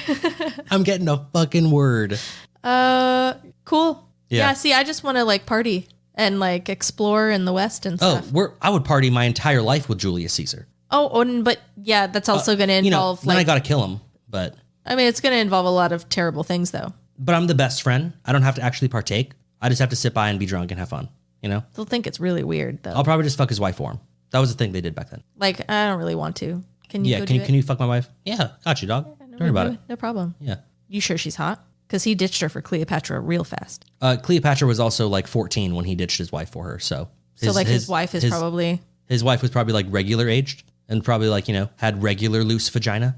S2: I'm getting a fucking word.
S1: Cool.
S2: Yeah.
S1: Yeah, see, I just want to like party and like explore in the West and stuff.
S2: I would party my entire life with Julius Caesar.
S1: But yeah, that's also going to involve
S2: then I got to kill him, but...
S1: I mean, it's going to involve a lot of terrible things though.
S2: But I'm the best friend. I don't have to actually partake. I just have to sit by and be drunk and have fun, you know?
S1: They'll think it's really weird though.
S2: I'll probably just fuck his wife for him. That was the thing they did back then.
S1: Like, I don't really want to. Can you
S2: can you fuck my wife? Yeah, got you, dog. Don't worry about it.
S1: No problem.
S2: Yeah.
S1: You sure she's hot? Because he ditched her for Cleopatra real fast.
S2: Cleopatra was also like 14 when he ditched his wife for her, so...
S1: his wife is probably...
S2: His wife was probably like regular aged and probably like, you know, had regular loose vagina.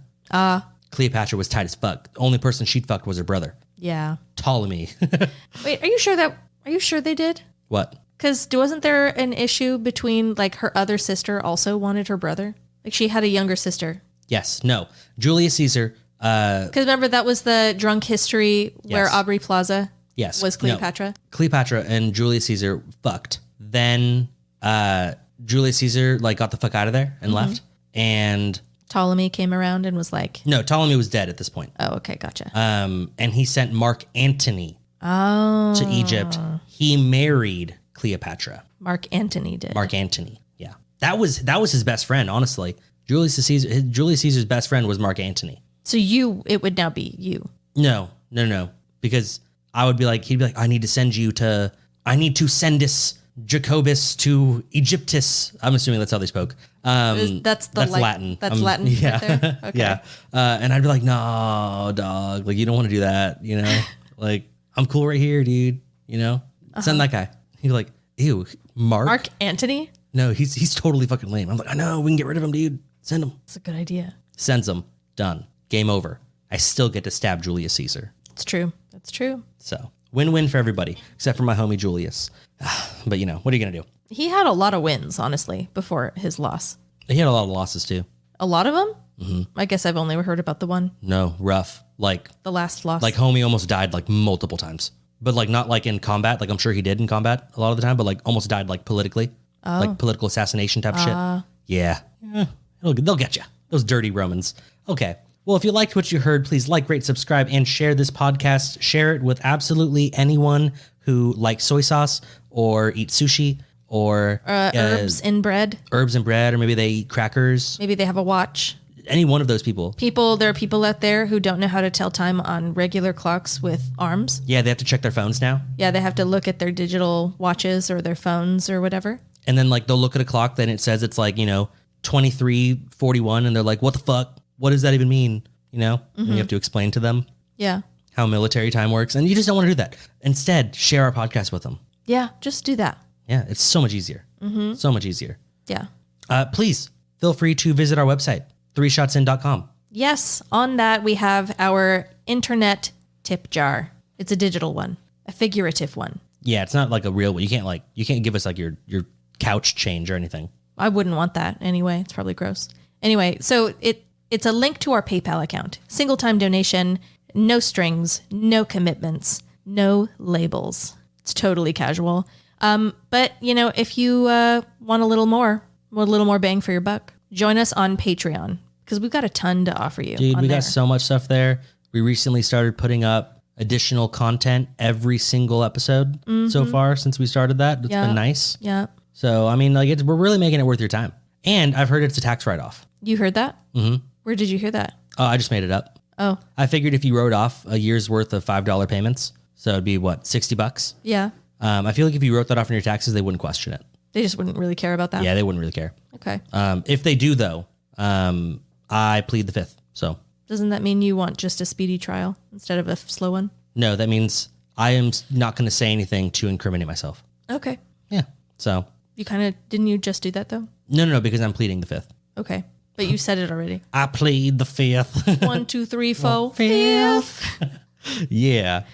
S2: Cleopatra was tight as fuck. The only person she'd fucked was her brother.
S1: Yeah.
S2: Ptolemy.
S1: Wait, are you sure they did?
S2: What?
S1: Because wasn't there an issue between like her other sister also wanted her brother? Like she had a younger sister.
S2: Yes. No. Julius Caesar.
S1: Because remember that was the drunk history where
S2: Yes.
S1: Aubrey Plaza
S2: Yes.
S1: was Cleopatra.
S2: No. Cleopatra and Julius Caesar fucked. Then Julius Caesar like got the fuck out of there and left. And
S1: Ptolemy came around and was like,
S2: no, Ptolemy was dead at this point.
S1: oh, okay, gotcha.
S2: And he sent Mark Antony to Egypt. He married Cleopatra.
S1: Mark Antony did.
S2: Mark Antony. Yeah. That was his best friend, honestly. Julius Caesar's best friend was Mark Antony.
S1: So it would now be you.
S2: No. Because I would be like, he'd be like, I need to send us Jacobus to Egyptus. I'm assuming that's how they spoke.
S1: That's
S2: Latin.
S1: That's Latin.
S2: Yeah.
S1: Right there? Okay.
S2: Yeah. And I'd be like, no, dog. Like, you don't want to do that, you know? Like, I'm cool right here, dude. You know? Send that guy. He'd be like, ew,
S1: Mark Antony?
S2: No, he's totally fucking lame. I'm like, I know, we can get rid of him, dude. Send him.
S1: That's a good idea.
S2: Sends him. Done. Game over. I still get to stab Julius Caesar.
S1: It's true. That's true.
S2: So win-win for everybody, except for my homie Julius. But you know, what are you going to do?
S1: He had a lot of wins, honestly, before his loss.
S2: He had a lot of losses too.
S1: A lot of them? Mm-hmm. I guess I've only heard about the one.
S2: No, rough. Like
S1: the last loss.
S2: Like homie almost died like multiple times. But like not like in combat. Like I'm sure he did in combat a lot of the time, but like almost died like politically. Like political assassination type shit. Yeah. They'll get you. Those dirty Romans. Okay. Well, if you liked what you heard, please like, rate, subscribe, and share this podcast. Share it with absolutely anyone who likes soy sauce or eats sushi or
S1: herbs in bread.
S2: Herbs and bread, or maybe they eat crackers.
S1: Maybe they have a watch.
S2: Any one of those people.
S1: There are people out there who don't know how to tell time on regular clocks with arms.
S2: Yeah, they have to check their phones now.
S1: Yeah, they have to look at their digital watches or their phones or whatever.
S2: And then like they'll look at a clock, then it says it's like, 23:41, and they're like, what the fuck? What does that even mean? And you have to explain to them how military time works. And you just don't want to do that. Instead, share our podcast with them.
S1: Yeah, just do that.
S2: Yeah, it's so much easier. So much easier.
S1: Yeah.
S2: Please feel free to visit our website, 3shotsin.com.
S1: Yes, on that we have our internet tip jar. It's a digital one, a figurative one.
S2: Yeah, it's not like a real one. You can't give us like your couch change or anything.
S1: I wouldn't want that anyway. It's probably gross. Anyway, so it's a link to our PayPal account. Single time donation, no strings, no commitments, no labels. It's totally casual. But if you want a little more bang for your buck, join us on Patreon because we've got a ton to offer you.
S2: Dude, we got so much stuff there. We recently started putting up additional content every single episode so far since we started that. It's been nice.
S1: Yeah.
S2: So, I mean, like we're really making it worth your time. And I've heard it's a tax write-off.
S1: You heard that? Mm-hmm. Where did you hear that?
S2: Oh, I just made it up.
S1: Oh.
S2: I figured if you wrote off a year's worth of $5 payments, so it'd be what, $60?
S1: Yeah.
S2: I feel like if you wrote that off in your taxes, they wouldn't question it.
S1: They just wouldn't really care about that?
S2: Yeah, they wouldn't really care.
S1: Okay.
S2: If they do, though, I plead the fifth. So.
S1: Doesn't that mean you want just a speedy trial instead of a slow one?
S2: No, that means I am not going to say anything to incriminate myself.
S1: Okay.
S2: Yeah. So.
S1: Didn't you just do that though?
S2: No, because I'm pleading the fifth.
S1: Okay. But you said it already.
S2: I plead the fifth.
S1: 1, 2, 3, 4, fifth.
S2: Yeah.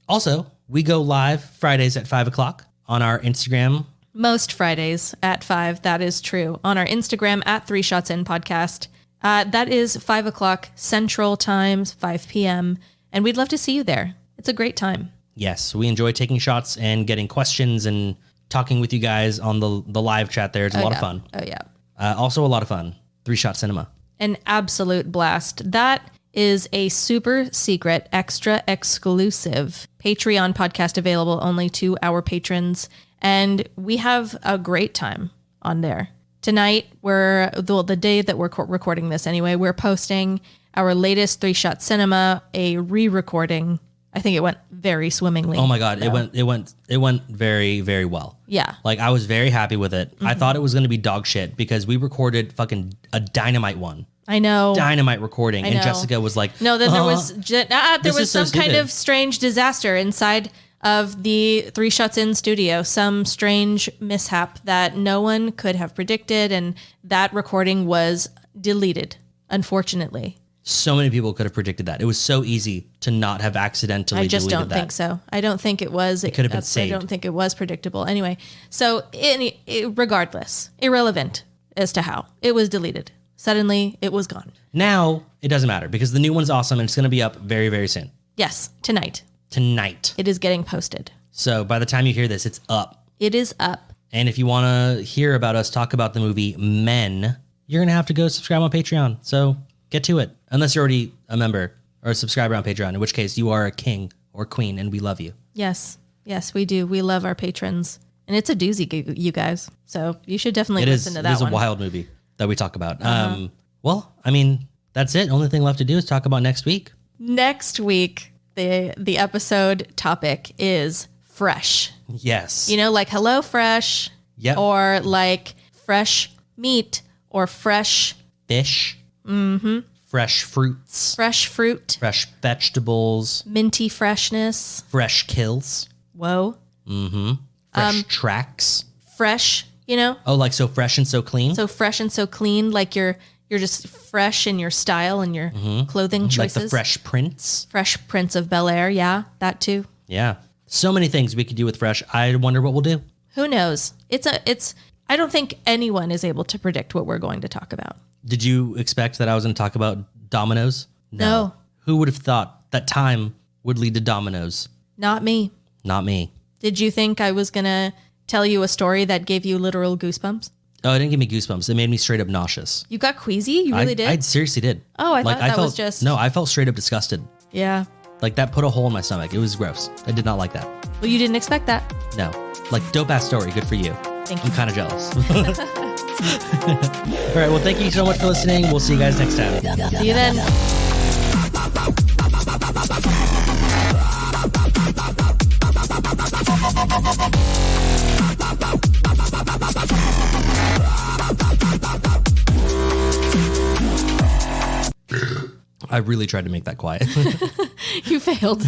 S2: Also, we go live Fridays at 5:00 on our Instagram.
S1: Most Fridays at 5. That is true. On our Instagram at 3 Shots In Podcast. That is 5:00 Central Time, 5 p.m. And we'd love to see you there. It's a great time.
S2: Yes, we enjoy taking shots and getting questions and talking with you guys on the live chat there. It's a lot of fun.
S1: Oh, yeah.
S2: Also a lot of fun. 3 Shot Cinema.
S1: An absolute blast. That is a super secret, extra exclusive Patreon podcast available only to our patrons. And we have a great time on there. Tonight, the day that we're recording this anyway, we're posting our latest 3 Shot Cinema, a re-recording. I think it went very swimmingly.
S2: Oh my God. It went very, very well.
S1: Yeah.
S2: Like I was very happy with it. I thought it was going to be dog shit because we recorded fucking a dynamite one.
S1: I know.
S2: Dynamite recording. And Jessica was like,
S1: no, then there was some kind
S2: stupid.
S1: of strange disaster inside of the 3 Shots In studio, some strange mishap that no one could have predicted. And that recording was deleted, unfortunately.
S2: So many people could have predicted that. It was so easy to not have accidentally
S1: I just
S2: deleted
S1: don't think so. I don't think it was. It
S2: could have been saved.
S1: I don't think it was predictable. Anyway, so regardless, irrelevant as to how it was deleted. Suddenly, it was gone.
S2: Now, it doesn't matter because the new one's awesome and it's going to be up very, very soon.
S1: Yes, tonight.
S2: Tonight.
S1: It is getting posted.
S2: So by the time you hear this, it's up.
S1: It is up.
S2: And if you want to hear about us talk about the movie Men, you're going to have to go subscribe on Patreon. So get to it. Unless you're already a member or a subscriber on Patreon, in which case you are a king or queen and we love you.
S1: Yes. Yes, we do. We love our patrons. And it's a doozy, you guys. So you should definitely listen to that one.
S2: It is a wild movie that we talk about. Well, I mean, that's it. Only thing left to do is talk about next week.
S1: Next week, the episode topic is fresh.
S2: Yes.
S1: You know, like Hello Fresh.
S2: Yep.
S1: Or like fresh meat or fresh
S2: fish. Mm-hmm. Fresh fruits.
S1: Fresh fruit.
S2: Fresh vegetables.
S1: Minty freshness.
S2: Fresh kills.
S1: Whoa.
S2: Mm-hmm. Fresh tracks.
S1: Fresh, you know?
S2: Oh, like so fresh and so clean?
S1: So fresh and so clean, like you're just fresh in your style and your clothing choices.
S2: Like the Fresh Prince.
S1: Fresh Prince of Bel-Air, yeah, that too.
S2: Yeah. So many things we could do with Fresh. I wonder what we'll do.
S1: Who knows? I don't think anyone is able to predict what we're going to talk about.
S2: Did you expect that I was going to talk about dominoes?
S1: No.
S2: Who would have thought that time would lead to dominoes?
S1: Not me.
S2: Not me.
S1: Did you think I was going to tell you a story that gave you literal goosebumps?
S2: Oh, it didn't give me goosebumps. It made me straight up nauseous.
S1: You got queasy? You really did?
S2: I seriously did.
S1: Oh, I thought that
S2: felt,
S1: was just...
S2: No, I felt straight up disgusted.
S1: Yeah.
S2: Like that put a hole in my stomach. It was gross. I did not like that.
S1: Well, you didn't expect that.
S2: No. Like dope ass story. Good for you.
S1: Thank you.
S2: I'm kind of jealous. All right. Well, thank you so much for listening. We'll see you guys next time.
S1: See you then.
S2: I really tried to make that quiet.
S1: You failed.